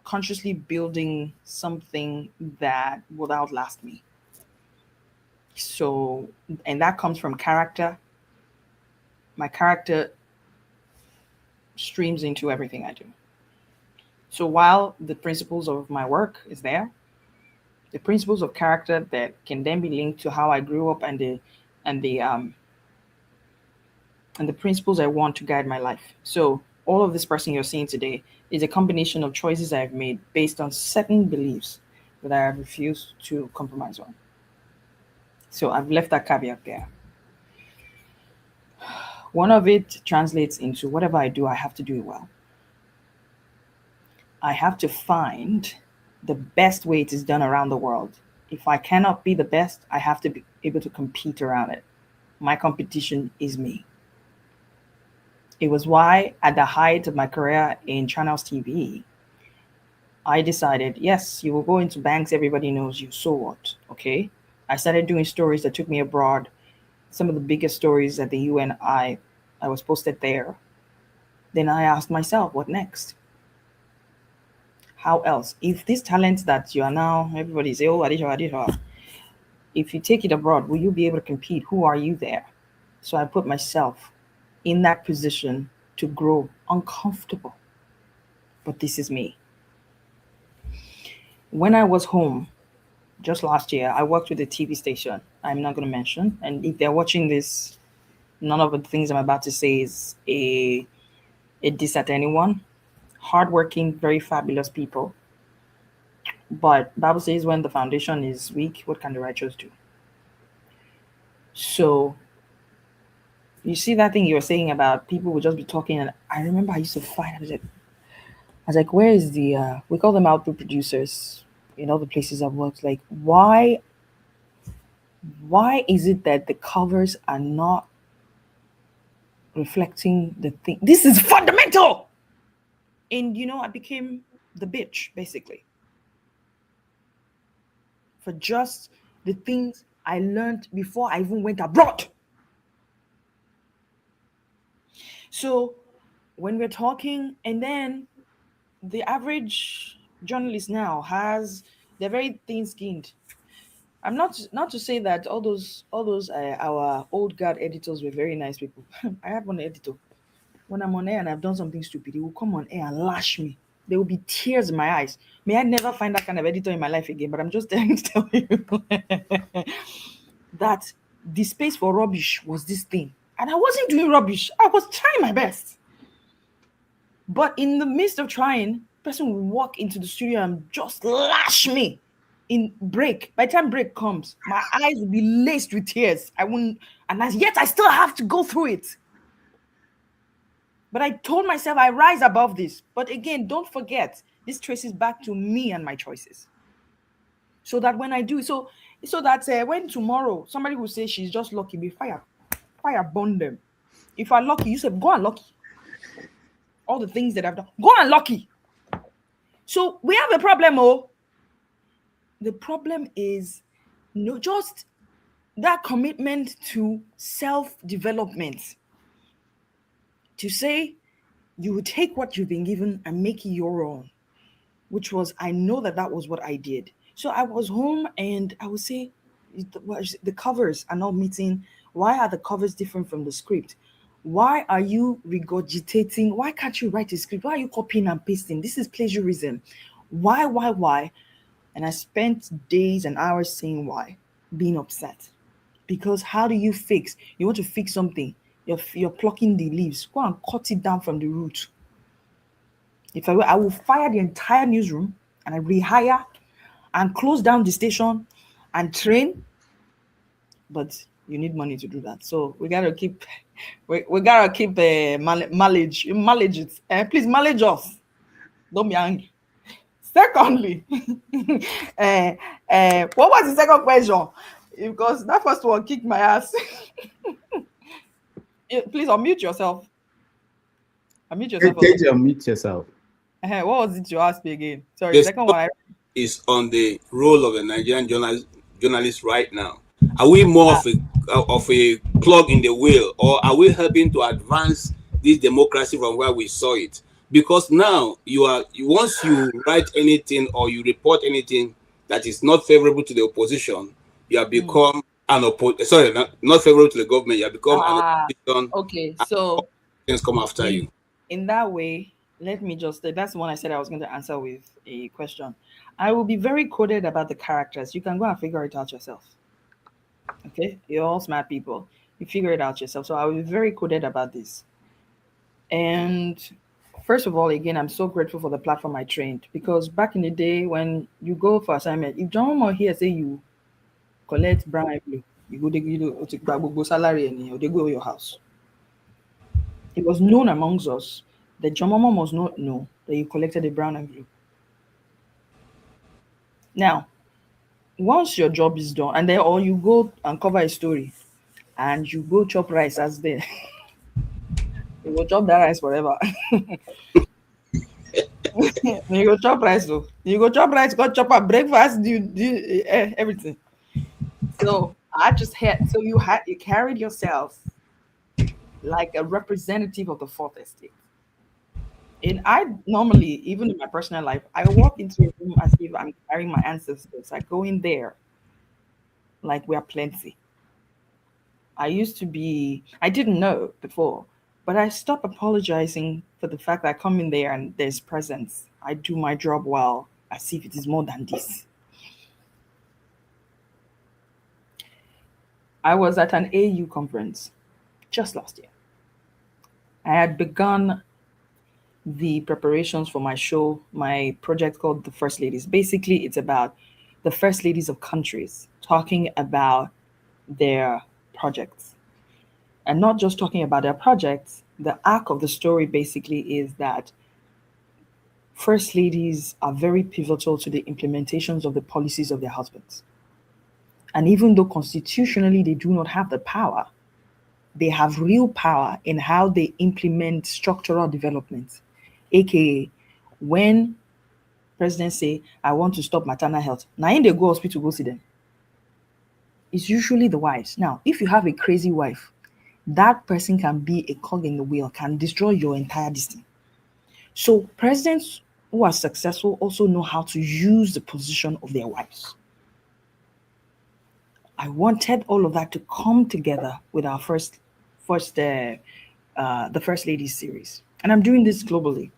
consciously building something that will outlast me. So, and that comes from character. My character streams into everything I do. So while the principles of my work is there, the principles of character that can then be linked to how I grew up and the and the principles I want to guide my life. So all of this person you're seeing today is a combination of choices I've made based on certain beliefs that I have refused to compromise on. So I've left that caveat there. One of it translates into whatever I do, I have to do it well. I have to find the best way it is done around the world. If I cannot be the best, I have to be able to compete around it. My competition is me. It was why at the height of my career in Channels TV, I decided, yes, you will go into banks, everybody knows you, so what, okay? I started doing stories that took me abroad. Some of the biggest stories at the UN, I was posted there. Then I asked myself, what next? How else? If this talent that you are now, everybody say, oh, Adesewa, if you take it abroad, will you be able to compete? Who are you there? So I put myself in that position to grow, uncomfortable. But this is me. When I was home, just last year, I worked with a TV station I'm not going to mention. And if they're watching this, none of the things I'm about to say is a diss at anyone. Hardworking, very fabulous people. But Bible says when the foundation is weak, what can the righteous do? So you see that thing you were saying about people would just be talking, and I remember I used to fight. I was like, where is the we call them output producers in all the places I've worked. Like, why is it that the covers are not reflecting the thing? This is fundamental. And I became the bitch basically for just the things I learned before I even went abroad. So when we're talking, and then the average journalist now they're very thin-skinned. I'm not to say that all those our old guard editors were very nice people. I have one editor. When I'm on air and I've done something stupid, he will come on air and lash me. There will be tears in my eyes. May I never find that kind of editor in my life again, but I'm just trying to tell you that the space for rubbish was this thing. And I wasn't doing rubbish. I was trying my best. But in the midst of trying, the person will walk into the studio and just lash me in break. By the time break comes, my eyes will be laced with tears. Yet I still have to go through it. But I told myself I rise above this. But again, don't forget, this traces back to me and my choices. So that when I do, so that when tomorrow somebody will say she's just lucky, be fire burn them. If I'm lucky, you say go and lucky. All the things that I've done, go and lucky. So we have a problem. The problem is just that commitment to self-development. To say you would take what you've been given and make it your own, which was, I know that was what I did. So I was home and I would say, the covers are not meeting. Why are the covers different from the script? Why are you regurgitating? Why can't you write a script? Why are you copying and pasting? This is plagiarism. Why? And I spent days and hours saying why, being upset. Because how do you fix? You want to fix something. You're plucking the leaves. Go and cut it down from the root. If I will fire the entire newsroom and I rehire and close down the station and train. But you need money to do that. So we gotta keep mileage it. Please manage us. Don't be angry. Secondly, what was the second question? Because that first one kicked my ass. Please unmute yourself. Unmute yourself. What was it you asked me again? Sorry, the second one is on the role of the Nigerian journalist right now. Are we more of a plug in the wheel, or are we helping to advance this democracy from where we saw it? Because now once you write anything or you report anything that is not favorable to the opposition, you have become not favorable to the government. You have become an opposition. Okay, so things come after you. In that way, let me that's the one I said I was going to answer with a question. I will be very coded about the characters. You can go and figure it out yourself. Okay, you're all smart people. You figure it out yourself. So I was very coded about this. And first of all, again, I'm so grateful for the platform I trained, because back in the day when you go for assignment, if John Moore here say you collect brown and blue, you go to salary and they go to your house. It was known amongst us that John Moore must not know that you collected the brown and blue. Now, once your job is done, and then or you go and cover a story, and you go chop rice as there, you go chop that rice forever. You go chop rice though. You go chop rice, go chop a breakfast, everything. So I just had you carried yourself like a representative of the fourth estate. And I normally, even in my personal life, I walk into a room as if I'm carrying my ancestors. I go in there like we are plenty. I didn't know before, but I stopped apologizing for the fact that I come in there and there's presence. I do my job well, as if it is more than this. I was at an AU conference just last year. I had begun the preparations for my show, my project called The First Ladies. Basically, it's about the first ladies of countries talking about their projects. And not just talking about their projects, the arc of the story basically is that first ladies are very pivotal to the implementations of the policies of their husbands. And even though constitutionally they do not have the power, they have real power in how they implement structural development. AKA, when presidents say, I want to stop maternal health, now in they go hospital, go see them. It's usually the wives. Now, if you have a crazy wife, that person can be a cog in the wheel, can destroy your entire destiny. So presidents who are successful also know how to use the position of their wives. I wanted all of that to come together with our the First Ladies series. And I'm doing this globally.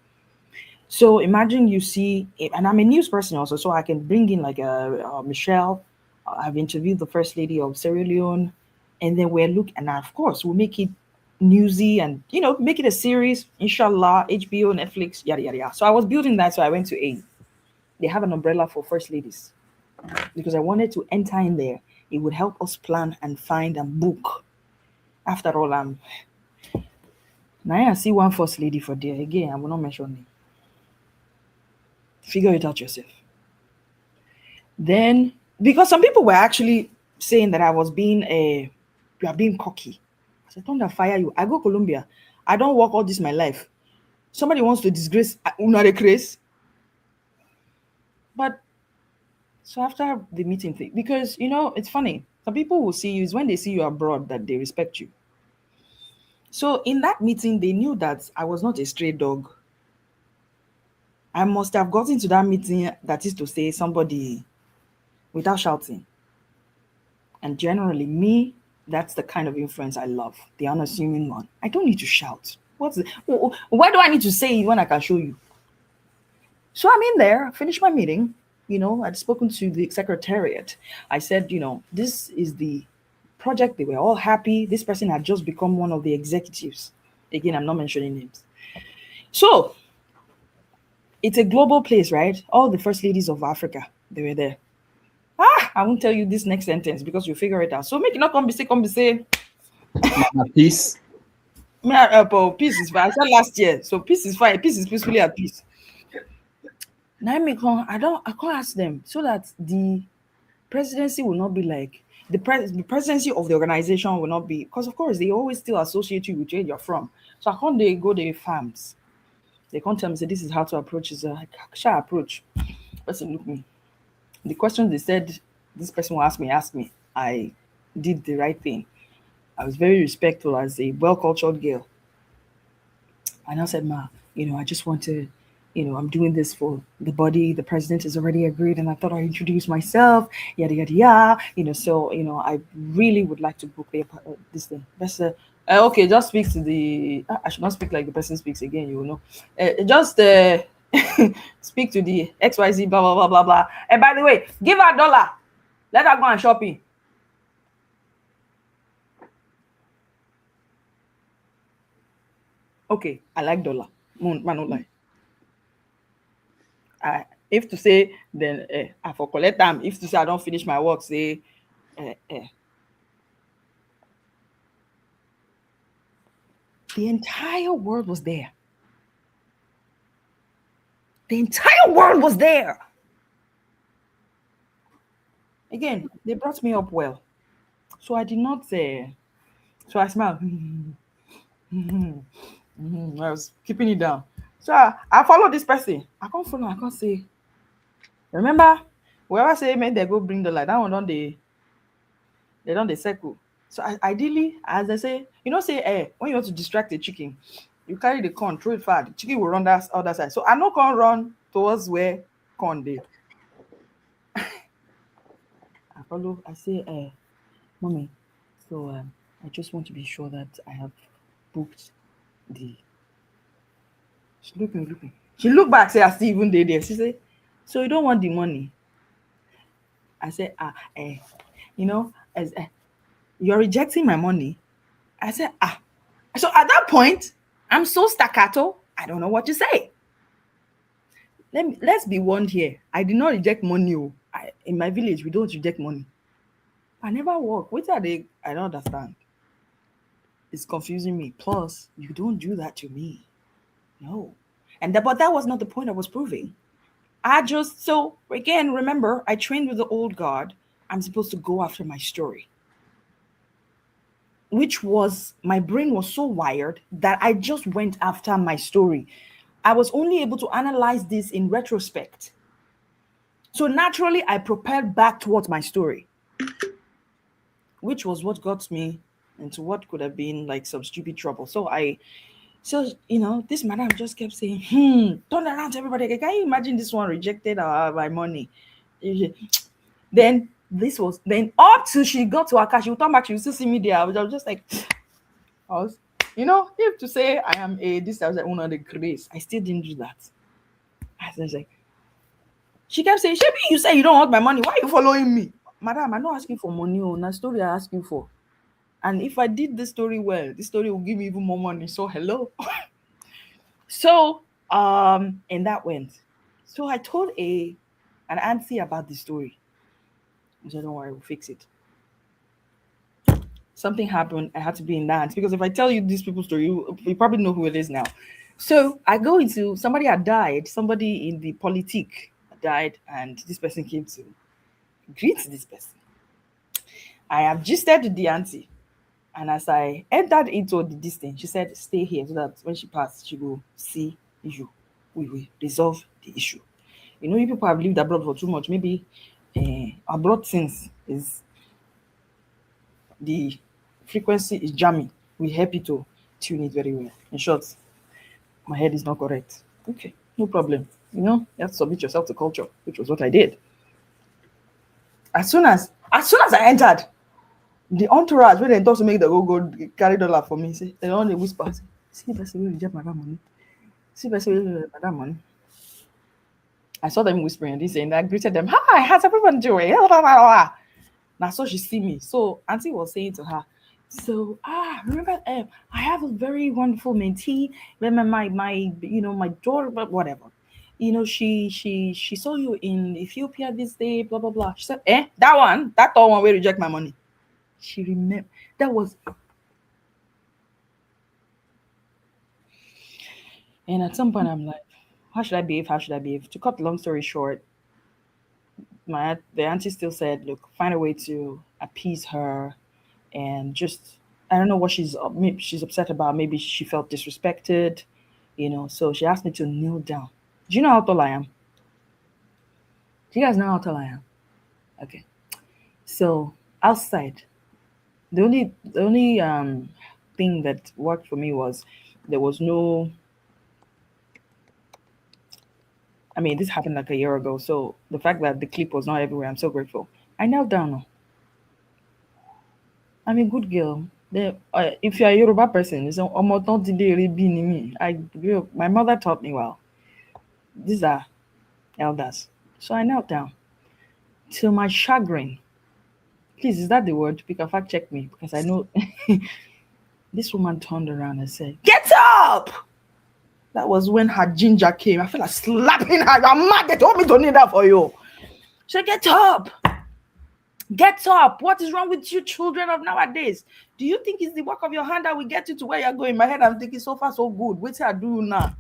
So imagine you see, and I'm a news person also, so I can bring in like Michelle. I've interviewed the First Lady of Sierra Leone, and then and of course we'll make it newsy and make it a series, inshallah, HBO, Netflix, yada yada yada. So I was building that, so I went to AIM. They have an umbrella for First Ladies because I wanted to enter in there. It would help us plan and find and book. After all, now I see one First Lady for there. Again, I will not mention name. Figure it out yourself. Then, because some people were actually saying that I was you are being cocky. I said, don't fire you. I go Colombia. I don't work all this my life. Somebody wants to disgrace Unare Grace. But so after the meeting thing, because it's funny. Some people will see you is when they see you abroad that they respect you. So in that meeting, they knew that I was not a stray dog. I must have gotten to that meeting, that is to say, somebody without shouting. And generally, that's the kind of influence I love, the unassuming one. I don't need to shout. Why do I need to say it when I can show you? So I'm in there, finished my meeting. I'd spoken to the secretariat. I said, this is the project. They were all happy. This person had just become one of the executives. Again, I'm not mentioning names. So it's a global place, right? All the first ladies of Africa, they were there. I won't tell you this next sentence because you'll figure it out. So make it not come be say. Peace. Peace is fine. I said last year. So peace is fine. Peace is peacefully at peace. Now I can't ask them so that the presidency will not be like the presidency of the organization will not be, because of course they always still associate you with where you're from. So I can't they go to farms. They can't tell me say this is how to approach. Is a shall approach. Person look me. The questions they said this person will ask me. I did the right thing. I was very respectful as a well-cultured girl. And I said, Ma, I just want to, I'm doing this for the body. The president has already agreed, and I thought I'd introduce myself, yada, yada, yada. So, I really would like to book this thing. That's okay, just speak to the, I should not speak like the person speaks again, just speak to the XYZ, blah, blah, blah, blah, blah. And by the way, give her $1. Let her go and shopping. Okay, I like dollar. Man, no lie. If to say, then I for collect them. If to say I don't finish my work, say, the entire world was there. The entire world was there. Again, they brought me up well. So I did not say, so I smiled. I was keeping it down. So I follow this person. I can't follow, I can't say. Remember, whoever say, man, they go bring the light. That one don't they don't circle. So ideally, as I say, say, when you want to distract a chicken, you carry the corn, throw it far. The chicken will run that other side. So I know corn run towards where corn did. I follow. I say, mommy. So I just want to be sure that I have booked the. She looked me. She looked back. Say I still even there. She said, so you don't want the money? I said, as you're rejecting my money. I said, So at that point, I'm so staccato, I don't know what to say. Let's be warned here. I did not reject money. In my village, we don't reject money. I never work. What are they? I don't understand. It's confusing me. Plus, you don't do that to me. No. But that was not the point I was proving. So again, remember, I trained with the old guard. I'm supposed to go after my story. Which was, my brain was so wired that I just went after my story. I was only able to analyze this in retrospect. So naturally, I propelled back towards my story, which was what got me into what could have been like some stupid trouble. So this madam just kept saying, turn around to everybody. Can you imagine this one rejected my money? Then up till she got to her car, she would turn back, she would still see me there. I was just like, if to say I am I was like, one of the grace, I still didn't do that. I was like, she kept saying, Shebi, you say you don't want my money. Why are you following me? Madam, I'm not asking for money. That story I ask you for. And if I did this story well, this story will give me even more money. So hello. So and that went. So I told an auntie about the story. I said, don't worry, we'll fix it. Something happened. I had to be in that because if I tell you these people's story, you probably know who it is now. So I go into, somebody had died, somebody in the politique died, and this person came to greet this person. I have gisted with the auntie, and as I entered into the distance, she said, stay here so that when she passed, she will see you. We will resolve the issue. You people have lived abroad for too much. Maybe abroad things is the frequency is jamming. We help you to tune it very well. In short, my head is not correct. Okay, no problem. You have to submit yourself to culture, which was what I did. As soon as I entered, the entourage, when they thought to make the go carry dollar for me, say they only whisper, say, see the person will reject madam money. See the person will reject madam money. I saw them whispering and saying, I greeted them, hi, how's everyone doing? Now, so she see me. So auntie was saying to her, so remember, I have a very wonderful mentee. Remember my daughter, but whatever. She saw you in Ethiopia this day, blah blah blah. She said, that one will reject my money. She remembered that was. And at some point, I'm like, how should I behave? How should I behave? To cut the long story short, the auntie still said, look, find a way to appease her, and just, I don't know what she's upset about. Maybe she felt disrespected, so she asked me to kneel down. Do you know how tall I am? Do you guys know how tall I am? Okay. So outside, the only thing that worked for me was there was no, I mean, this happened like a year ago. So the fact that the clip was not everywhere, I'm so grateful. I knelt down. I'm a good girl. If you're a Yoruba person, it's my mother taught me well. These are elders. So I knelt down. To my chagrin. Please, is that the word? You can fact check me because I know This woman turned around and said, "Get up!" That was when her ginger came. I felt like slapping her. I'm mad. They told me to need that for you. She said, "Get up. Get up. What is wrong with you children of nowadays? Do you think it's the work of your hand that will get you to where you're going?" In my head, I'm thinking, so far, so good. Wait till I do now.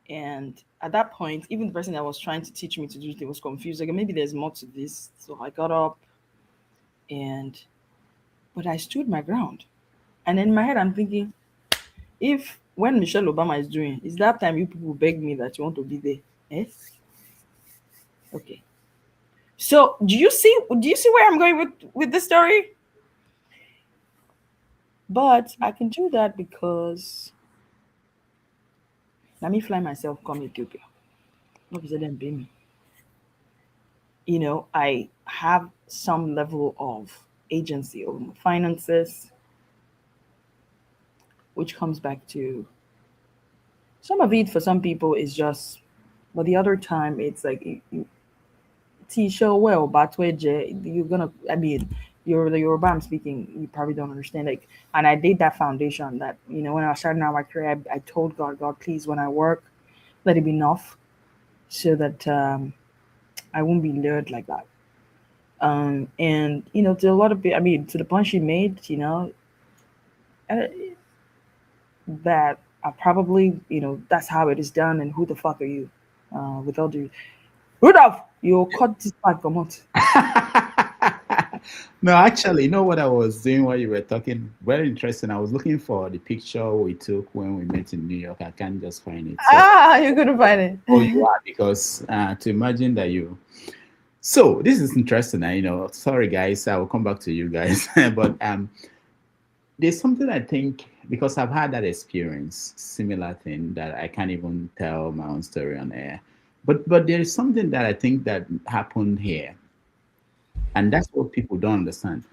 And at that point, even the person that was trying to teach me to do it was confused. Like, maybe there's more to this. So I got up but I stood my ground. And in my head, I'm thinking, if when Michelle Obama is doing, is that time you people beg me that you want to be there? Eh? Okay. So do you see where I'm going with this story? But I can do that because let me fly myself come Ethiopia. Not because them pay me. You know, I have some level of agency over my finances, which comes back to some of it for some people is just, but the other time it's like T-show well, but you're gonna, I mean, you're the Yoruba I'm speaking, you probably don't understand. Like, and I did that foundation that, you know, when I was starting out my career, I told God, please, when I work, let it be enough so that I won't be lured like that. And you know, to a lot of people, I mean, to the point she made, you know, that I probably, you know, that's how it is done. And who the fuck are you? With all due, Rudolph, you cut this part, come on. No, actually, you know what I was doing while you were talking? Very interesting. I was looking for the picture we took when we met in New York. I can't just find it. So, you couldn't find it. oh, you are, because to imagine that you. So this is interesting. You know, sorry guys, I will come back to you guys. But there's something I think, because I've had that experience, similar thing, that I can't even tell my own story on air. But there is something that I think that happened here. And that's what people don't understand.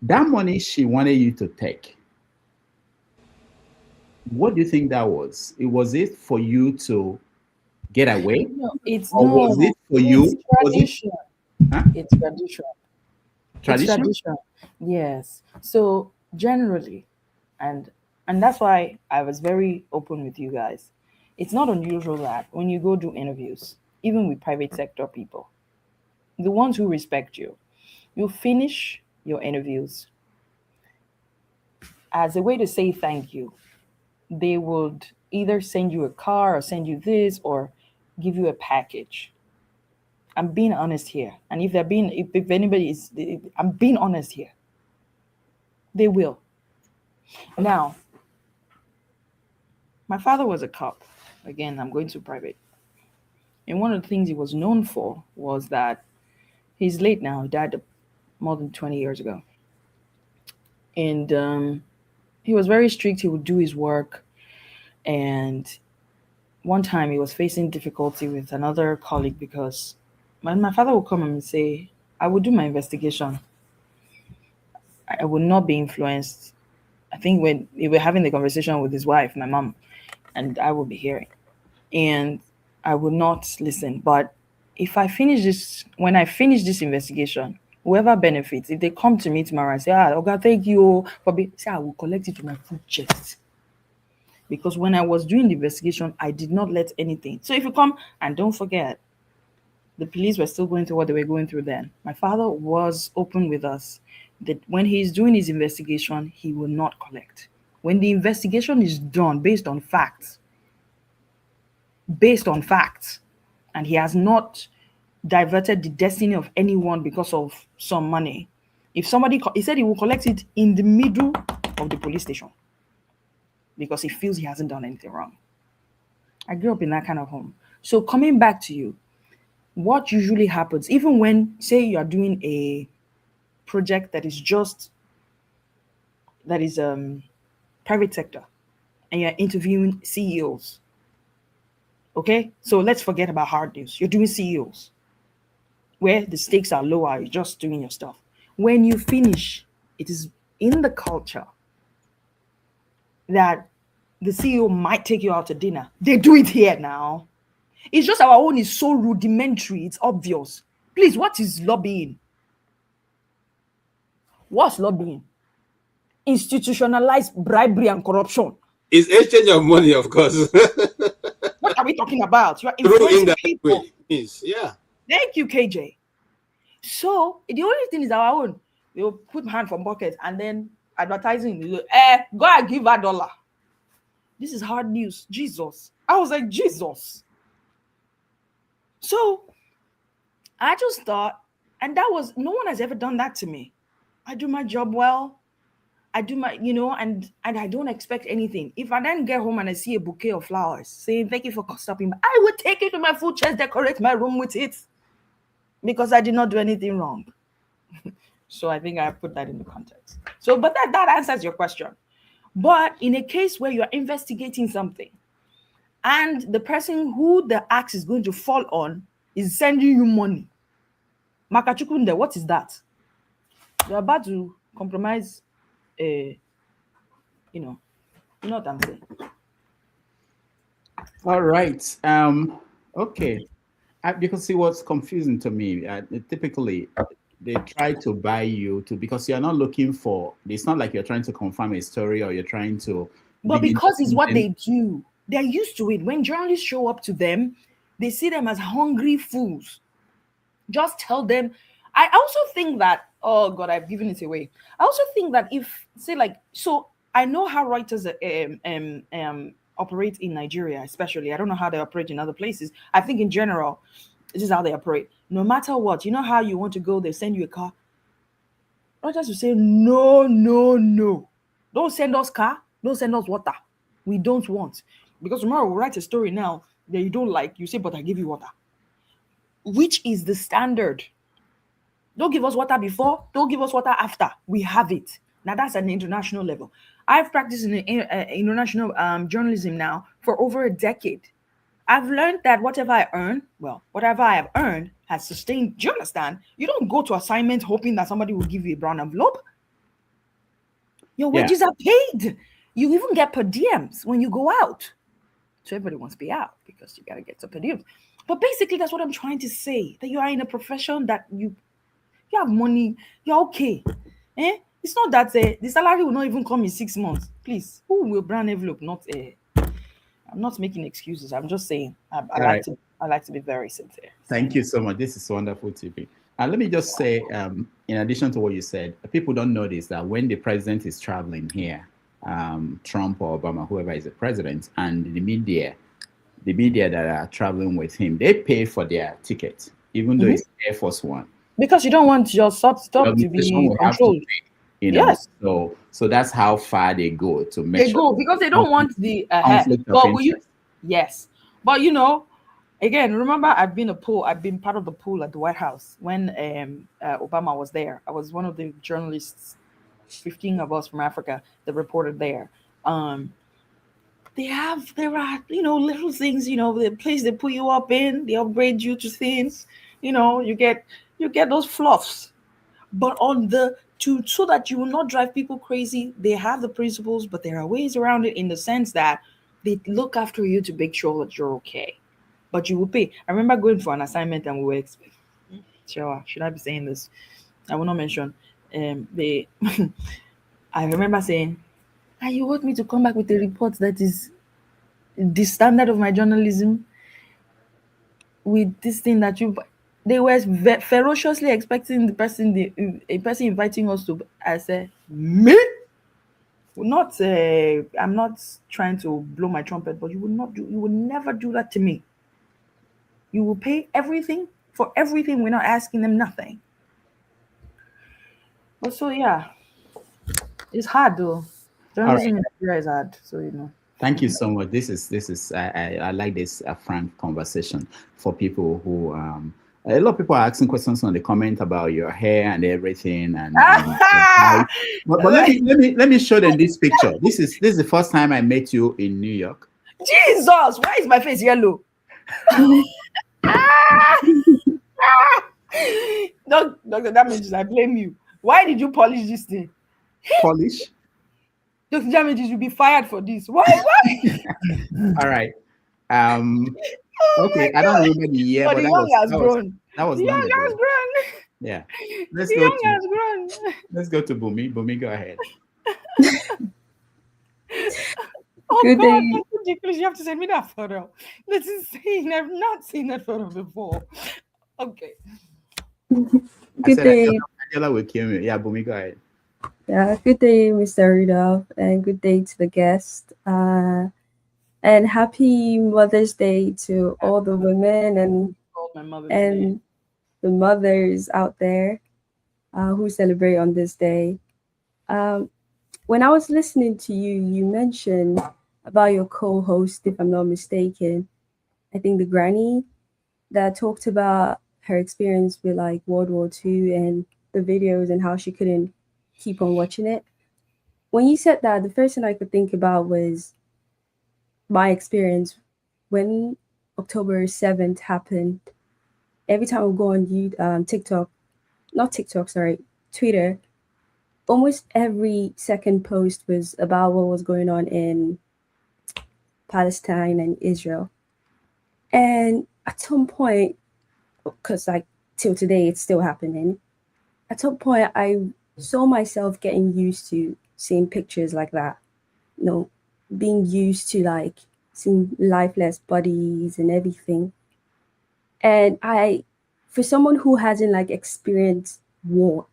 That money she wanted you to take, what do you think that was? Was it for you to get away? No, it's or no, was it for you? it's tradition. Huh? It's tradition. Tradition? It's tradition. Yes. So generally, and that's why I was very open with you guys. It's not unusual that when you go do interviews, even with private sector people, the ones who respect you, you finish your interviews as a way to say thank you. They would either send you a car or send you this or give you a package. I'm being honest here. And if anybody is, I'm being honest here. They will. Now, my father was a cop. Again, I'm going to private. And one of the things he was known for was that he's late now. He died more than 20 years ago. And he was very strict. He would do his work. And one time he was facing difficulty with another colleague because my father would come and say, I would do my investigation. I would not be influenced. I think when they were having the conversation with his wife, my mom, and I would be hearing. And I would not listen. But if I finish this, when I finish this investigation, whoever benefits, if they come to me tomorrow and say, okay, thank you, say, I will collect it to my food chest. Because when I was doing the investigation, I did not let anything. So if you come, and don't forget, the police were still going through what they were going through then. My father was open with us that when he's doing his investigation, he will not collect. When the investigation is done based on facts, and he has not diverted the destiny of anyone because of some money, if somebody, he said he will collect it in the middle of the police station because he feels he hasn't done anything wrong. I grew up in that kind of home. So coming back to you, what usually happens, even when, say, you are doing a project that is private sector, and you're interviewing CEOs. Okay, so let's forget about hard news. You're doing CEOs, where the stakes are lower. You're just doing your stuff. When you finish, it is in the culture that the CEO might take you out to dinner. They do it here now. It's just our own is so rudimentary. It's obvious. Please, what is lobbying? What's lobbying? institutionalized bribery and corruption. It's exchange of money, of course. What are we talking about? You are Through influencing indirect people. way. Yes, yeah. Thank you, KJ. So the only thing is our own. They will put hand from pocket and then advertising. Go and give $1. This is hard news. Jesus. I was like, Jesus. So I just thought, and that was, no one has ever done that to me. I do my job well. I do my, and I don't expect anything. If I then get home and I see a bouquet of flowers saying, thank you for stopping, I would take it to my full chest, decorate my room with it because I did not do anything wrong. So I think I put that in the context. So, but that answers your question. But in a case where you're investigating something and the person who the axe is going to fall on is sending you money, Makachukunde, what is that? You're about to compromise, you know what I'm saying. All right. Okay. Because see what's confusing to me. Typically, they try to buy you because you're not looking for. It's not like you're trying to confirm a story or you're trying to. But because it's what they do, they're used to it. When journalists show up to them, they see them as hungry fools. Just tell them. I also think that. Oh God, I've given it away. I also think that if so I know how Reuters operate in Nigeria, especially. I don't know how they operate in other places. I think in general, this is how they operate. No matter what, you know how you want to go, they send you a car. Reuters will say, no. Don't send us car. Don't send us water. We don't want. Because tomorrow we'll write a story now that you don't like. You say, but I give you water. Which is the standard. Don't give us water before. Don't give us water after. We have it. Now that's an international level. I've practiced in international journalism now for over a decade. I've learned that whatever I have earned has sustained. Do you understand? You don't go to assignment hoping that somebody will give you a brown envelope. Your wages are paid. You even get per diems when you go out. So everybody wants to be out because you got to get some per diems. But basically, that's what I'm trying to say. That you are in a profession that you have money. You're okay. It's not that the salary will not even come in 6 months. Please, who will brown envelope? I'm not making excuses. I'm just saying I like to be very sincere. Thank you so much. This is wonderful, TP. And let me just say, in addition to what you said, people don't know this, that when the president is traveling here, Trump or Obama, whoever is the president, and the media that are traveling with him, they pay for their ticket, even though it's Air Force One. Because you don't want your stuff to be controlled. Yes. So that's how far they go to make They go because they don't want the yes. But again, remember I've been part of the pool at the White House when Obama was there. I was one of the journalists, 15 of us from Africa that reported there. There are little things, the place they put you up in, they upgrade you to things, you get those fluffs. But so that you will not drive people crazy, they have the principles, but there are ways around it in the sense that they look after you to make sure that you're okay. But you will pay. I remember going for an assignment and we were sure, should I be saying this? I will not mention. I remember saying, and you want me to come back with a report that is the standard of my journalism with this thing that they were ferociously expecting a person inviting us to. I said, me? I'm not trying to blow my trumpet, but you will never do that to me. You will pay everything for everything. We're not asking them nothing. But so it's hard though. Journalism in Nigeria is hard, so Thank you so much. This is I like this frank conversation for people who a lot of people are asking questions on the comment about your hair and everything, but let me show them this picture. This is the first time I met you in New York. Jesus, why is my face yellow? Doctor, that means I blame you. Why did you polish this thing? Polish? Dr. Damages, you'll be fired for this. Why? All right. Okay, I don't remember the year, but that was the young has grown. Yeah. Let's go to Bumi. Bumi, go ahead. Oh Good God, day. that's ridiculous. You have to send me that photo. That's insane. I've not seen that photo before. Okay. I Good said day. Angela will kill me. Yeah, Bumi, go ahead. Yeah, good day, Mr. Rudolph, and good day to the guest. And happy Mother's Day to all the women Called my mother's name. and the mothers out there who celebrate on this day. When I was listening to you, you mentioned about your co-host, if I'm not mistaken, I think the granny that talked about her experience with like World War II and the videos and how she couldn't keep on watching it. When you said that, the first thing I could think about was my experience when October 7th happened. Every time I would go on TikTok, not TikTok, sorry, Twitter, almost every second post was about what was going on in Palestine and Israel. And at some point, because like till today it's still happening, at some point I saw myself getting used to seeing pictures like that. You know, being used to like seeing lifeless bodies and everything. And for someone who hasn't like experienced war,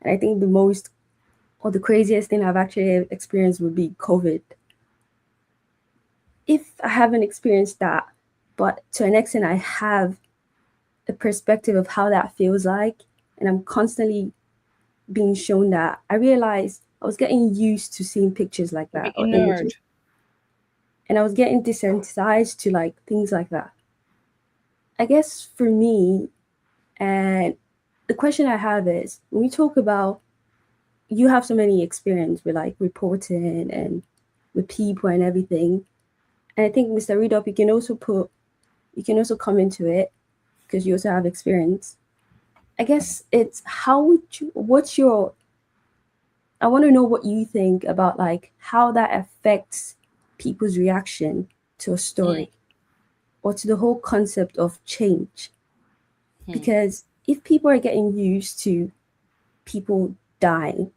and I think the craziest thing I've actually experienced would be COVID. If I haven't experienced that, but to an extent I have a perspective of how that feels like, and I'm constantly being shown that, I realized I was getting used to seeing pictures like that or images. And I was getting desensitized to like things like that. I guess for me, and the question I have is, when we talk about, you have so many experience with like reporting and with people and everything. And I think Mr. Readup, you can also come into it because you also have experience. I guess it's I want to know what you think about like how that affects people's reaction to a story or to the whole concept of change. Because if people are getting used to people dying,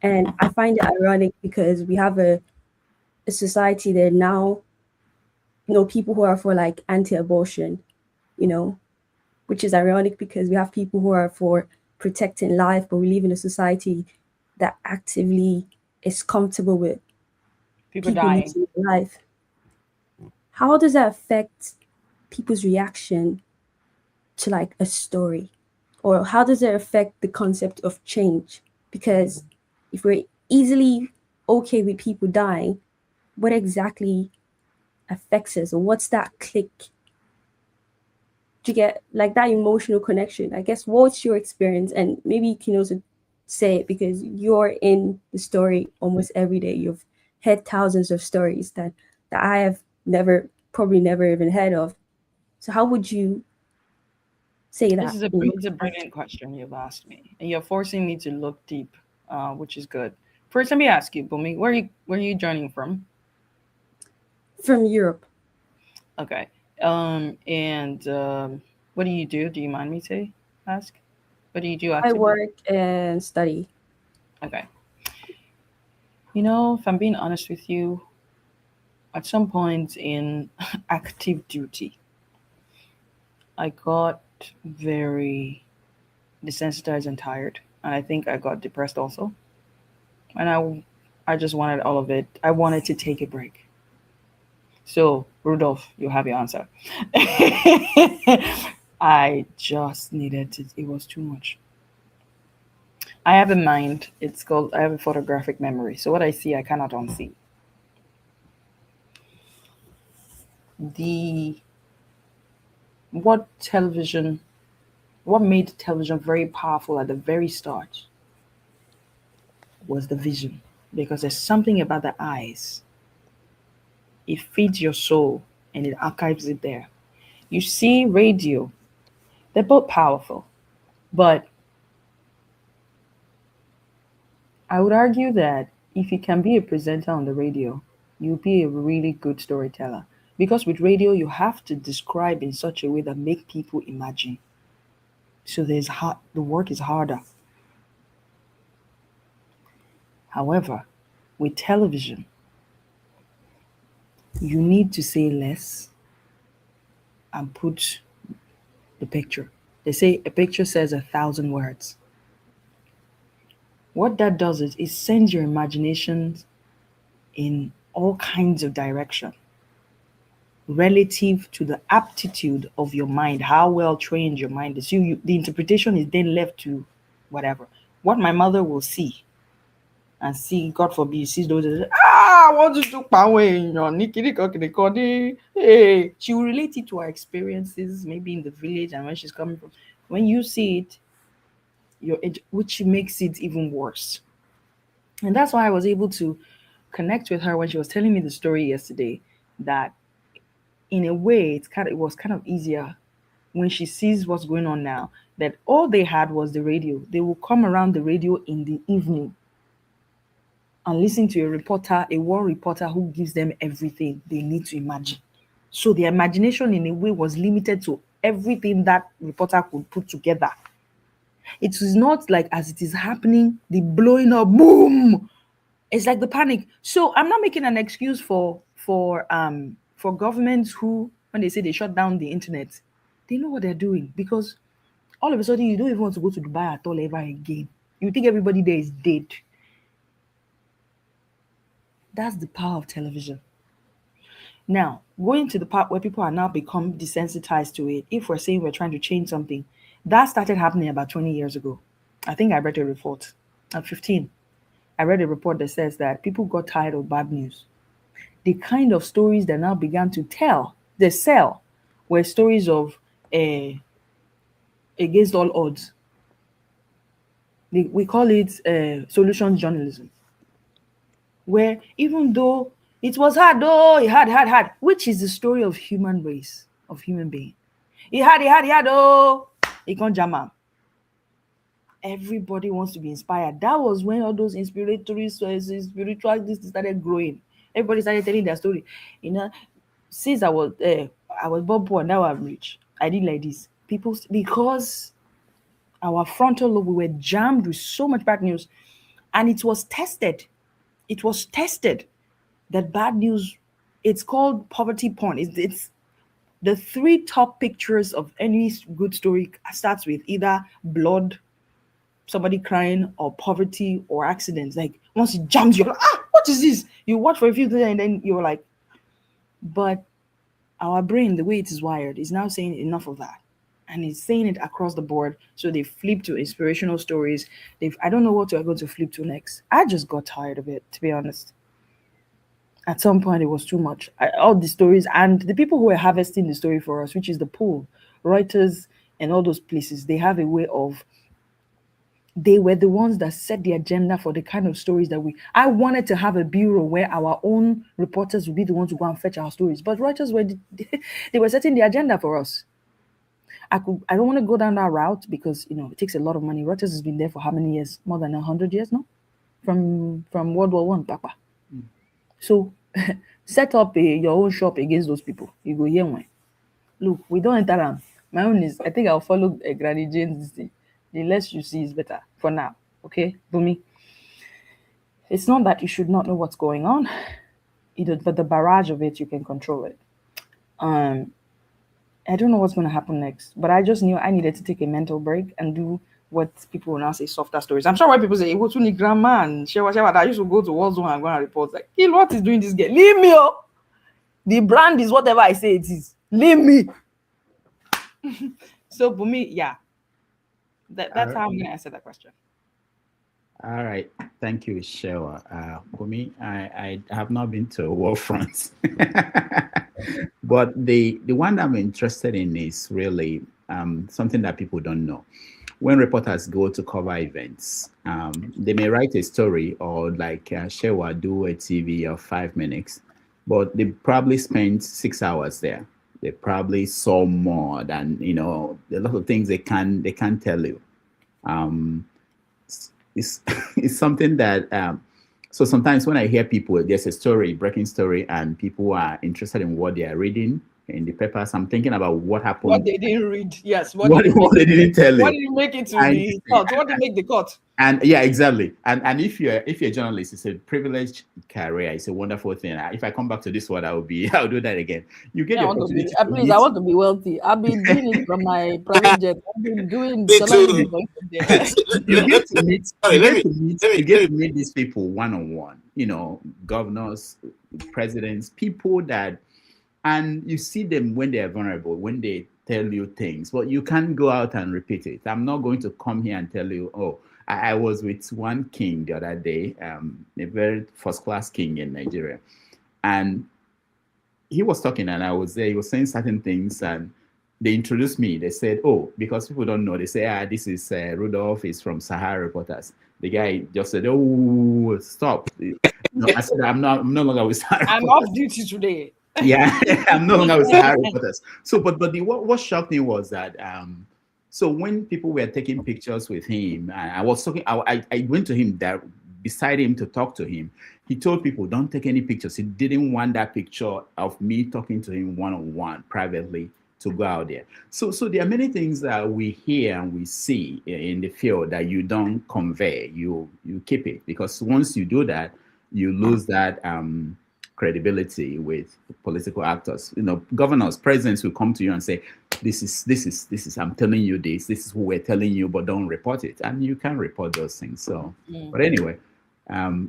and I find it ironic because we have a society that now, people who are for like anti-abortion, which is ironic because we have people who are for protecting life, but we live in a society that actively is comfortable with people dying losing their life. How does that affect people's reaction to like a story? Or how does it affect the concept of change? Because if we're easily okay with people dying, what exactly affects us? Or what's that click? To get like that emotional connection? I guess, what's your experience? And maybe you can also say it because you're in the story almost every day. You've heard thousands of stories that I have probably never even heard of. So how would you say that? It's a brilliant question you've asked me, and you're forcing me to look deep, which is good. First, let me ask you, Bumi, where are you joining from? From Europe. Okay. And what do you do? Do you mind me to ask? What do you do actively? I work and study. Okay. If I'm being honest with you, at some point in active duty, I got very desensitized and tired. And I think I got depressed also. And I just wanted all of it. I wanted to take a break. So, Rudolph, you have your answer. I just needed to, it was too much. I have a mind. I have a photographic memory. So what I see, I cannot unsee. What made television very powerful at the very start was the vision. Because there's something about the eyes. It feeds your soul and it archives it there. You see radio, they're both powerful, but I would argue that if you can be a presenter on the radio, you'll be a really good storyteller. Because with radio, you have to describe in such a way that make people imagine. So the work is harder. However, with television, you need to say less and put the picture. They say a picture says 1,000 words. What that does is it sends your imagination in all kinds of direction relative to the aptitude of your mind, how well trained your mind is. The interpretation is then left to whatever. What my mother will see, and see, God forbid, sees those, I want you to hey, she will relate it to her experiences, maybe in the village and where she's coming from. When you see it, which makes it even worse. And that's why I was able to connect with her when she was telling me the story yesterday, that in a way it was kind of easier when she sees what's going on now, that all they had was the radio. They will come around the radio in the evening and listen to a war reporter who gives them everything they need to imagine. So the imagination in a way was limited to everything that reporter could put together. It is not like as it is happening, the blowing up, boom. It's like the panic. So I'm not making an excuse for governments who, when they say they shut down the internet, they know what they're doing, because all of a sudden you don't even want to go to Dubai at all ever again. You think everybody there is dead. That's the power of television. Now, going to the part where people are now become desensitized to it, if we're saying we're trying to change something, that started happening about 20 years ago. I think I read a report at 15. I read a report that says that people got tired of bad news. The kind of stories that now began to sell, were stories of against all odds. We call it solutions journalism, where even though it was hard, it had, which is the story of human race, of human being. It had, it can't jam up. Everybody wants to be inspired. That was when all those spiritual started growing. Everybody started telling their story. Since I was born poor, now I'm rich. I did like this. Because our frontal lobe, we were jammed with so much bad news, and it was tested. It was tested that bad news, it's called poverty porn. It's the 3 top pictures of any good story starts with either blood, somebody crying, or poverty, or accidents. Like once it jams, you're like, what is this? You watch for a few days and then you're like, but our brain, the way it is wired, is now saying enough of that. And it's saying it across the board. So they flip to inspirational stories. I don't know what we're going to flip to next. I just got tired of it, to be honest. At some point, it was too much. All the stories and the people who were harvesting the story for us, which is the pool, Reuters, and all those places, they have a way of, they were the ones that set the agenda for the kind of stories that I wanted to have a bureau where our own reporters would be the ones to go and fetch our stories. But Reuters they were setting the agenda for us. I don't want to go down that route because, it takes a lot of money. Reuters has been there for how many years? More than 100 years, no? From World War I, Papa. So set up your own shop against those people. You go here one. Look, we don't enter them. My own is, I think I'll follow Granny Jane's. The less you see is better for now. Okay, Bumi. It's not that you should not know what's going on, but the barrage of it, you can control it. I don't know what's going to happen next, but I just knew I needed to take a mental break and do what people will now say softer stories. I'm sure why people say, "What's the grandma and Shewa?" I used to go to War Zone and go and report like, what is doing this girl? Leave me, oh. The brand is whatever I say it is. Leave me. So for me, yeah, that's how I'm going to answer that question. All right, thank you, Shewa. For me, I have not been to a war front, but the one that I'm interested in is really something that people don't know. When reporters go to cover events, they may write a story or like Shewa do a TV of 5 minutes, but they probably spent 6 hours there. They probably saw more than, a lot of things they can't tell you. It's something that, so sometimes when I hear people, there's a story, breaking story, and people are interested in what they are reading, in the papers. I'm thinking about what happened. What they didn't read. Yes. What they didn't tell you. What did make it to the cut? What did make the cut? And yeah, exactly. And if you're a journalist, it's a privileged career. It's a wonderful thing. If I come back to this word, I'll do that again. You get the opportunity. Please, I want to be wealthy. I've been doing it from my private jet. I've been doing. You get to meet these people one-on-one. You know, governors, presidents, people that, and you see them when they are vulnerable, when they tell you things, but you can't go out and repeat it. I'm not going to come here and tell you, oh, I was with one king the other day, a very first-class king in Nigeria, and he was talking, and I was there. He was saying certain things, and they introduced me. They said, "Oh, because people don't know." They say, this is Rudolph. He's from Sahara Reporters." The guy just said, "Oh, stop!" No, I said, "I'm no longer with Sahara Reporters. I'm off duty today." Yeah, I'm no longer with Sahara Reporters. So, but what shocked me was that. So when people were taking pictures with him, I was talking. I went to him there beside him to talk to him. He told people, "Don't take any pictures." He didn't want that picture of me talking to him one-on-one privately to go out there. So there are many things that we hear and we see in the field that you don't convey. You keep it, because once you do that, you lose that credibility with political actors. You know, governors, presidents will come to you and say, this is I'm telling you this is who we're telling you, but don't report it. And you can report those things. So but anyway,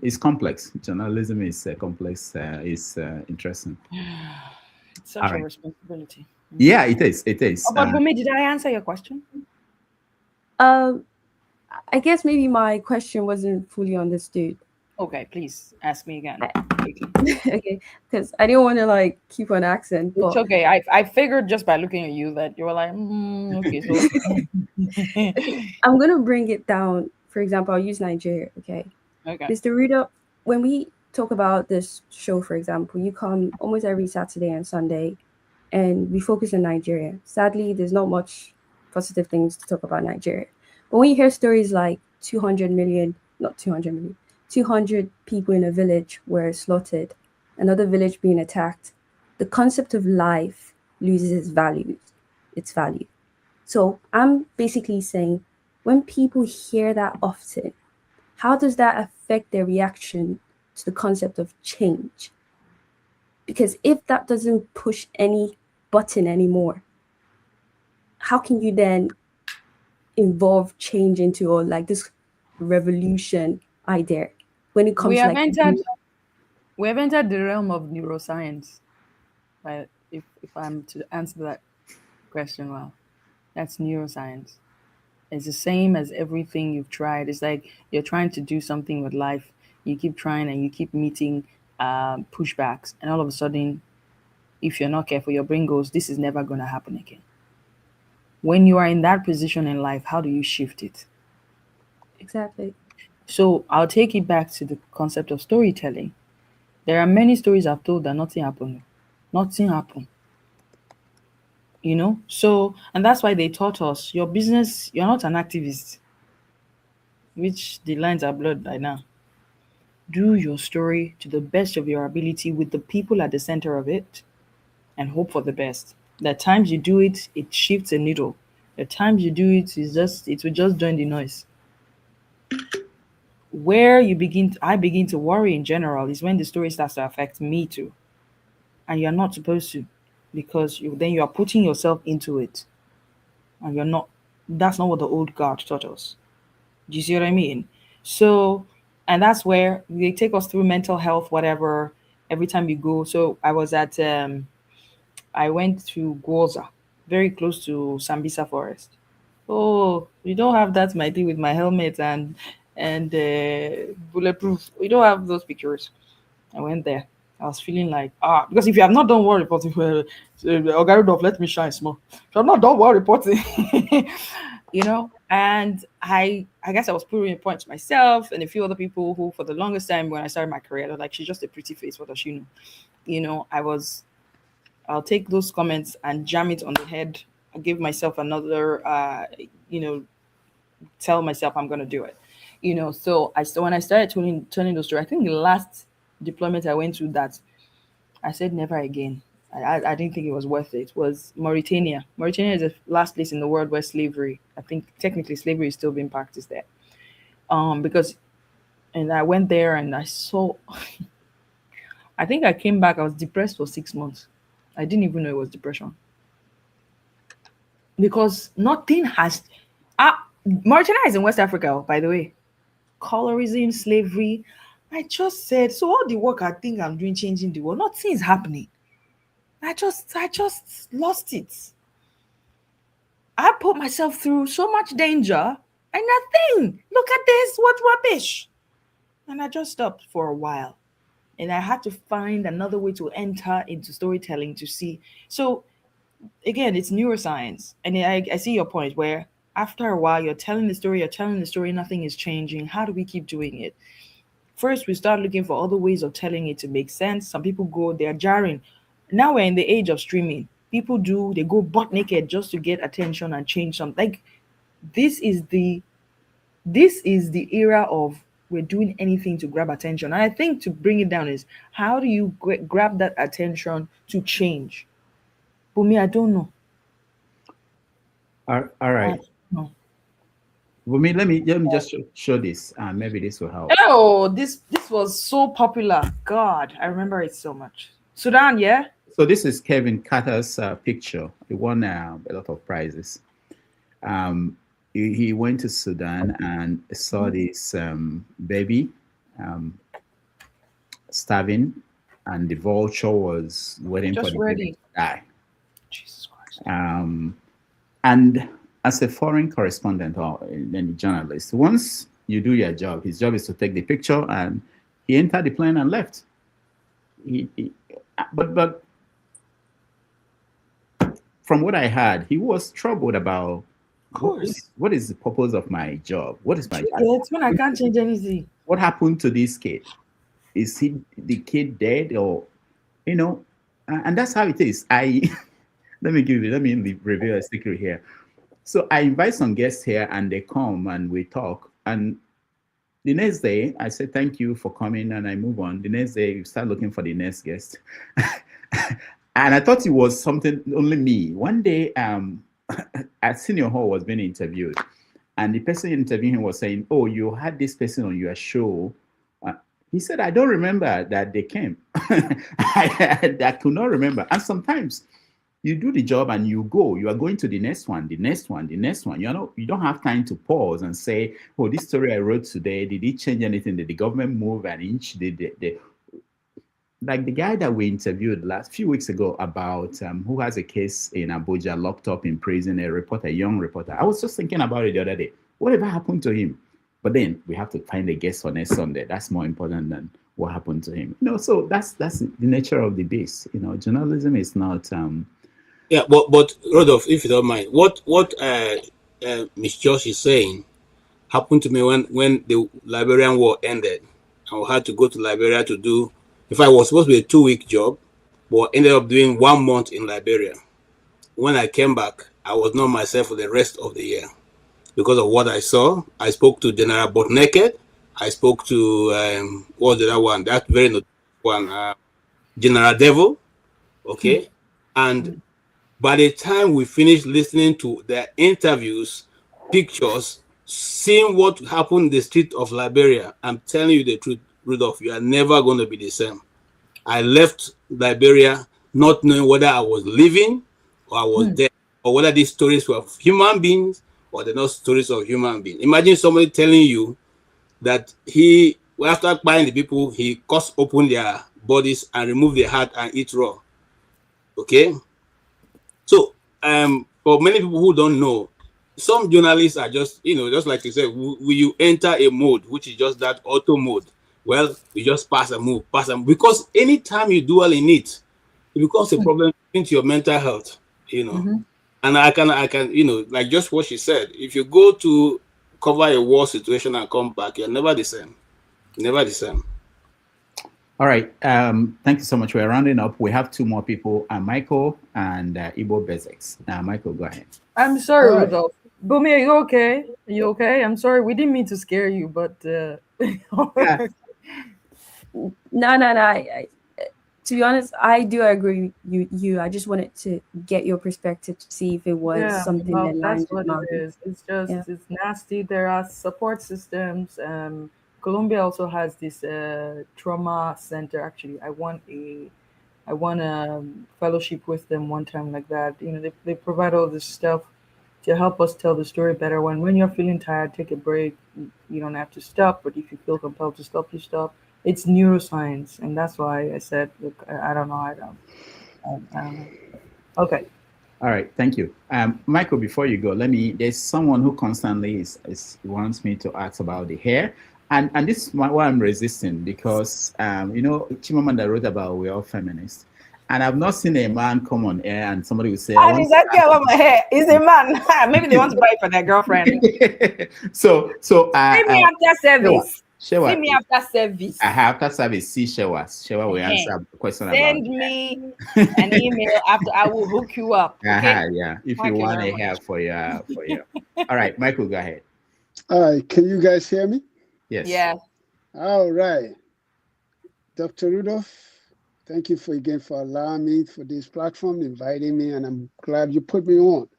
it's complex. Journalism is complex, is interesting. It's such a responsibility. Yeah, it is. But for me, did I answer your question? I guess maybe my question wasn't fully understood. Okay, please ask me again. Okay, because I didn't want to keep on accent. It's okay. I figured just by looking at you that you were like, okay. So I'm gonna bring it down. For example, I'll use Nigeria. Okay. Mr. Rudolph, when we talk about this show, for example, you come almost every Saturday and Sunday, and we focus on Nigeria. Sadly, there's not much positive things to talk about Nigeria. But when you hear stories like 200 people in a village were slaughtered, another village being attacked, the concept of life loses its value. So I'm basically saying, when people hear that often, how does that affect their reaction to the concept of change? Because if that doesn't push any button anymore, how can you then involve change into this revolution idea? When it comes we have entered the realm of neuroscience. Right? If I'm to answer that question well, that's neuroscience. It's the same as everything you've tried. It's like you're trying to do something with life. You keep trying and you keep meeting pushbacks, and all of a sudden, if you're not careful, your brain goes, "This is never going to happen again." When you are in that position in life, how do you shift it? Exactly. So I'll take it back to the concept of storytelling. There are many stories I've told that nothing happened. Nothing happened. You know? So, and that's why they taught us, your business, you're not an activist, which the lines are blurred by now. Do your story to the best of your ability with the people at the center of it, and hope for the best. The times you do it, it shifts a needle. The times you do it, it will just join the noise. Where I begin to worry in general is when the story starts to affect me too. And you're not supposed to, because then you are putting yourself into it. And that's not what the old guard taught us. Do you see what I mean? So, and that's where they take us through mental health, whatever, every time you go. So I went to Gwoza, very close to Sambisa Forest. Oh, you don't have that, my thing, with my helmet and bulletproof. We don't have those pictures. I went there. I was feeling like, because if you have not done war reporting, Ogaridov, let me shine small. If you have not done war reporting, and I guess I was proving a point to myself and a few other people who, for the longest time when I started my career, they're like, she's just a pretty face. What does she know? I'll take those comments and jam it on the head. I give myself another, tell myself I'm going to do it. So when I started turning those stories, I think the last deployment I went to, that I said never again. I didn't think it was worth it. Was Mauritania. Mauritania is the last place in the world where slavery, I think technically slavery is still being practiced there. Because, and I went there and I saw, I think I came back, I was depressed for 6 months. I didn't even know it was depression. Because nothing has, Mauritania is in West Africa, by the way. Colorism, slavery. I just said, so all the work I think I'm doing, changing the world, nothing is happening. I just lost it. I put myself through so much danger and nothing. Look at this, what rubbish. And I just stopped for a while. And I had to find another way to enter into storytelling to see. So again, it's neuroscience. And I see your point where after a while, you're telling the story, nothing is changing. How do we keep doing it? First, we start looking for other ways of telling it to make sense. Some people go, they're jarring. Now we're in the age of streaming. People they go butt naked just to get attention and change something. Like this is the era of we're doing anything to grab attention. And I think to bring it down is how do you grab that attention to change? For me, I don't know. All right. For me, let me just show this. Maybe this will help. Oh, this was so popular. God, I remember it so much. Sudan, yeah. So this is Kevin Carter's picture. He won a lot of prizes. He went to Sudan and saw this baby starving, and the vulture was waiting for the baby to die. Jesus Christ. And as a foreign correspondent or any journalist, once you do your job, his job is to take the picture, and he entered the plane and left. But from what I heard, he was troubled about, of course, what is the purpose of my job? What is my job? It's when I can't change anything. What happened to this kid? Is the kid dead, or and that's how it is. Let me reveal a secret here. So I invite some guests here and they come and we talk, and the next day I say thank you for coming and I move on. The next day you start looking for the next guest. And I thought it was something only me. One day at Senior Hall was being interviewed, and the person interviewing him was saying, "Oh, you had this person on your show." He said, "I don't remember that they came." I could not remember. And sometimes you do the job and you go. You are going to the next one, the next one, the next one. You don't have time to pause and say, "Oh, this story I wrote today, did it change anything? Did the government move an inch? Like the guy that we interviewed last few weeks ago about who has a case in Abuja, locked up in prison, a young reporter. I was just thinking about it the other day. Whatever happened to him? But then we have to find a guest for next Sunday. That's more important than what happened to him. So that's the nature of the beast. Journalism is not. Yeah, but Rodolphe, if you don't mind, what Miss Josh is saying happened to me when the Liberian War ended. I had to go to Liberia to do. In fact, it was supposed to be a 2-week job, but ended up doing 1 month in Liberia. When I came back, I was not myself for the rest of the year because of what I saw. I spoke to General Butt Naked. I spoke to what was the other one? That very notable one, General Devil. Okay, and by the time we finished listening to their interviews, pictures, seeing what happened in the street of Liberia, I'm telling you the truth, Rudolph, you are never going to be the same. I left Liberia not knowing whether I was living or I was dead, or whether these stories were of human beings or they're not stories of human beings. Imagine somebody telling you that after buying the people, he cuts open their bodies and remove their heart and eat raw. Okay? So, for many people who don't know, some journalists are just, just like you said, will you enter a mode, which is just that auto mode? Well, you just pass and move, because anytime you dwell in it, it becomes a problem into your mental health, And I can, like just what she said, if you go to cover a war situation and come back, you're never the same. Never the same. All right. Thank you so much. We're rounding up. We have 2 more people, Michael and Ibo Bezex. Michael, go ahead. I'm sorry, Rudolph. Bumi, are you okay? Are you okay? I'm sorry. We didn't mean to scare you, but... No. to be honest, I do agree with you. I just wanted to get your perspective to see if it was Yeah, something well, that that's landed what it Malcolm. is. It's just Yeah. it's nasty. There are support systems. Colombia also has this trauma center. Actually, I won a fellowship with them one time like that. You know, they provide all this stuff to help us tell the story better. When you're feeling tired, take a break. You don't have to stop, but if you feel compelled to stop, you stop. It's neuroscience, and that's why I said, look, I don't know, I don't know. Okay. All right, thank you. Michael, before you go, there's someone who constantly wants me to ask about the hair. And this is why I'm resisting, because, Chimamanda wrote about we're all feminists. And I've not seen a man come on air and somebody will say, And is that girl on my hair? Is a man. Maybe they want to buy it for their girlfriend. So See me after service. Shewa, See me after service. After service, see Shewa. Shewa will answer the question Send about me an email after. I will hook you up. Okay? Yeah. If Thank you you want very a hair for your All right, Michael, go ahead. All right, can you guys hear me? Yes. Yeah. All right. Dr. Rudolph, thank you again for allowing me for this platform, inviting me, and I'm glad you put me on.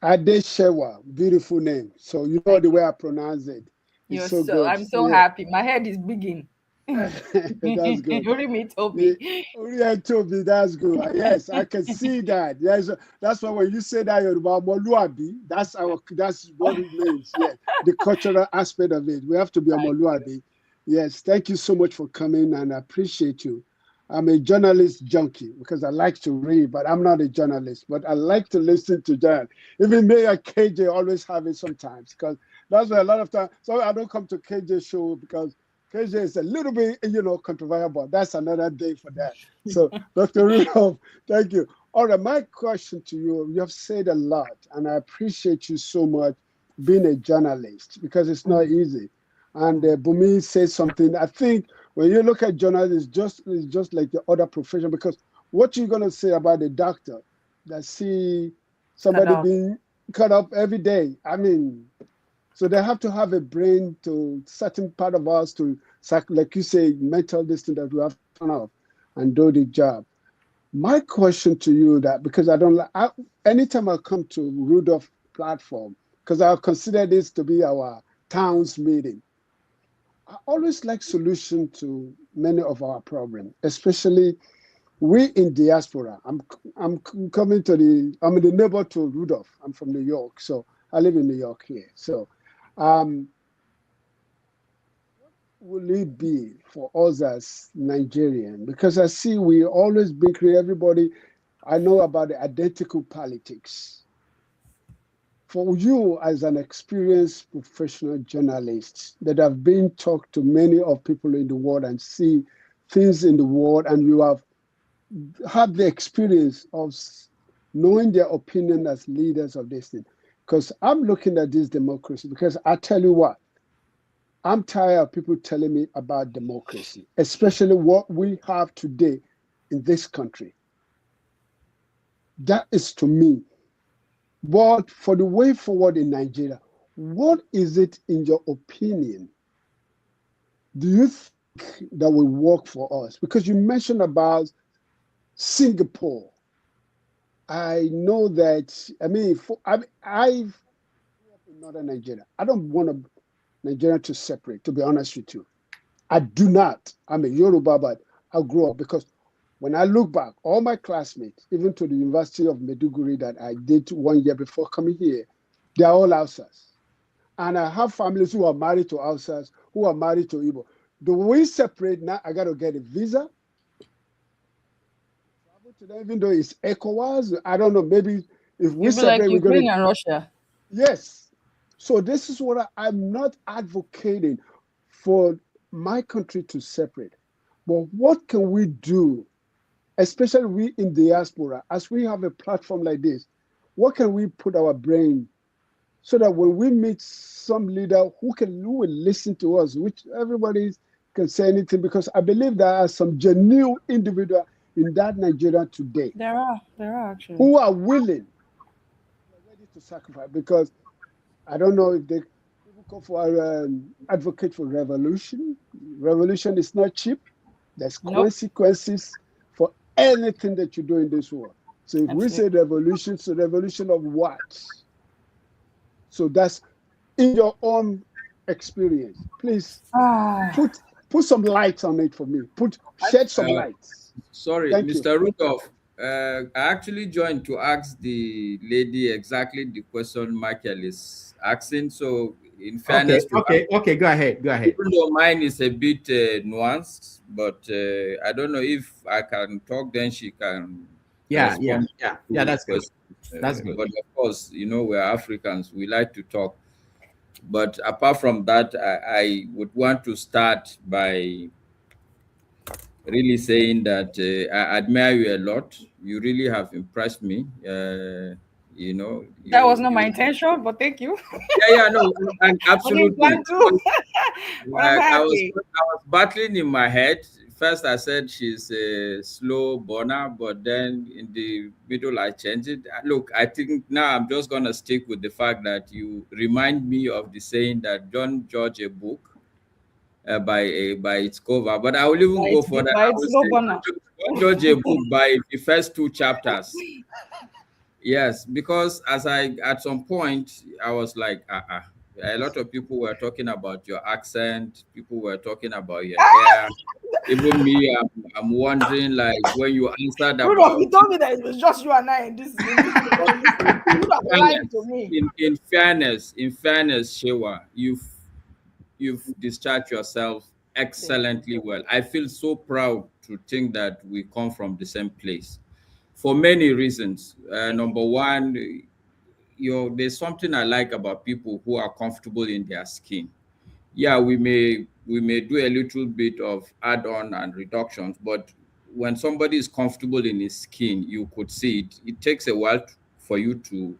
Adesewa, beautiful name. So you know the way I pronounce it. You're so good. I'm so happy. My head is bigging. That's good. Urimi Toby. Toby, that's good. Yes, I can see that. Yes, that's why when you say that you're about Moluabi, that's what it means. Yeah, the cultural aspect of it. We have to be a Moluabi. Yes, thank you so much for coming, and I appreciate you. I'm a journalist junkie because I like to read, but I'm not a journalist. But I like to listen to that. Even me and KJ always have it sometimes, because that's why a lot of times. So I don't come to KJ show because KJ is a little bit, controversial, but that's another day for that. So, Dr. Rudolph, thank you. All right, my question to you, you have said a lot, and I appreciate you so much being a journalist, because it's not easy. And Bumi says something, I think when you look at journalists, it's just like the other profession, because what you're going to say about the doctor that see somebody being cut up every day, I mean, so they have to have a brain to certain part of us to, like you say, mental distance that we have to turn off and do the job. My question to you that, because anytime I come to Rudolph platform, because I consider this to be our town's meeting, I always like solution to many of our problems, especially we in diaspora. I'm coming to I'm the neighbor to Rudolph. I'm from New York, so I live in New York here. So what will it be for us as Nigerian? Because I see we always bring everybody. I know about the identical politics. For you as an experienced professional journalist that have been talked to many of people in the world and see things in the world, and you have had the experience of knowing their opinion as leaders of this thing. Because I'm looking at this democracy, because I tell you what, I'm tired of people telling me about democracy, especially what we have today in this country. That is to me. But for the way forward in Nigeria, what is it in your opinion? Do you think that will work for us? Because you mentioned about Singapore. I know that, I grew up in northern Nigeria. I don't want Nigeria to separate, to be honest with you. I do not. I'm a Yoruba, but I grew up because when I look back, all my classmates, even to the University of Maiduguri that I did 1 year before coming here, they are all Hausas. And I have families who are married to Hausas, who are married to Igbo. Do we separate now? I got to get a visa. Travel to them, even though it's ECOWAS. I don't know, maybe if we separate, like we're going to... Ukraine and Russia. Yes. So this is what I'm not advocating for my country to separate. But what can we do? Especially we in diaspora, as we have a platform like this, what can we put our brain so that when we meet some leader who will listen to us, which everybody can say anything, because I believe there are some genuine individuals in that Nigeria today. There are actually. Who are willing, ready to sacrifice, because I don't know if they go for advocate for revolution. Revolution is not cheap. There's consequences anything that you do in this world. So if we say revolution, so revolution of what? So that's in your own experience. Please put some lights on it for me. Shed some lights. Sorry, Thank Mr. Rudolph. I actually joined to ask the lady exactly the question Michael is asking. So, in fairness to her, okay, go ahead. even though mine is a bit nuanced, but I don't know if I can talk, then she can. Yeah, that's good. That's good. But of course, we're Africans. We like to talk. But apart from that, I would want to start by really saying that I admire you a lot. You really have impressed me. That was not my intention, but thank you. No, and absolutely. I was battling in my head. First, I said she's a slow burner, but then in the middle, I changed it. Look, I think now I'm just going to stick with the fact that you remind me of the saying that don't judge a book by its cover, but I will even go for that. Don't judge a book by the first 2 chapters. Yes, because at some point I was like, a lot of people were talking about your accent, people were talking about your hair. Even me, I'm wondering, like, when you answered about. You told me that it was just you and I in this. Lying to me. In fairness, Shewa, you've discharged yourself excellently well. I feel so proud to think that we come from the same place for many reasons. Number one, there's something I like about people who are comfortable in their skin. Yeah, we may do a little bit of add-on and reductions, but when somebody is comfortable in his skin, you could see it. It takes a while for you to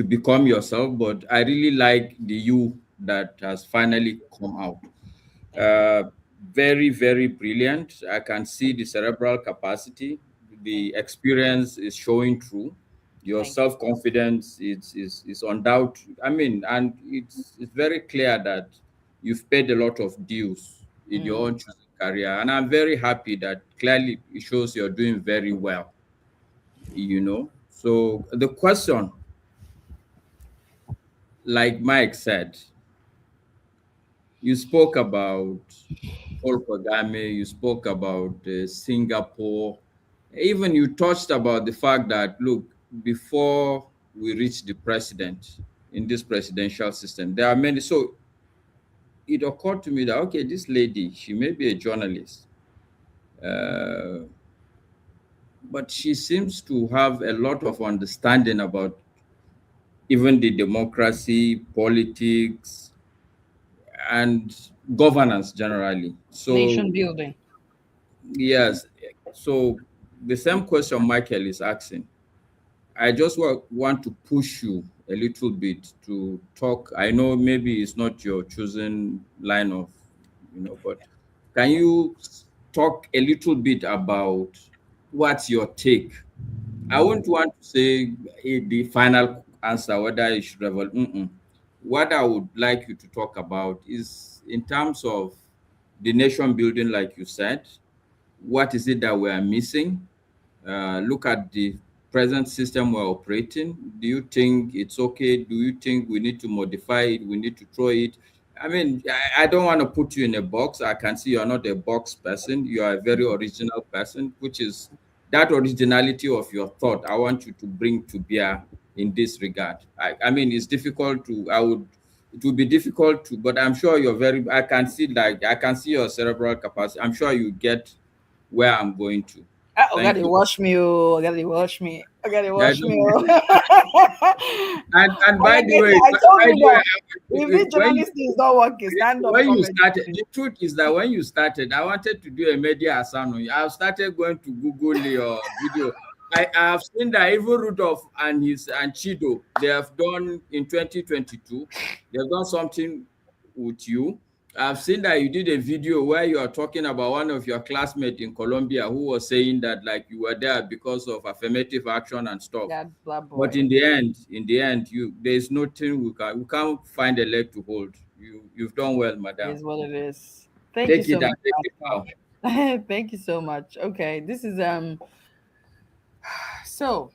become yourself, but I really like the you that has finally come out. Very, very brilliant. I can see the cerebral capacity. The experience is showing through. Your self-confidence is undoubted. I mean, and it's very clear that you've paid a lot of dues in your own choosing career. And I'm very happy that clearly it shows you're doing very well. So the question, like Mike said, you spoke about Paul Kagame, you spoke about Singapore, even you touched about the fact that, look, before we reach the president in this presidential system, there are many. So it occurred to me that, okay, this lady, she may be a journalist, but she seems to have a lot of understanding about even the democracy, politics, and governance generally. So nation building. Yes. So the same question Michael is asking, I just want to push you a little bit to talk. I know maybe it's not your chosen line of, but can you talk a little bit about what's your take? I wouldn't want to say the final answer, whether you should revolve. What I would like you to talk about is in terms of the nation building, like you said, what is it that we are missing? Look at the present system we're operating. Do you think it's okay? Do you think we need to modify it? We need to throw it? I mean, I don't want to put you in a box. I can see you're not a box person. You are a very original person, which is that originality of your thought. I want you to bring to bear in this regard. I mean, it's difficult to, it would be difficult to, but I'm sure you're I can see your cerebral capacity. I'm sure you get where I'm going to. I gotta watch me. And by the way, I told you that if journalist is not working, stand up. When you started, the truth is that when you started, I wanted to do a media assignment. I started going to Google your video. I have seen that even Rudolph and Chido, they have done in 2022. They have done something with you. I've seen that you did a video where you are talking about one of your classmates in Colombia who was saying that like you were there because of affirmative action and stuff. But in the end, there's nothing we can't find a leg to hold. You've done well, madam. It is what it is. Thank you so much. Thank you so much. Okay, this is so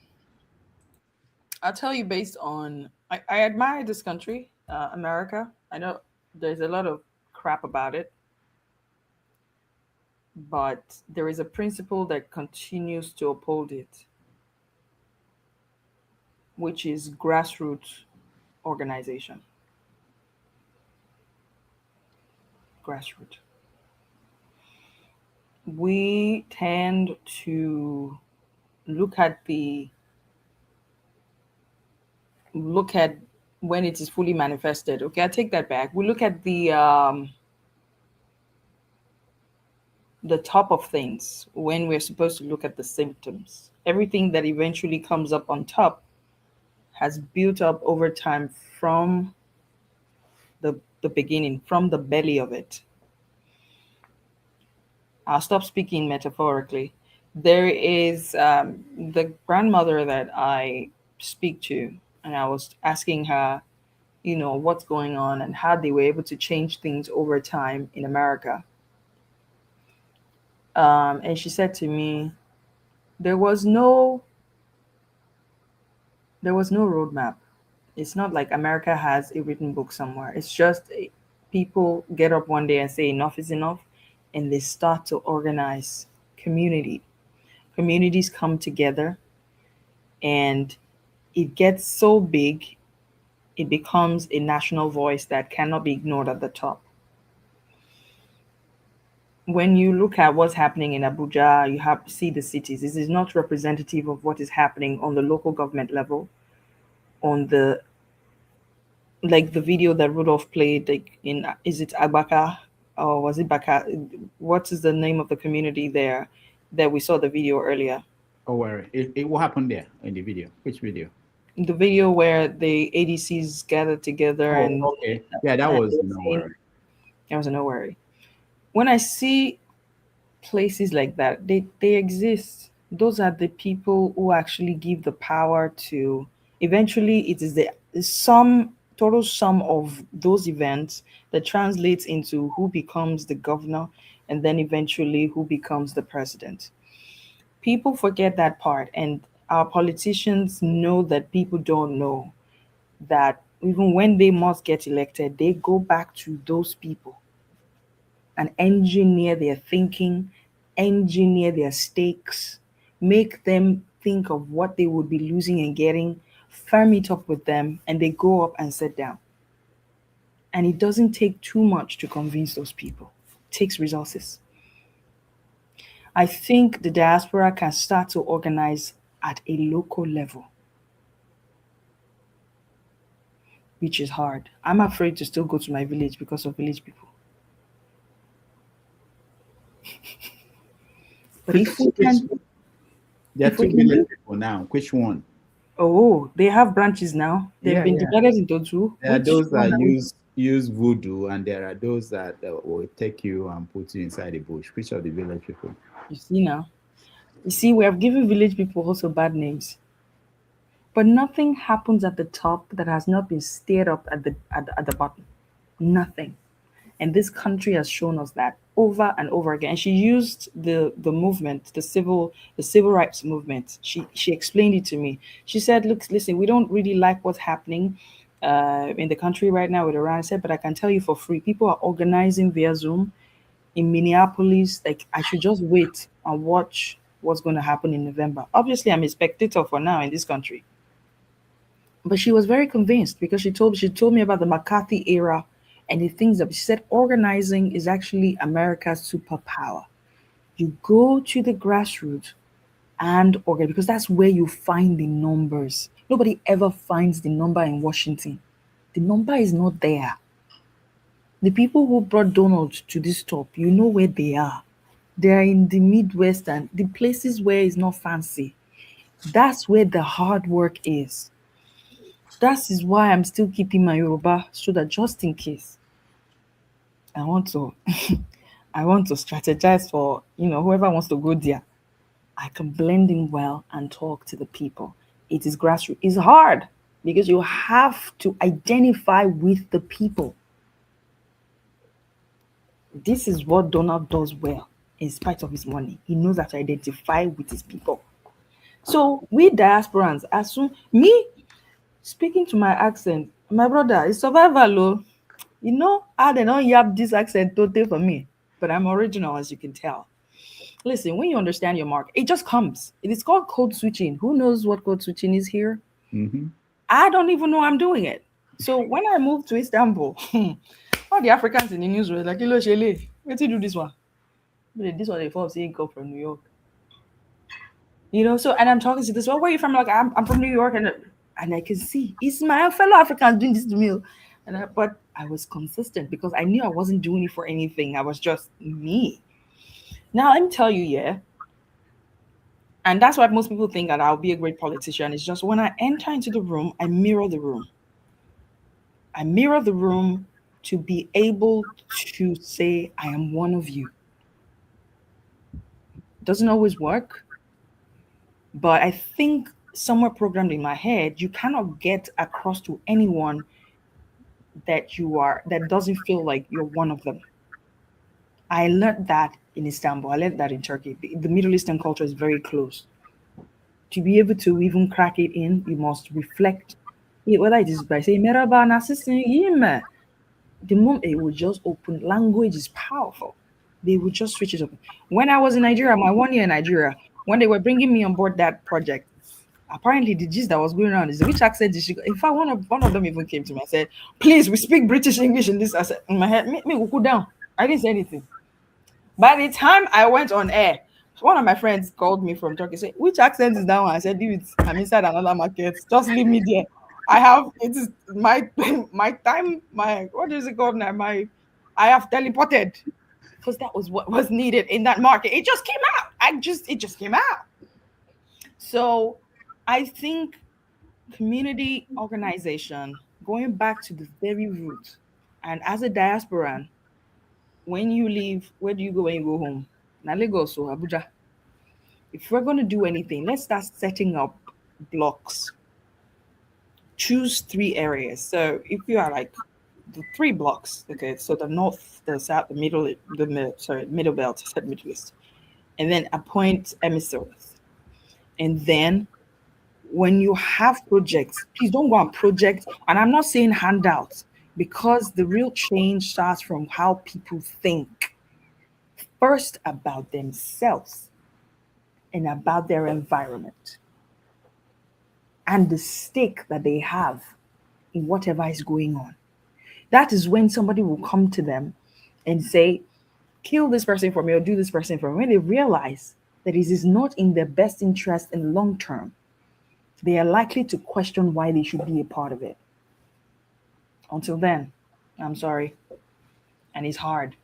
I'll tell you based on I admire this country, America. I know there's a lot of crap about it, but there is a principle that continues to uphold it, which is grassroots organization. Grassroots. We tend to look at the look at when it is fully manifested. Okay, I take that back. We look at the top of things when we're supposed to look at the symptoms. Everything that eventually comes up on top has built up over time from the beginning, from the belly of it. I'll stop speaking metaphorically. There is the grandmother that I speak to, and I was asking her, what's going on and how they were able to change things over time in America. And she said to me, there was no roadmap. It's not like America has a written book somewhere. It's just people get up one day and say enough is enough, and they start to organize community. Communities come together, and it gets so big, it becomes a national voice that cannot be ignored at the top. When you look at what's happening in Abuja, you have to see the cities. This is not representative of what is happening on the local government level, on the video that Rudolph played, is it Abaka or was it Baka? What is the name of the community there that we saw the video earlier? Oh, where what happened there in the video? Which video? The video where the ADCs gathered together and okay. Yeah, that was nowhere. That was nowhere. When I see places like that, they exist. Those are the people who actually give the power to. Eventually, it is the total sum of those events that translates into who becomes the governor and then eventually who becomes the president. People forget that part, and our politicians know that people don't know that even when they must get elected, they go back to those people and engineer their thinking, engineer their stakes, make them think of what they would be losing and getting, firm it up with them, and they go up and sit down. And it doesn't take too much to convince those people. It takes resources. I think the diaspora can start to organize at a local level, which is hard. I'm afraid to still go to my village because of village people. But if we can, there are two village people now. Which one? Oh, they have branches now. They've been divided into two. There are those that use voodoo, and there are those that will take you and put you inside the bush. Which are the village people? You see now. You see, we have given village people also bad names. But nothing happens at the top that has not been stirred up at the bottom. Nothing. And this country has shown us that over and over again. And she used the movement, the civil rights movement. She explained it to me. She said, "Look, listen, we don't really like what's happening in the country right now with Iran." I said, "But I can tell you for free, people are organizing via Zoom in Minneapolis. Like, I should just wait and watch what's going to happen in November." Obviously, I'm a spectator for now in this country. But she was very convinced because she told me about the McCarthy era and the things that she said organizing is actually America's superpower. You go to the grassroots and organize because that's where you find the numbers. Nobody ever finds the number in Washington. The number is not there. The people who brought Donald to this top, you know where they are. They are in the Midwest and the places where it's not fancy. That's where the hard work is. That is why I'm still keeping my Yoruba so that just in case I want to strategize for, whoever wants to go there, I can blend in well and talk to the people. It is grassroots. It's hard because you have to identify with the people. This is what Donald does well. in spite of his money. He knows how to identify with his people. So we diasporans, as soon me speaking to my accent, my brother, it's survival. Oh. You know, I don't yap this accent totally for me, but I'm original, as you can tell. Listen, when you understand your mark, it just comes. It is called code switching. Who knows what code switching is here? Mm-hmm. I don't even know I'm doing it. So when I moved to Istanbul, all the Africans in the news were like, "Hello, Shele, where do this one?" But this one they thought saying come from New York. You know, so and I'm talking to this, well, where are you from? Like, I'm from New York, and I can see it's my fellow Africans doing this to me. But I was consistent because I knew I wasn't doing it for anything. I was just me. Now let me tell you, yeah. And that's why most people think that I'll be a great politician. It's just when I enter into the room, I mirror the room. I mirror the room to be able to say, I am one of you. Doesn't always work. But I think somewhere programmed in my head, you cannot get across to anyone that doesn't feel like you're one of them. I learned that in Istanbul. I learned that in Turkey. The Middle Eastern culture is very close. To be able to even crack it in, you must reflect. Whether it is by saying, Merhaba, nasılsın? The moment it will just open, language is powerful. They would just switch it up. When I was in Nigeria, my 1 year in Nigeria, when they were bringing me on board that project, apparently the gist that was going around is which accent did she go? In fact, one of them even came to me and said, please, we speak British English in this. I said, in my head, me go down. I didn't say anything. By the time I went on air, one of my friends called me from Turkey, said, which accent is that one? I said, I'm inside another market. Just leave me there. It is my time, what is it called now? I have teleported. Because that was what was needed in that market. It just came out. It just came out. So I think community organization, going back to the very root, and as a diasporan, when you leave, where do you go when you go home? Na Lagos or Abuja. If we're going to do anything, let's start setting up blocks. Choose 3 areas. So if you are like the 3 blocks, okay, so the north, the south, the middle belt, I said Middle East, and then appoint emissaries. And then when you have projects, please don't go on projects. And I'm not saying handouts, because the real change starts from how people think first about themselves and about their environment and the stake that they have in whatever is going on. That is when somebody will come to them and say, kill this person for me or do this person for me. When they realize that it is not in their best interest in the long term, they are likely to question why they should be a part of it. Until then, I'm sorry. And it's hard.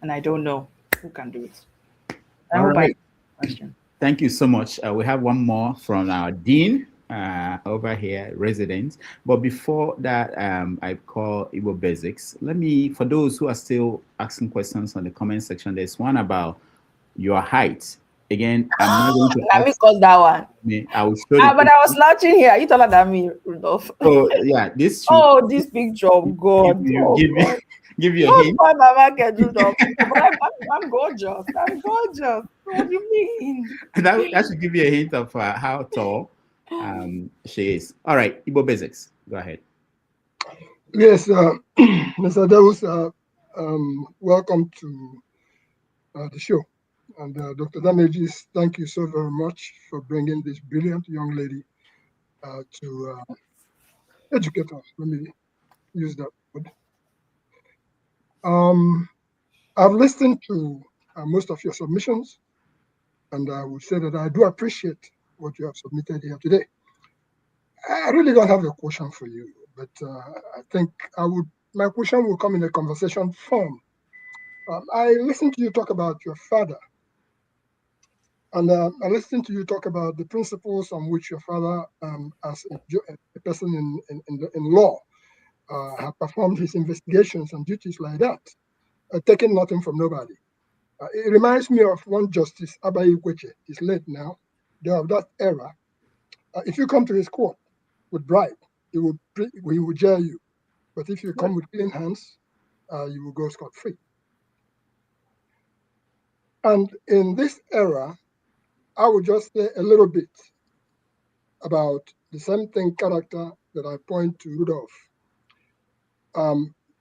And I don't know who can do it. I hope I question. Thank you so much. We have one more from our dean over here, resident. But before that, I call Igbo Basics. For those who are still asking questions on the comment section, there's one about your height. Again, I'm not going to Let me cause that one. I will show but I was slouching here. Are you taller than me, Rudolph? Oh, yeah. This picture of God. Give you a hint. Mama can do that. I'm gorgeous. I'm gorgeous. What do you mean? That should give you a hint of how tall she is. All right, Igbo Basics. Go ahead. Yes, Mr. Deus, welcome to the show. And Dr. Damages, thank you so very much for bringing this brilliant young lady to educate us. Let me use that word. I've listened to most of your submissions, and I would say that I do appreciate what you have submitted here today. I really don't have a question for you, but I think my question will come in a conversation form. I listened to you talk about your father, and I listened to you talk about the principles on which your father, as a person in law, have performed his investigations and duties like that, taking nothing from nobody. It reminds me of one Justice Abayi Kweche. He's late now. They of that era. If you come to his court with bribe, he will jail you. But if you come with clean hands, you will go scot-free. And in this era, I would just say a little bit about the same thing character that I point to Rudolph.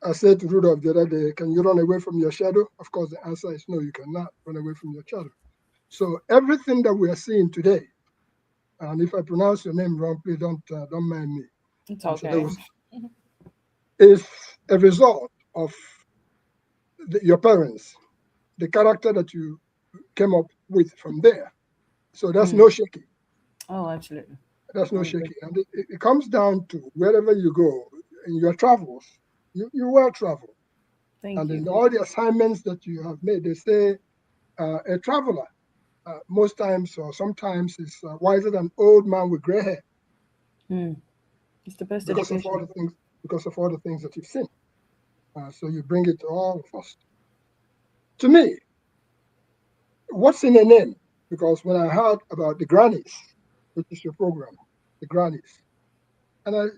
I said to Rudolph the other day, can you run away from your shadow? Of course, the answer is no, you cannot run away from your shadow. So everything that we are seeing today, and if I pronounce your name wrong, please don't mind me. It's okay. Is a result of your parents, the character that you came up with from there. So that's no shaking. Oh, absolutely. That's no shaking. And it comes down to wherever you go in your travels, you well travel. Thank you. In all the assignments that you have made, they say a traveler most times or sometimes is wiser than old man with gray hair. It's the best because education. Because of all the things that you've seen. So you bring it to all of us. To me, what's in a name? Because when I heard about the Grannies, which is your program, the Grannies, and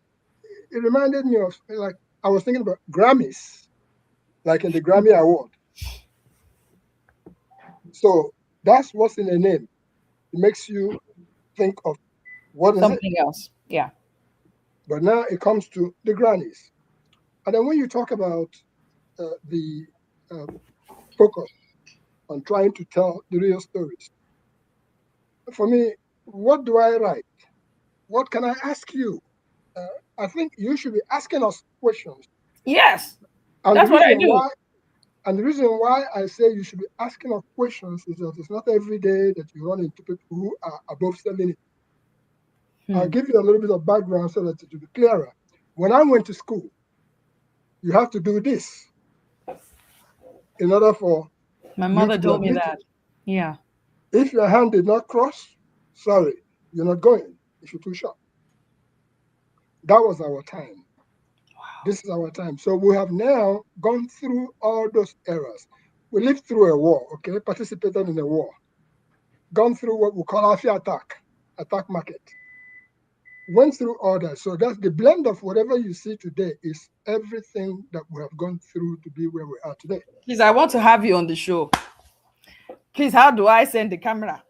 it reminded me of, like, I was thinking about Grammys, like in the Grammy Award. So that's what's in a name. It makes you think of what is something else. Yeah. But now it comes to the Grannies. And then when you talk about the focus on trying to tell the real stories, for me, what do I write? What can I ask you? I think you should be asking us questions. Yes, and that's what I do. And the reason why I say you should be asking us questions is that it's not every day that you run into people who are above 70. I'll give you a little bit of background so that it will be clearer. When I went to school, you have to do this in order for my you mother to be told me admitted. that. Yeah. If your hand did not cross, sorry, you're not going if you're too short. That was our time. Wow. This is our time. So we have now gone through all those eras. We lived through a war, okay, participated in a war, gone through what we call Afia attack market. Went through all that. So that's the blend of whatever you see today is everything that we have gone through to be where we are today. Please, I want to have you on the show. Please, how do I send the camera?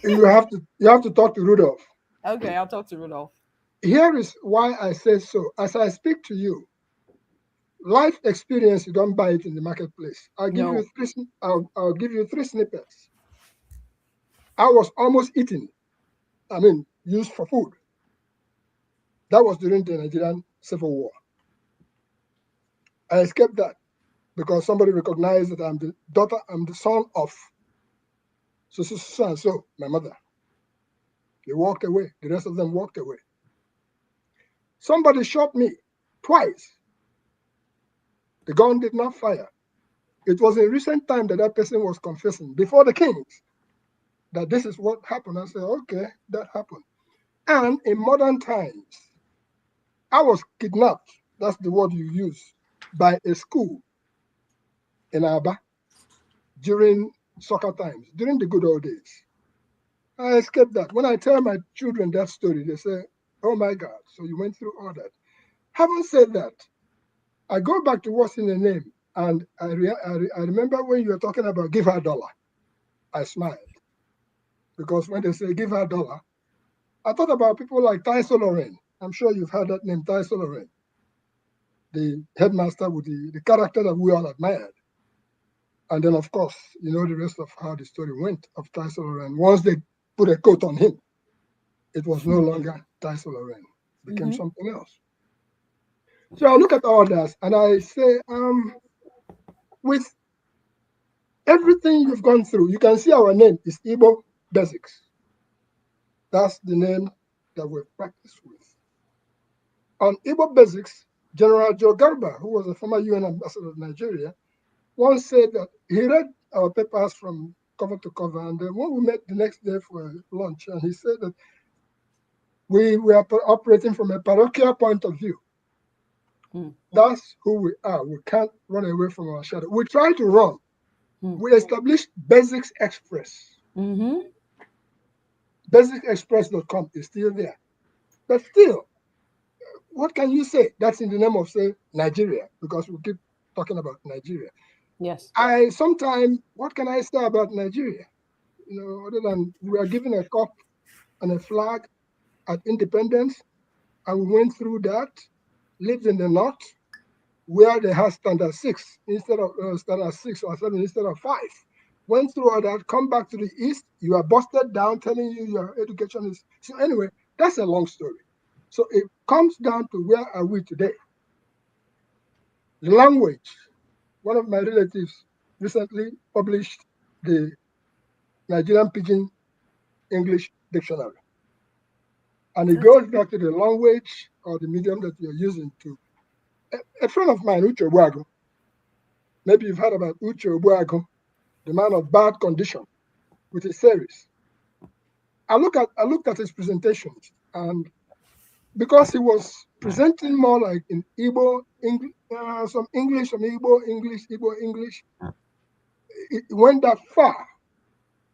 You have to talk to Rudolph. Okay, I'll talk to Rudolph. Here is why I say so. As I speak to you, life experience, you don't buy it in the marketplace. I'll give you three snippets. I was almost eaten. Used for food. That was during the Nigerian Civil War. I escaped that because somebody recognized that I'm the son of so my mother. They walked away. The rest of them walked away. Somebody shot me twice. The gun did not fire. It was in recent time that person was confessing before the kings that this is what happened. I said, okay, that happened. And in modern times, I was kidnapped, that's the word you use, by a school in Aba during soccer times, during the good old days. I escaped that. When I tell my children that story, they say, oh my God, so you went through all that. Having said that, I go back to what's in the name, and I remember when you were talking about give her $1, I smiled. Because when they say give her $1, I thought about people like Ty Soloren. I'm sure you've heard that name, Ty Soloren, the headmaster with the character that we all admired. And then, of course, you know the rest of how the story went of Ty Soloren. Once they put a coat on him, it was no longer Ty Soloren. It became something else. So I look at all that and I say, with everything you've gone through, you can see our name is Igbo Basics. That's the name that we practice with. On Igbo Basics, General Joe Garba, who was a former UN ambassador to Nigeria, once said that he read our papers from cover to cover, and then when we met the next day for lunch, and he said that we were operating from a parochial point of view. That's who we are. We can't run away from our shadow. We try to run. We established Basics Express. BasicsExpress.com is still there. But still, what can you say? That's in the name of, say, Nigeria, because we keep talking about Nigeria. Yes. I sometimes, what can I say about Nigeria? Other than we are given a cup and a flag at independence, and we went through that, lived in the north, where they have standard 6 instead of standard 6 or 7 instead of 5. Went through all that, come back to the east, you are busted down, telling you your education is. So anyway, that's a long story. So it comes down to where are we today? The language. One of my relatives recently published the Nigerian Pidgin English Dictionary. And it goes back to the language or the medium that you're using to. A friend of mine, Uche Obuagu, maybe you've heard about Uche Obuagu, the man of bad condition, with his series. I looked at his presentations, and because he was presenting more like in Igbo, some English, some Igbo, English, it went that far.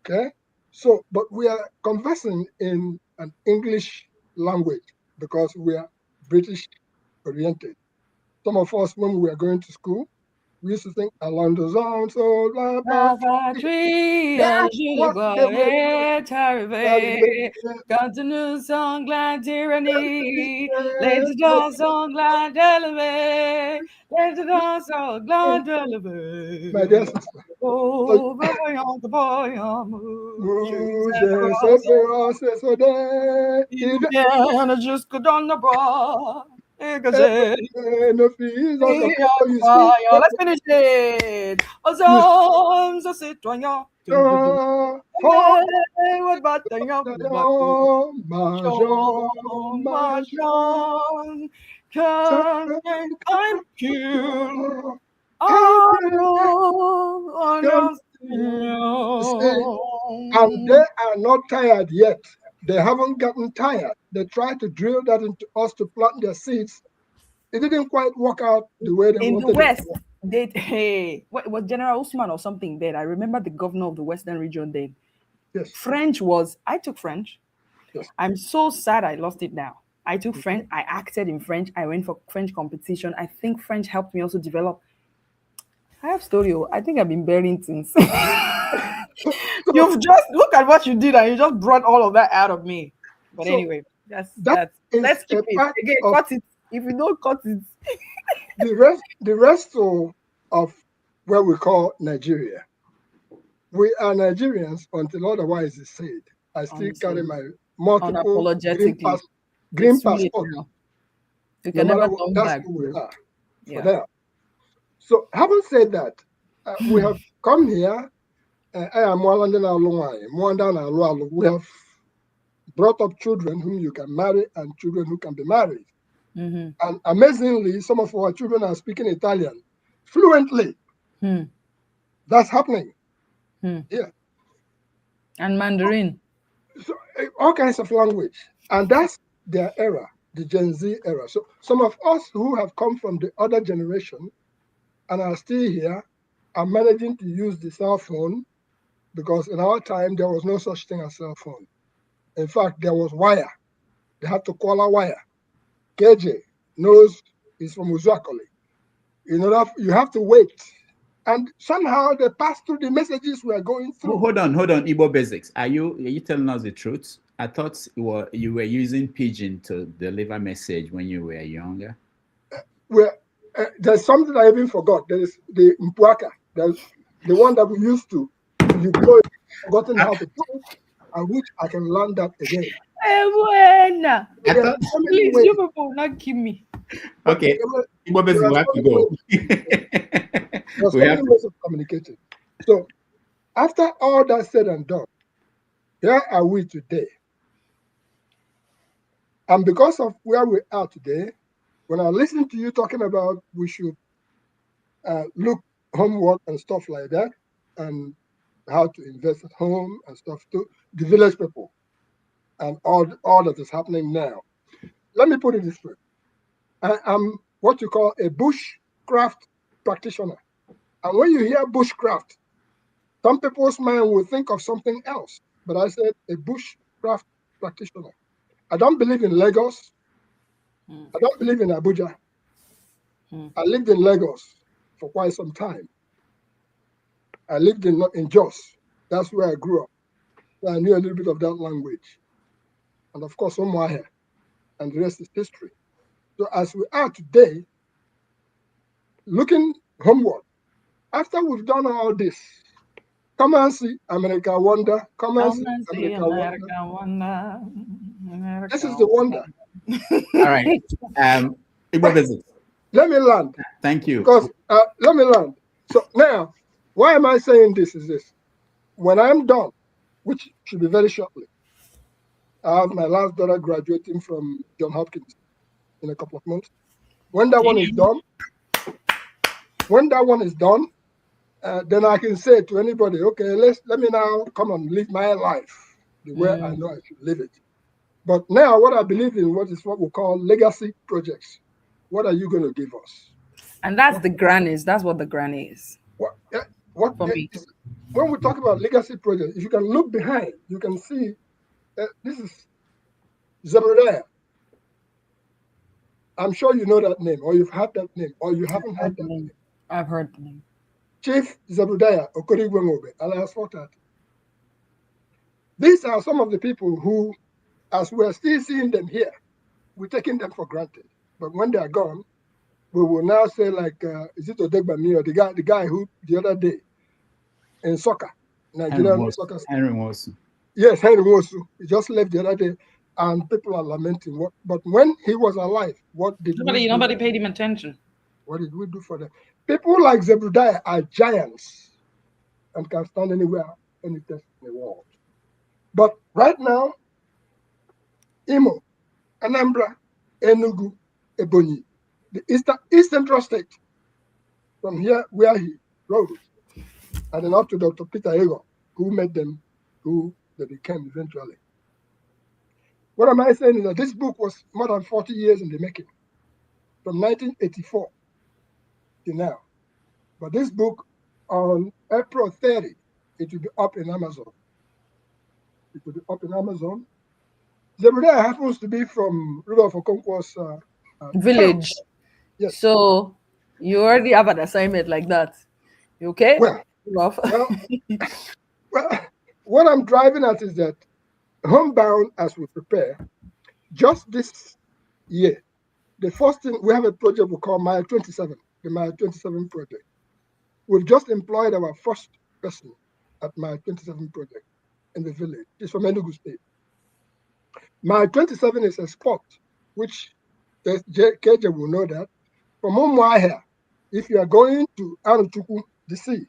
Okay, so but we are conversing in an English language because we are British oriented. Some of us, when we were going to school, we used to think along the zone, so continue song glad tyranny, let the dance song glad elevate, let the dance song glad elevate. My dear sister. Oh, just go down the bar. Let's finish it. And they are not tired yet. They haven't gotten tired. They tried to drill that into us to plant their seeds. It didn't quite work out the way they wanted. In the West, what was General Usman or something then? I remember the governor of the Western region then. Yes. I took French. Yes. I'm so sad I lost it now. I took French. I acted in French. I went for French competition. I think French helped me also develop. I have story. I think I've been bearing things. You've just look at what you did, and you just brought all of that out of me. But anyway, that's let's keep it again. Cut it if you don't cut it. the rest of what we call Nigeria, we are Nigerians until otherwise is said. I still carry my multiple green passport. You can never come that's back. Who we are for that. So, having said that, we have come here. We have brought up children whom you can marry and children who can be married. Mm-hmm. And amazingly, some of our children are speaking Italian fluently. That's happening. Yeah. And Mandarin. So, all kinds of language. And that's their era, the Gen Z era. So some of us who have come from the other generation and are still here are managing to use the cell phone, because in our time, there was no such thing as cell phone. In fact, there was wire. They had to call a wire. KJ knows he's from Uzuakoli. You have to wait. And somehow they pass through the messages we are going through. Hold on, Igbo basics. Are you telling us the truth? I thought you were using pidgin to deliver message when you were younger. There's something I even forgot. There is the Mpuaka. There's the one that we used to. You blow it, forgotten how to do it, and which I can learn that again. Please, you people not kill me. Okay, Igbo basics, we have to go. There's many ways of communicating. So, after all that said and done, here are we today. And because of where we are today, when I listen to you talking about we should look homework and stuff like that, and how to invest at home and stuff to the village people, and all that is happening now. Let me put it this way. I am what you call a bushcraft practitioner. And when you hear bushcraft, some people's mind will think of something else. But I said a bushcraft practitioner. I don't believe in Lagos. I don't believe in Abuja. I lived in Lagos for quite some time. I lived in Jos. That's where I grew up. So I knew a little bit of that language. And of course, Omwahe, and the rest is history. So as we are today, looking homeward, after we've done all this, come and see America Wonder. Come and see America Wonder. This is the wonder. All right. Igbo Basics. Let me land. Thank you. Because let me land. So now, why am I saying this is this? When I'm done, which should be very shortly, I have my last daughter graduating from John Hopkins in a couple of months. When that one is done, then I can say to anybody, okay, let me now come and live my life the way I know I should live it. But now what I believe in, what we call legacy projects. What are you going to give us? And that's the grannies. That's what the granny is. What for me? When we talk about legacy projects, if you can look behind, you can see this is Zebediah. I'm sure you know that name, or you've heard that name, or you haven't heard that name. I've heard the name. Chief Zebediah Okorigwengobe, alias Fortat. These are some of the people who, as we're still seeing them here, we're taking them for granted. But when they are gone, we will now say, like, is it Odegbami or the guy who the other day in soccer, Nigerian soccer. Henry Nwosu. Yes, Henry Nwosu. He just left the other day, and people are lamenting. But when he was alive, what did nobody paid him attention? What did we do for them? People like Zebediah are giants and can stand anywhere, any test in the world. But right now, Imo, Anambra, Enugu, Ebonyi, the East Central State, from here where he rose, and then up to Dr. Peter Ego, who made them who they became eventually. What am I saying is that this book was more than 40 years in the making, from 1984 to now. But this book, on April 30, it will be up in Amazon. It will be up in Amazon. Zebediah happens to be from Rudolph Okonkwo's village. Yes. So you already have an assignment like that. You okay? Well, what I'm driving at is that homebound as we prepare, just this year, the first thing, we have a project we call Mile 27, the Mile 27 project. We've just employed our first person at Mile 27 project in the village. It's from Enugu State. Mile 27 is a spot which KJ will know that. From Umuahia, if you are going to Anuchukwu, the sea,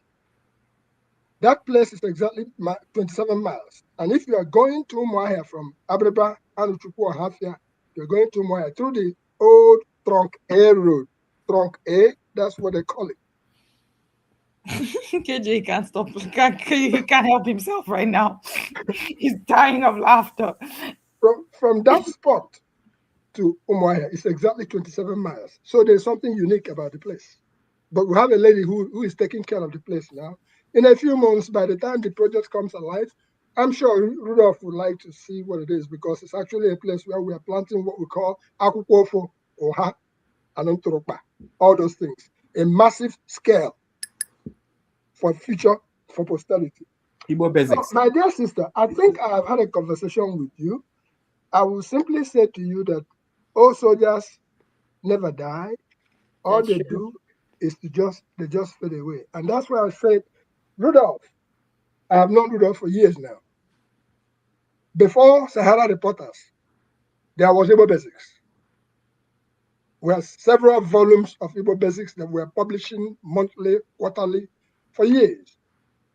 that place is exactly 27 miles. And if you are going to Umuahia from Abreba, Anuchukwu, or Hafia, you're going to Umuahia through the old Trunk A road. Trunk A, that's what they call it. KJ can't stop. He can't help himself right now. He's dying of laughter. From that spot to Umuahia, it's exactly 27 miles. So there's something unique about the place. But we have a lady who is taking care of the place now. In a few months, by the time the project comes alive, I'm sure Rudolph would like to see what it is, because it's actually a place where we are planting what we call Akukwofo, Oha, and Ontoropa, all those things. A massive scale for future, for posterity. Igbo Basics. So, my dear sister, I think I have had a conversation with you. I will simply say to you that all soldiers never die. All they do is they just fade away. And that's why I said, Rudolph, I have known Rudolph for years now. Before Sahara Reporters, there was Igbo Basics. We had several volumes of Igbo Basics that we were publishing monthly, quarterly, for years.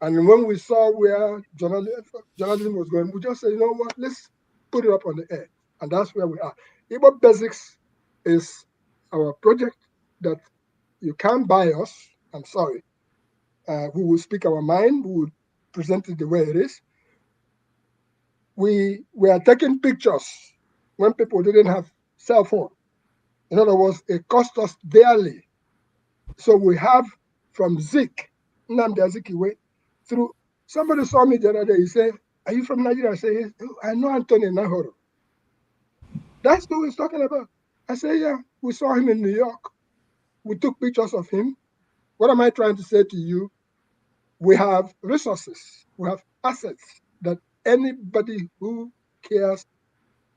And when we saw where journalism was going, we just said, you know what, let's put it up on the air. And that's where we are. Igbo Basics is our project that you can't buy us. I'm sorry. We will speak our mind. We will present it the way it is. We are taking pictures when people didn't have cell phone. In other words, it cost us dearly. So we have from Zik, Nnamdi Azikiwe, through, somebody saw me the other day, he said, are you from Nigeria? I said, yes. I know Anthony Nahoro. That's who he's talking about. I said, yeah, we saw him in New York. We took pictures of him. What am I trying to say to you? we have resources, we have assets that anybody who cares,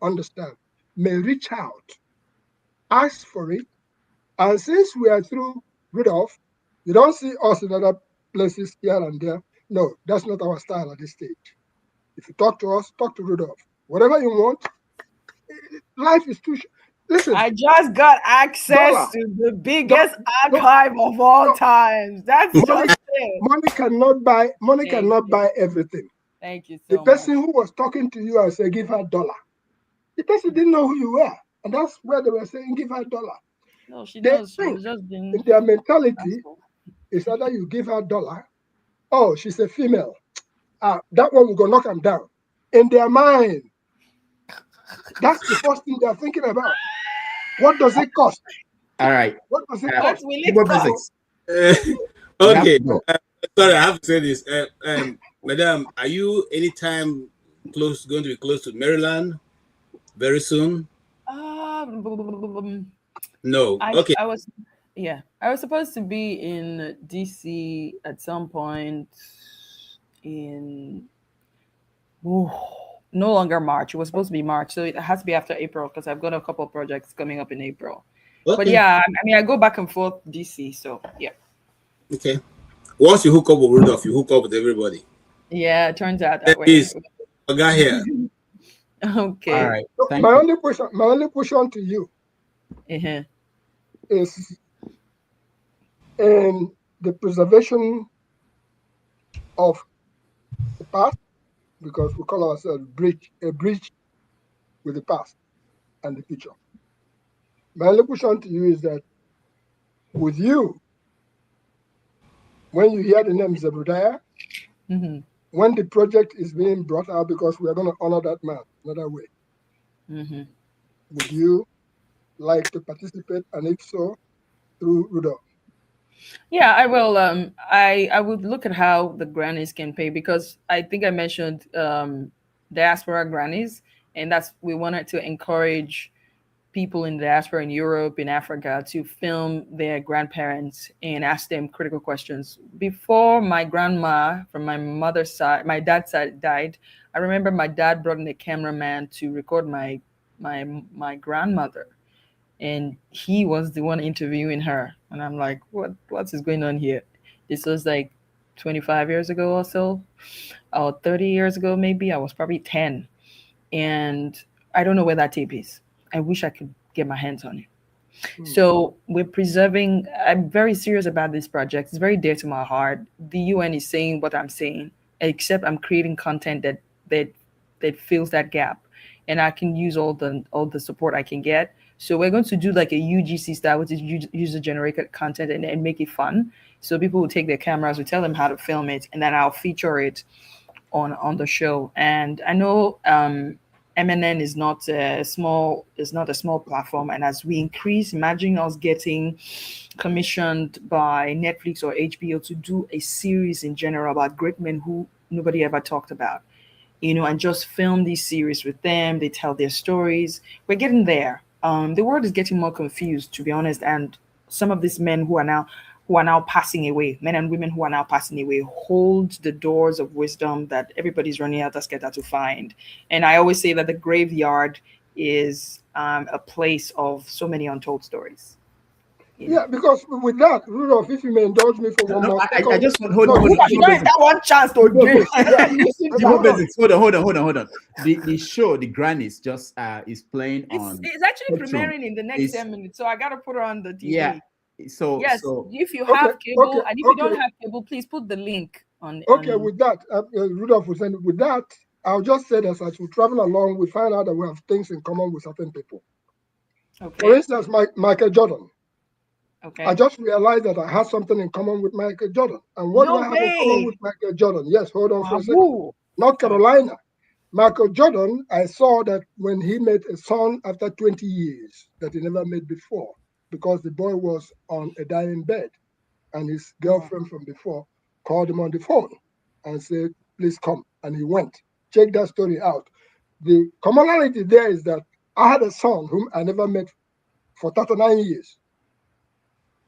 understand, may reach out, ask for it. And since we are through Rudolph, you don't see us in other places here and there. No, that's not our style at this stage. If you talk to us, talk to Rudolph. Whatever you want, life is too short. Listen, I just got access dollar. to the biggest archive of all times. That's Money, just it. money cannot buy. Money Thank cannot you. buy everything. Thank you The so person much. who was talking to you and said, "Give her $1," the person didn't know who you were, and that's where they were saying, "Give her $1." No, she They knows. She think was just being. in their mentality is either you give her $1. Oh, she's a female. That one will go knock them down. In their mind, that's the first thing they're thinking about. What does it cost? All right. What does it What cost? will it Igbo cost? basics. Okay. We have to go. Sorry, I have to say this. Madam, are you anytime going to be close to Maryland very soon? No. Okay. I was, yeah, I was supposed to be in DC at some point in no longer March. It was supposed to be March, so it has to be after April because I've got a couple of projects coming up in April. Okay. But yeah, I mean, I go back and forth DC, so yeah. Okay. Once you hook up with Rudolph, you hook up with everybody. Yeah, it turns out that way. Please, I got here. Okay. All right. So Thank my you. only question to you Uh-huh. is in the preservation of the past, because we call ourselves a bridge with the past and the future. My only question to you is that with you, when you hear the name Zebediah, Mm-hmm. when the project is being brought out, because we are going to honor that man another way, Mm-hmm. would you like to participate, and if so, through Rudolph? Yeah, I will. I would look at how the grannies can pay because I think I mentioned diaspora grannies, and that's we wanted to encourage people in the diaspora in Europe, in Africa, to film their grandparents and ask them critical questions. Before my grandma from my mother's side, my dad's side died, I remember my dad brought in a cameraman to record my grandmother, and he was the one interviewing her. And I'm like, what's going on here? This was like 25 years ago or so, or 30 years ago maybe. I was probably 10, and I don't know where that tape is. I wish I could get my hands on it. So we're preserving. I'm very serious about this project. It's very dear to my heart. The UN is saying what I'm saying, except I'm creating content that fills that gap, and I can use all the support I can get. So we're going to do like a UGC style, which is user generated content, and make it fun. So people will take their cameras, we tell them how to film it, and then I'll feature it on the show. And I know MNN is not a small platform, and as we increase, imagine us getting commissioned by Netflix or HBO to do a series in general about great men who nobody ever talked about, and just film these series with them. They tell their stories. We're getting there. The world is getting more confused, to be honest, and some of these men who are now passing away, men and women who are now passing away, hold the doors of wisdom that everybody's running out of scatter to find. And I always say that the graveyard is a place of so many untold stories. Yeah, because with that, Rudolph, if you may indulge me for one more second. I just hold on. You don't have that one chance to do. Hold on. The show, the Grannies, just is playing on. It's actually Spectrum. premiering in the next 10 minutes, so I gotta put her on the TV. Yeah. So yes, so, if you have cable, and if you don't okay. have cable, please put the link on. Okay, with that, Rudolph was saying, with that, I'll just say that as we travel along, we find out that we have things in common with certain people. Okay. For instance, Michael Jordan. Okay. I just realized that I have something in common with Michael Jordan. And what do I have in common with Michael Jordan? Yes, hold on for a second. North Carolina. Michael Jordan, I saw that when he made a son after 20 years that he never made before, because the boy was on a dying bed, and his girlfriend from before called him on the phone and said, please come. And he went. Check that story out. The commonality there is that I had a son whom I never met for 39 years.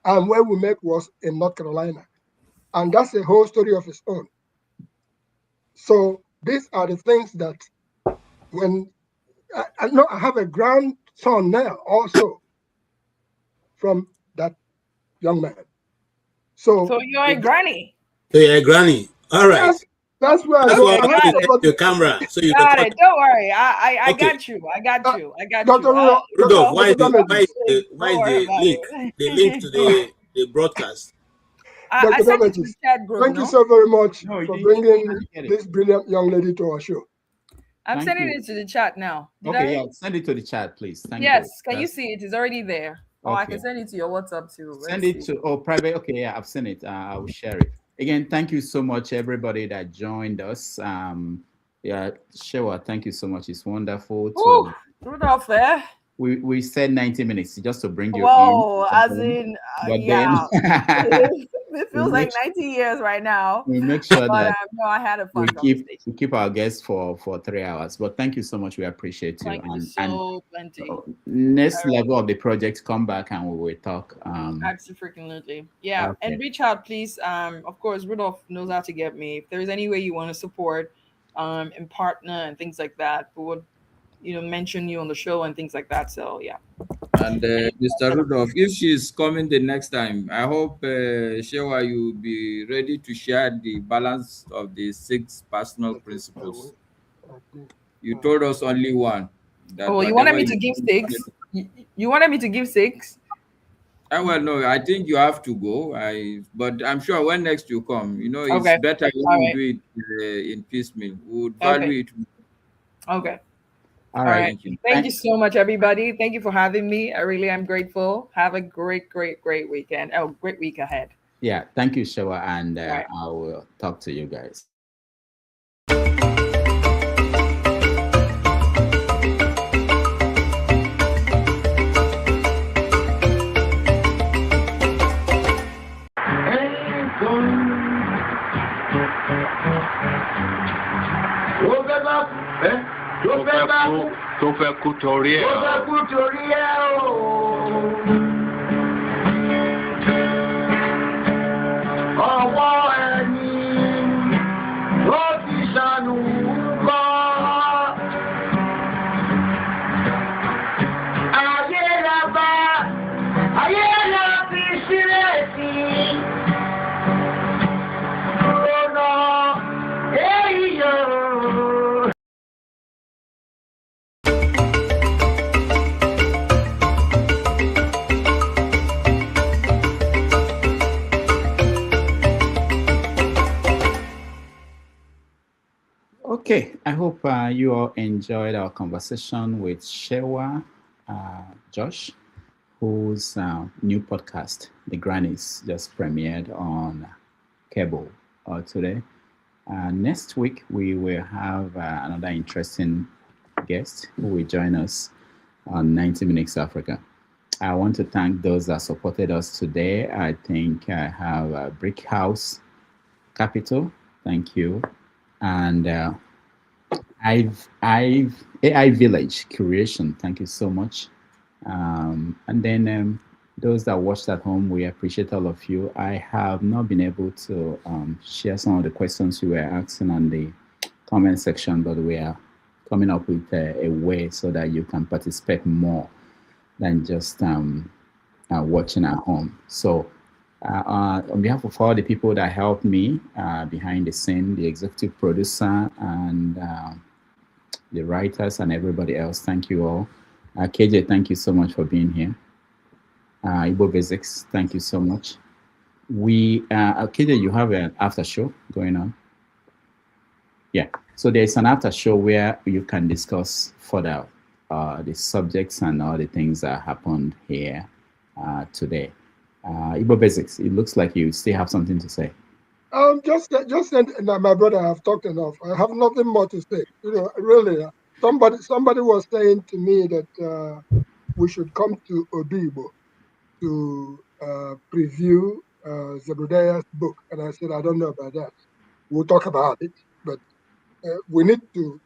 And where we met was in North Carolina. And that's a whole story of its own. So these are the things that when I know I have a grandson now also from that young man. So you're a granny. So you're a granny. All right. That's where I That's go. why I'm I going have to take your camera so you can Got touch. it. Don't worry. I Okay. got you. I got you. I got Dr. you. Rudolph, why is Don't worry the about link? it. The link to the broadcast. I Dr. sent it to the Demetrius, chat group. thank No? you so very much No, you for didn't bringing get it. this brilliant young lady to our show. I'm Thank sending you. it to the chat now. Did Okay, I? yeah, send it to the chat, please. Thank you. Yes. Can you That's- see it? It's already there. Oh, I Okay. can send it to your WhatsApp too. Send Let's it see. to private. Okay, yeah, I've seen it. I will share it. Again, thank you so much, everybody that joined us. Yeah, Shewa, thank you so much. It's wonderful Ooh, to. Rudolph there. We said 90 minutes just to bring you Whoa, in. as in, But yeah. then It feels like 90 years right now. we make sure But that no, I had a fun we conversation. keep our guests for 3 hours. But thank you so much. We appreciate you. Thank you so plenty. Next level of the project, come back and we will talk. Absolutely. Yeah. Okay. And reach out, please. Of course, Rudolph knows how to get me. If there's any way you want to support and partner and things like that, we would, mention you on the show and things like that. So yeah. And Mr. Rudolph, if she's coming the next time, I hope, Shewa, you'll be ready to share the balance of the 6 personal principles. You told us only one. Oh, you wanted me to give 6? You wanted me to give 6? Well, no, I think you have to go. But I'm sure when next you come, it's Okay. better when All we right. do it in piecemeal. We would value it. Okay. All right. Thank you. Thank you so much, everybody. Thank you for having me. I really am grateful. Have a great, great, great weekend. Oh, great week ahead. Yeah, thank you, Shewa, and Right. I will talk to you guys. Tó fẹ́ kú torí ẹ̀ o. Ọwọ́ ẹni ló ti ṣàánú kọ́. Ayé la bá, ayé la fi sílẹ̀ sí. Lọ́nà èyí yóò. Okay, I hope you all enjoyed our conversation with Adesewa Josh, whose new podcast, The Grannies, just premiered on cable today. Next week, we will have another interesting guest who will join us on 90 Minutes Africa. I want to thank those that supported us today. I think I have Brick House Capital. Thank you. And AI Village Creation. Thank you so much. And then those that watched at home, we appreciate all of you. I have not been able to share some of the questions you were asking on the comment section, but we are coming up with a way so that you can participate more than just watching at home. So on behalf of all the people that helped me behind the scene, the executive producer and the writers and everybody else, thank you all. KJ, thank you so much for being here. Igbo Basics, thank you so much. KJ, you have an after show going on? Yeah, so there's an after show where you can discuss further the subjects and all the things that happened here today. Igbo Basics, it looks like you still have something to say. Just my brother, I've talked enough. I have nothing more to say. Really, somebody was saying to me that we should come to Odibo to preview Zebrudayah's book, and I said I don't know about that. We'll talk about it, but we need to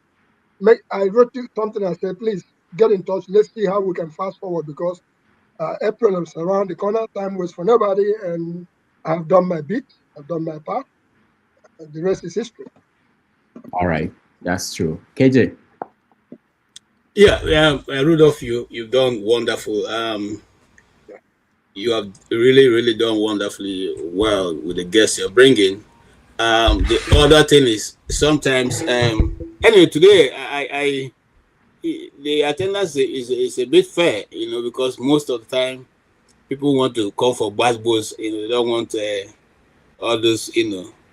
make. I wrote you something. I said, please get in touch. Let's see how we can fast forward because April is around the corner. Time waits for nobody, and I've done my bit. I've done my part. And the rest is history. All right, that's true. KJ. Yeah, Rudolph, you've done wonderful. You have really done wonderfully well with the guests you're bringing. The other thing is sometimes anyway today I the attendance is a bit fair, because most of the time people want to come for basketballs, they don't want all those,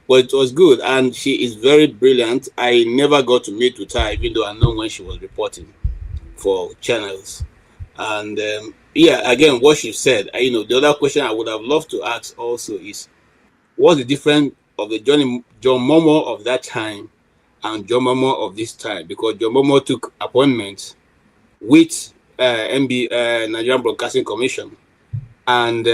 but it was good, and she is very brilliant. I never got to meet with her, even though I know when she was reporting for channels. And again, what she said, the other question I would have loved to ask also is, what's the difference of the John Momo of that time and John Momo of this time? Because John Momo took appointments with Nigerian Broadcasting Commission, and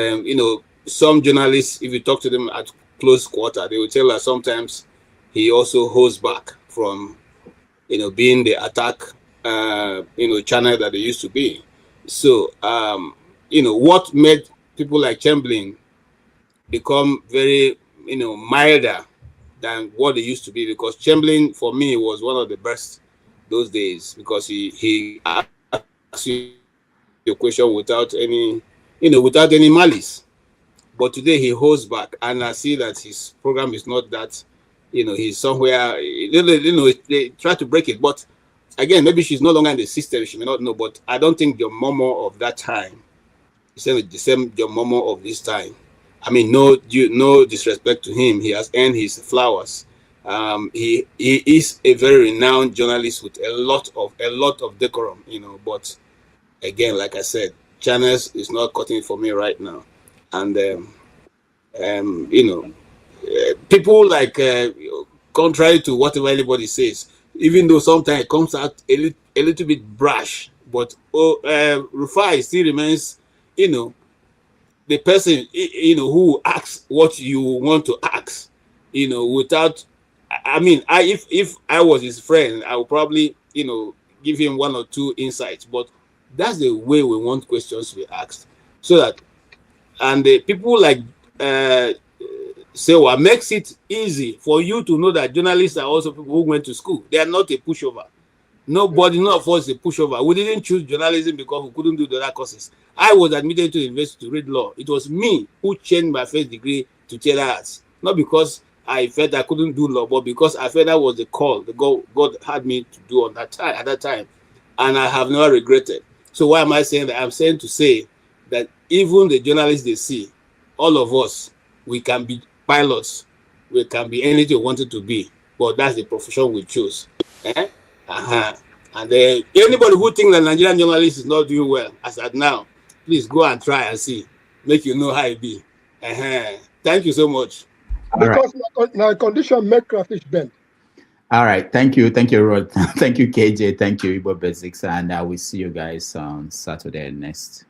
some journalists, if you talk to them at close quarter, they will tell us sometimes he also holds back from being the attack channel that they used to be. So what made people like Chamberlain become very milder than what they used to be? Because Chamberlain for me was one of the best those days, because he asked you your question without any malice. But today he holds back, and I see that his program is not that, he's somewhere, they try to break it. But again, maybe she's no longer in the system, she may not know, but I don't think the Momo of that time is the same John Momo of this time. I mean, no disrespect to him, he has earned his flowers. He is a very renowned journalist with a lot of decorum, but again, like I said, channels is not cutting it for me right now. And people like contrary to whatever anybody says, even though sometimes it comes out a little bit brash, but Rufai still remains, the person, who asks what you want to ask, without, if I was his friend, I would probably, give him one or two insights, but that's the way we want questions to be asked, so that, and the people like Sewa makes it easy for you to know that journalists are also people who went to school. They are not a pushover. Nobody, none of us is a pushover. We didn't choose journalism because we couldn't do the other courses. I was admitted to the university to read law. It was me who changed my first degree to theater arts. Not because I felt I couldn't do law, but because I felt that was the call the God had me to do at that time. And I have never regretted. So why am I saying that? I'm saying to say that even the journalists they see, all of us, we can be pilots, we can be anything we wanted to be, but that's the profession we choose. And anybody who thinks that Nigerian journalist is not doing well as at now, please go and try and see, make you know how it be. Thank you so much. Because my condition make crayfish bend. All right, thank you, Rod. Thank you, KJ. Thank you, Igbo Basics, and I will see you guys on Saturday next